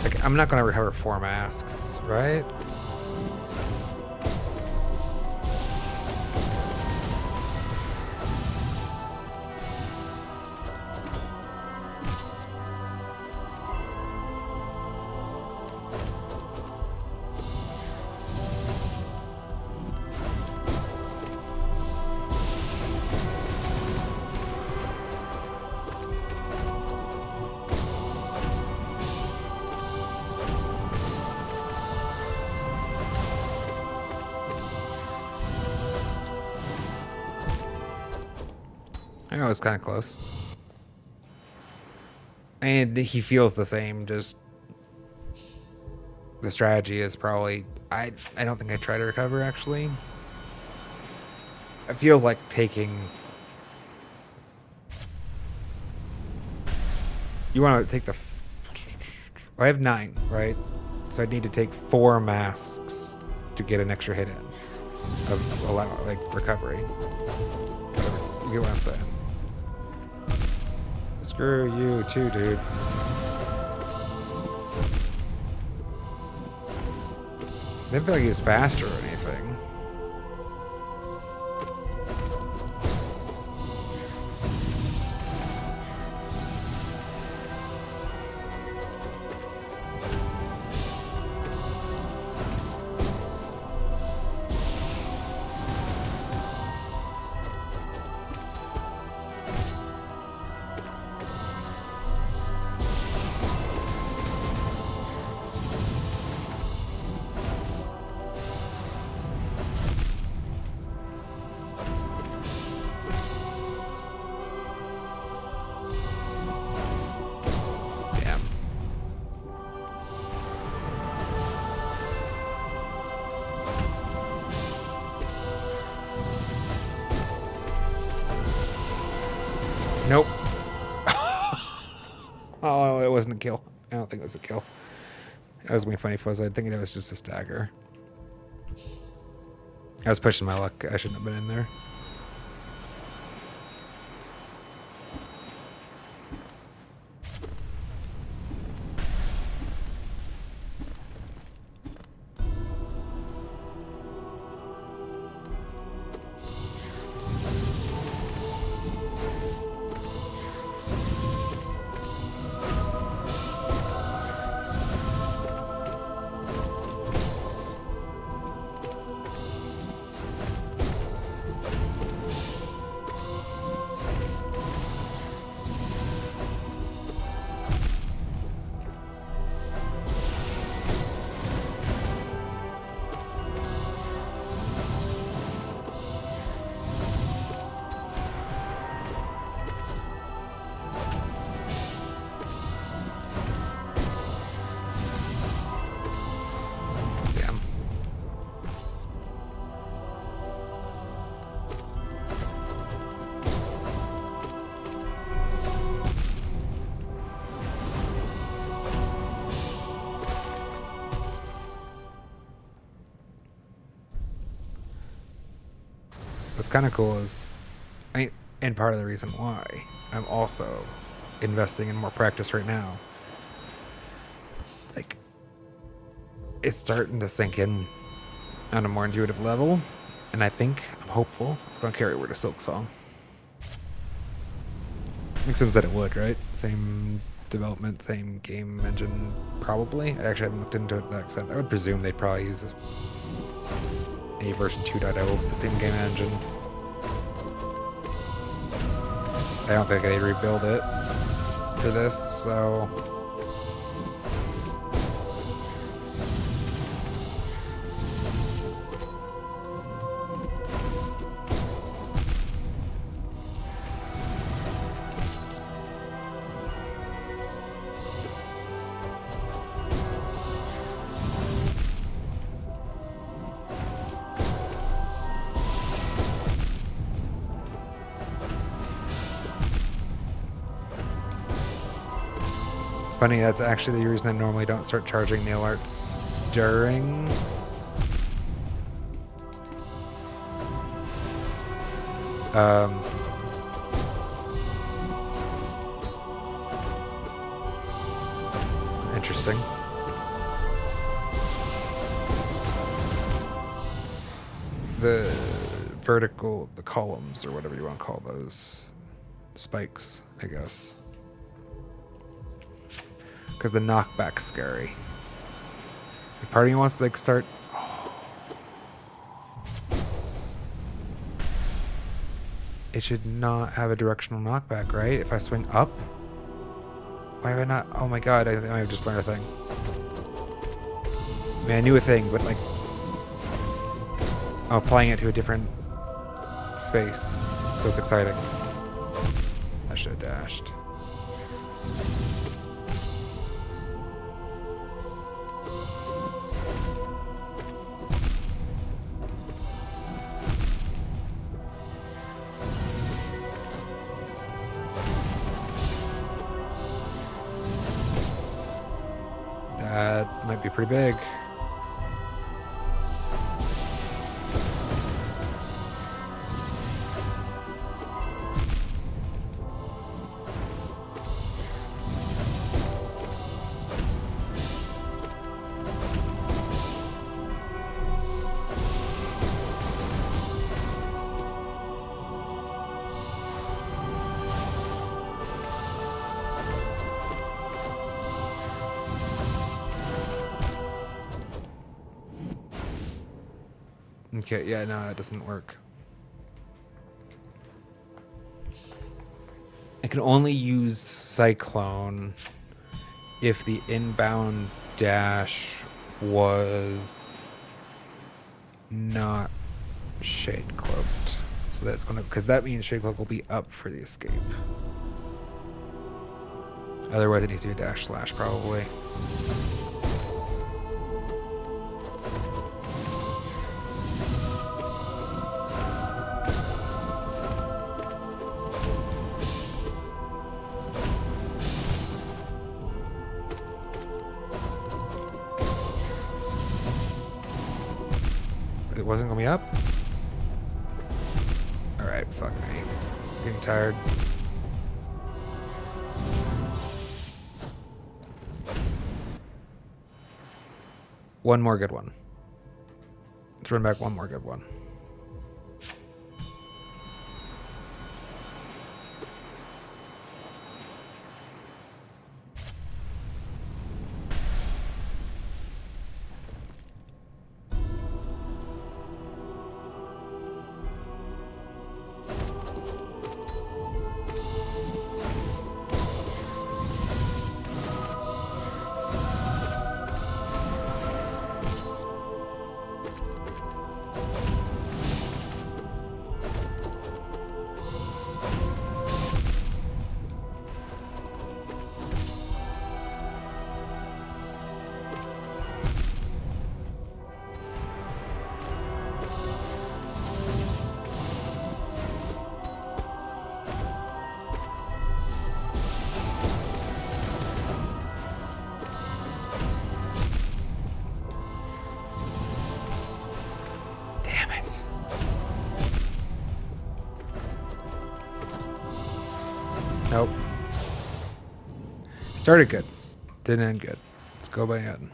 Like, I'm not going to recover 4 masks, right? I know it's kind of close. And he feels the same, just the strategy is probably I don't think I try to recover actually. It feels like taking you want to take the I have 9, right? So I'd need to take 4 masks to get an extra hit in of like recovery. Whatever. You get what I'm saying? Screw you too, dude. Didn't feel like he was faster or anything. Nope. Oh, it wasn't a kill. I don't think it was a kill. That was my funny fuzz. I thinking it was just a stagger. I was pushing my luck. I shouldn't have been in there. what's kind of cool is, and part of the reason why I'm also investing in more practice right now. Like, it's starting to sink in on a more intuitive level, and I'm hopeful it's going to carry over to Silksong. Makes sense that it would, right? Same development, same game engine, probably. I actually haven't looked into it to that extent. I would presume they'd probably use a version 2.0 with the same game engine. I don't think they rebuild it for this, so... Funny, that's actually the reason I normally don't start charging nail arts during interesting. The the columns, or whatever you want to call those, spikes, I guess. Because the knockback's scary. The part of me wants to like start. It should not have a directional knockback, right? If I swing up, why have I not? Oh my god! I have just learned a thing. I mean, I knew a thing, but like, I'm applying it to a different space, so it's exciting. I should have dashed. That might be pretty big. Okay, yeah, no, that doesn't work. I can only use Cyclone if the inbound dash was not Shade Cloaked. So that's gonna, because that means Shade Cloak will be up for the escape. Otherwise it needs to be a dash slash probably. It wasn't gonna be up? Alright, fuck me. Getting tired. One more good one. Let's run back one more good one. Started good. Didn't end good. Let's go by end.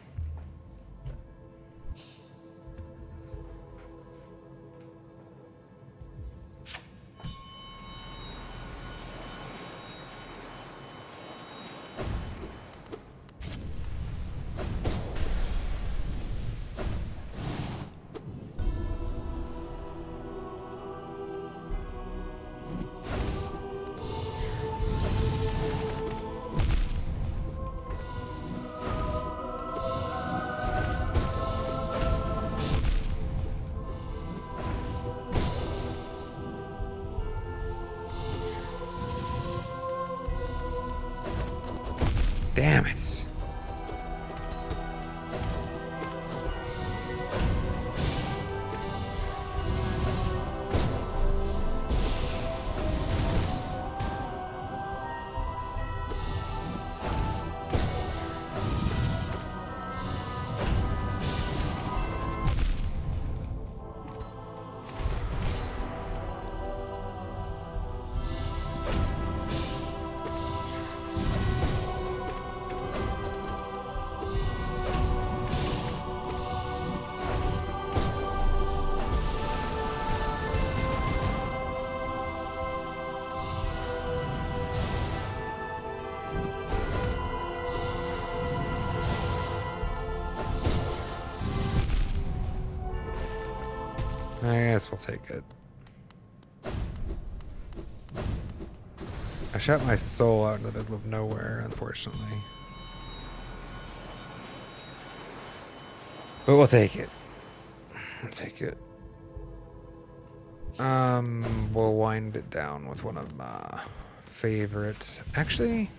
Damn it. I guess we'll take it. I shot my soul out in the middle of nowhere, unfortunately. But we'll take it. We'll take it. We'll wind it down with one of my favorites. Actually,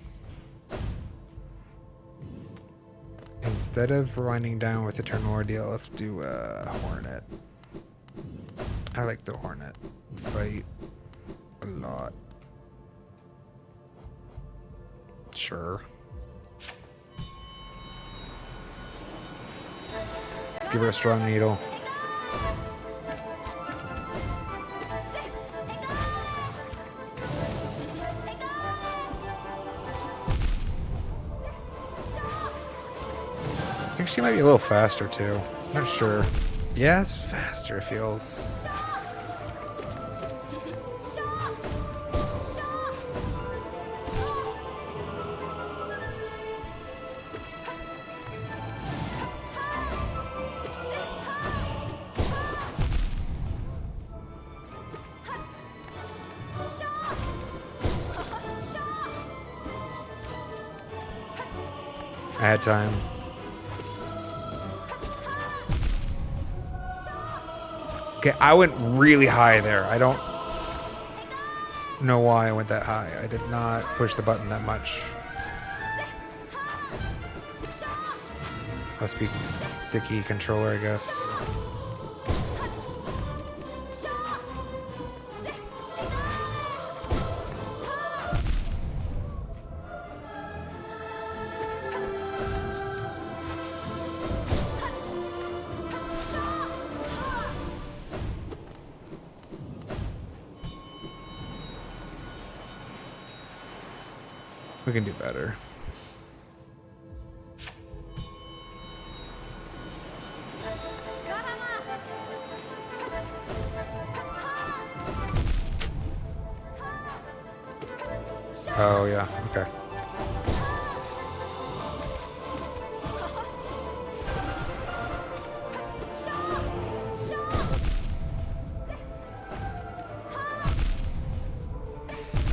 instead of winding down with Eternal Ordeal, let's do a Hornet. I like the Hornet fight a lot. Sure. Let's give her a strong needle. I think she might be a little faster too. Not sure. Yeah, it's faster, it feels. I had time. Okay, I went really high there. I don't know why I went that high. I did not push the button that much. Must be sticky controller, I guess. We can do better. Oh, yeah, okay.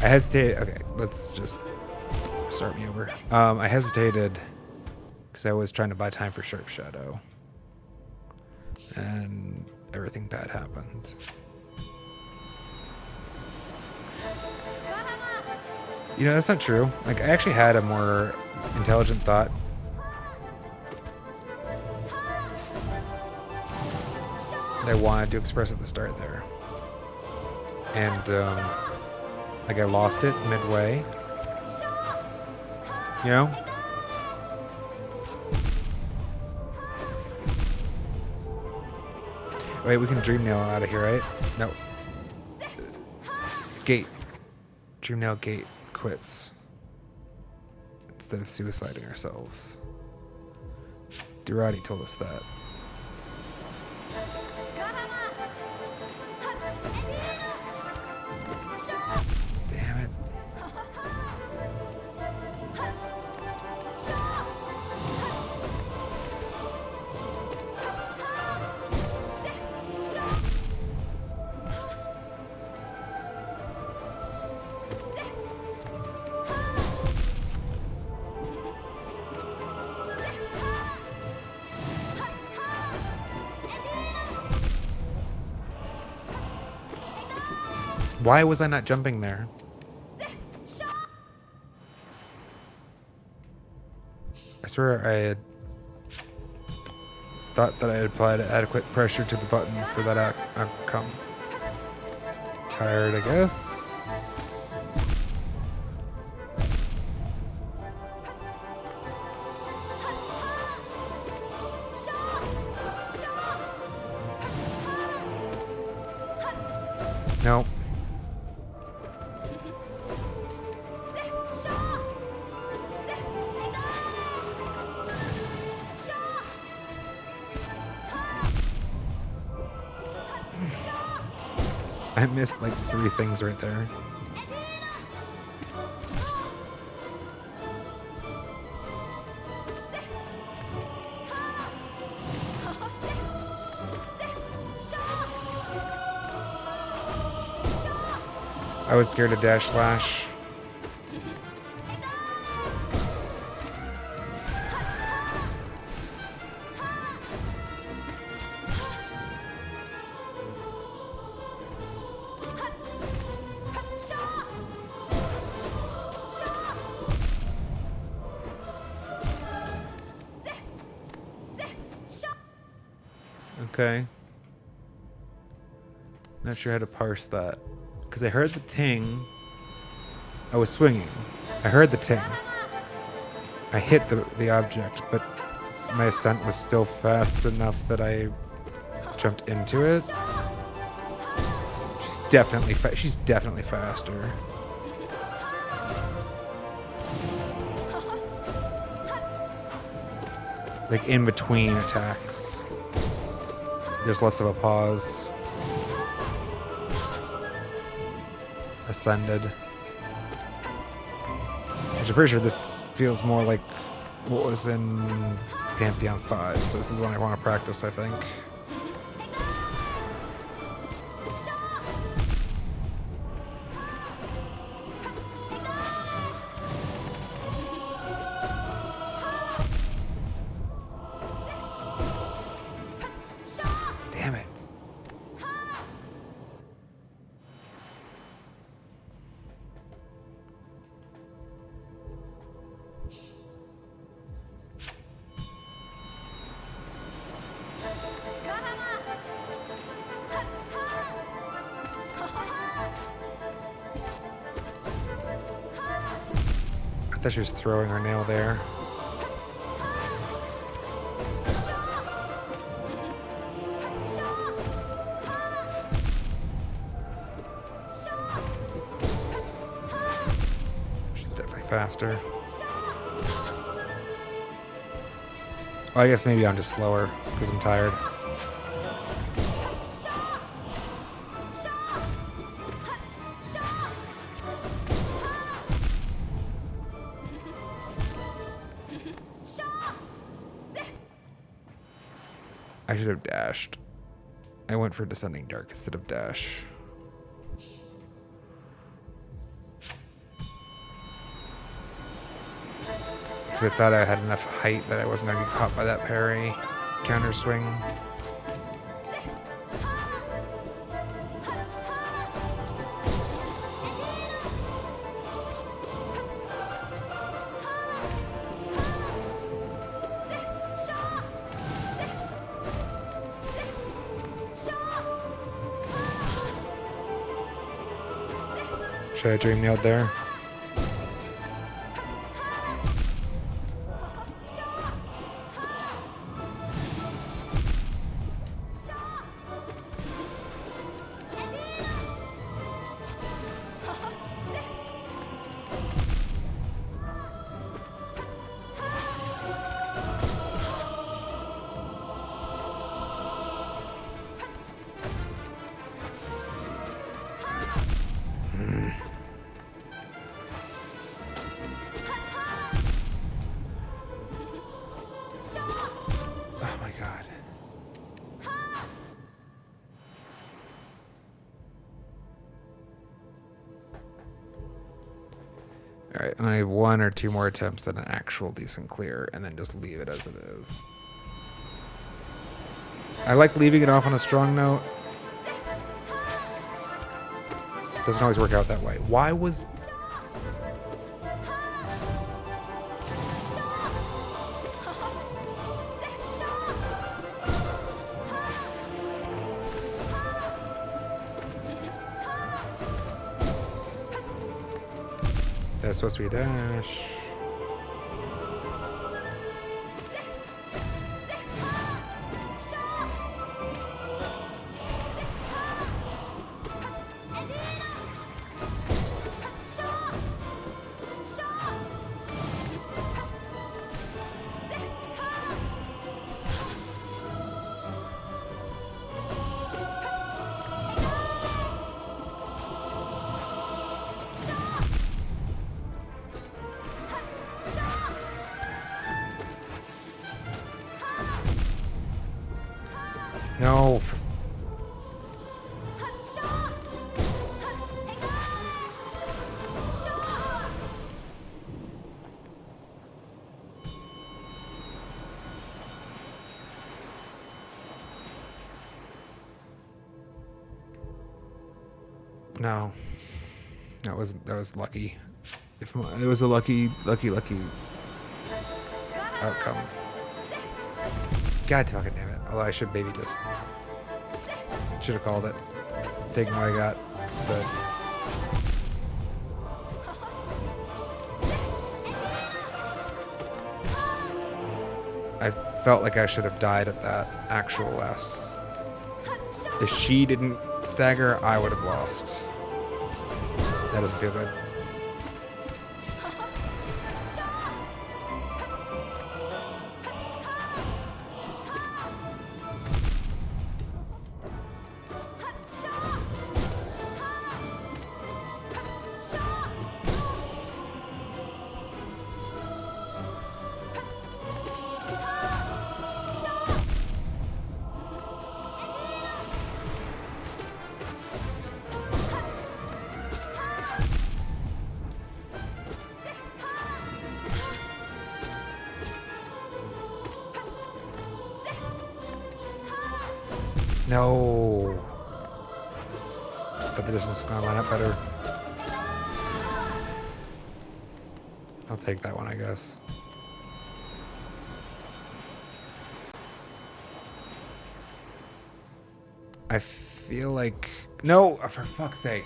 I hesitated. Okay, let's just start me over. I hesitated because I was trying to buy time for Sharp Shadow. And everything bad happened. You know, that's not true. Like, I actually had a more intelligent thought. That I wanted to express at the start there. And, like, I lost it midway. You know? Wait, we can Dream Nail out of here, right? No. Gate. Dream Nail Gate quits. instead of suiciding ourselves. Durati told us that. Damn it. Why was I not jumping there? I swear I had thought that I had applied adequate pressure to the button for that outcome. Tired, I guess. Nope. I missed like 3 things right there. I was scared of dash slash. Okay. Not sure how to parse that. Because I heard the ting. I was swinging. I heard the ting. I hit the object, but my ascent was still fast enough that I jumped into it. She's definitely faster. Like in between attacks. There's less of a pause. Ascended. Which I'm pretty sure this feels more like what was in Pantheon 5, so this is one I want to practice, I think. Damn it. I thought she was throwing her nail there. She's definitely faster. Well, I guess maybe I'm just slower because I'm tired. I should have dashed. I went for Descending Dark instead of dash. Because I thought I had enough height that I wasn't going to get caught by that parry counter swing. Should I dream nailed there? All right, I'm gonna have 1 or 2 more attempts at an actual decent clear, and then just leave it as it is. I like leaving it off on a strong note. Doesn't always work out that way. Why was... That's supposed to be a dash. No. No. That was lucky. If it was a lucky outcome. God fucking damn it. Although I should maybe just should have called it. Taking what I got. But I felt like I should have died at that actual last. If she didn't stagger, I would have lost. That doesn't feel good. No. But the distance is going to line up better. I'll take that one, I guess. I feel like... No! For fuck's sake.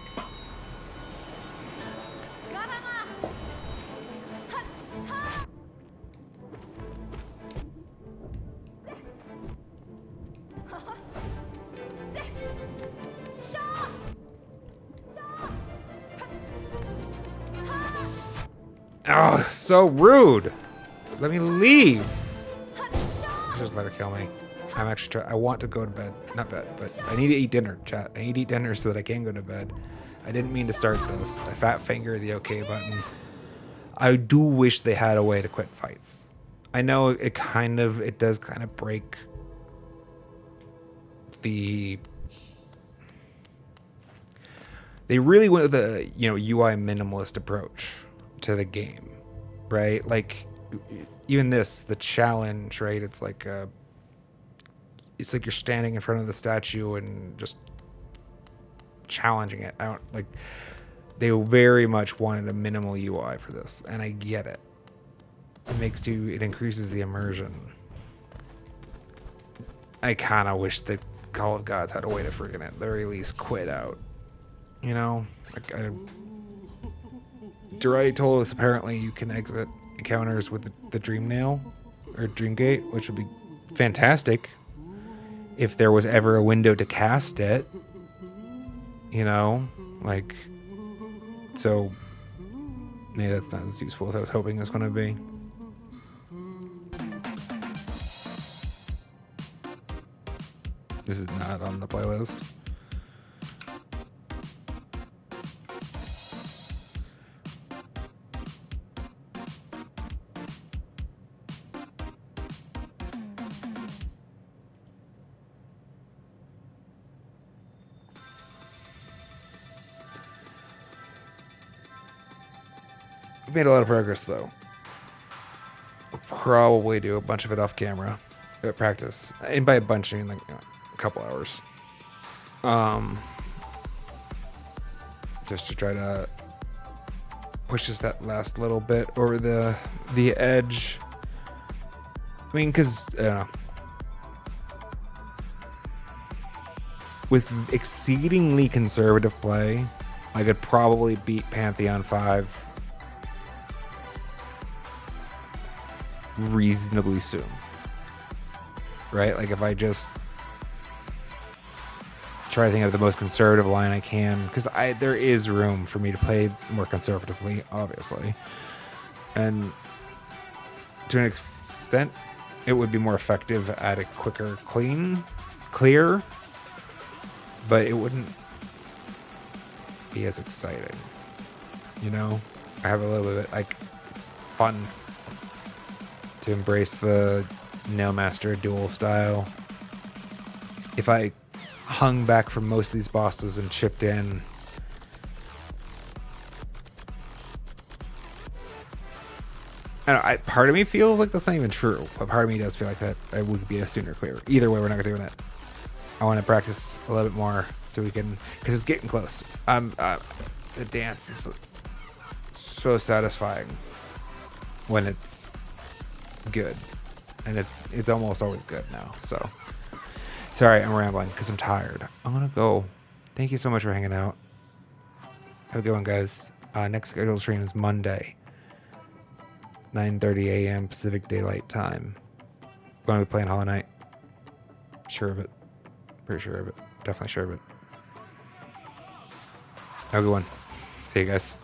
Oh, so rude. Let me leave. Just let her kill me. I'm actually trying. I want to go to bed. Not bed, but I need to eat dinner, chat. I need to eat dinner so that I can go to bed. I didn't mean to start this. I fat finger the OK button. I do wish they had a way to quit fights. I know it does kind of break the... They really went with a, UI minimalist approach to the game, right? Like even the challenge, right? It's like you're standing in front of the statue and just challenging it. They very much wanted a minimal UI for this, and I get it. It increases the immersion. I kind of wish that Call of Gods had a way to freaking at the very least quit out. Durai told us apparently you can exit encounters with the Dream Nail or Dream Gate, which would be fantastic if there was ever a window to cast it. So maybe that's not as useful as I was hoping it was going to be. This is not on the playlist. We made a lot of progress, though. We'll probably do a bunch of it off camera at practice. And by a bunch, I mean like a couple hours. Just to try to push us that last little bit over the edge. I mean, because, I don't know. With exceedingly conservative play, I could probably beat Pantheon 5 reasonably soon. Right? Like, if I just try to think of the most conservative line I can, because there is room for me to play more conservatively, obviously. And to an extent, it would be more effective at a quicker clear, but it wouldn't be as exciting. You know? I have a little bit of it, like, it's fun to embrace the No Master duel style. If I hung back from most of these bosses and chipped in, part of me feels like that's not even true, but part of me does feel like that it would be a sooner clear. Either way, we're not doing it. I want to practice a little bit more so we can, because it's getting close. The dance is so satisfying when it's good, and it's almost always good now. So sorry, I'm rambling because I'm tired. I'm gonna go. Thank you so much for hanging out. Have a good one, guys. Next scheduled stream is Monday, 9:30 a.m. Pacific Daylight Time. Going to be playing Hollow Knight. Sure of it. Pretty sure of it. Definitely sure of it. Have a good one. See you guys.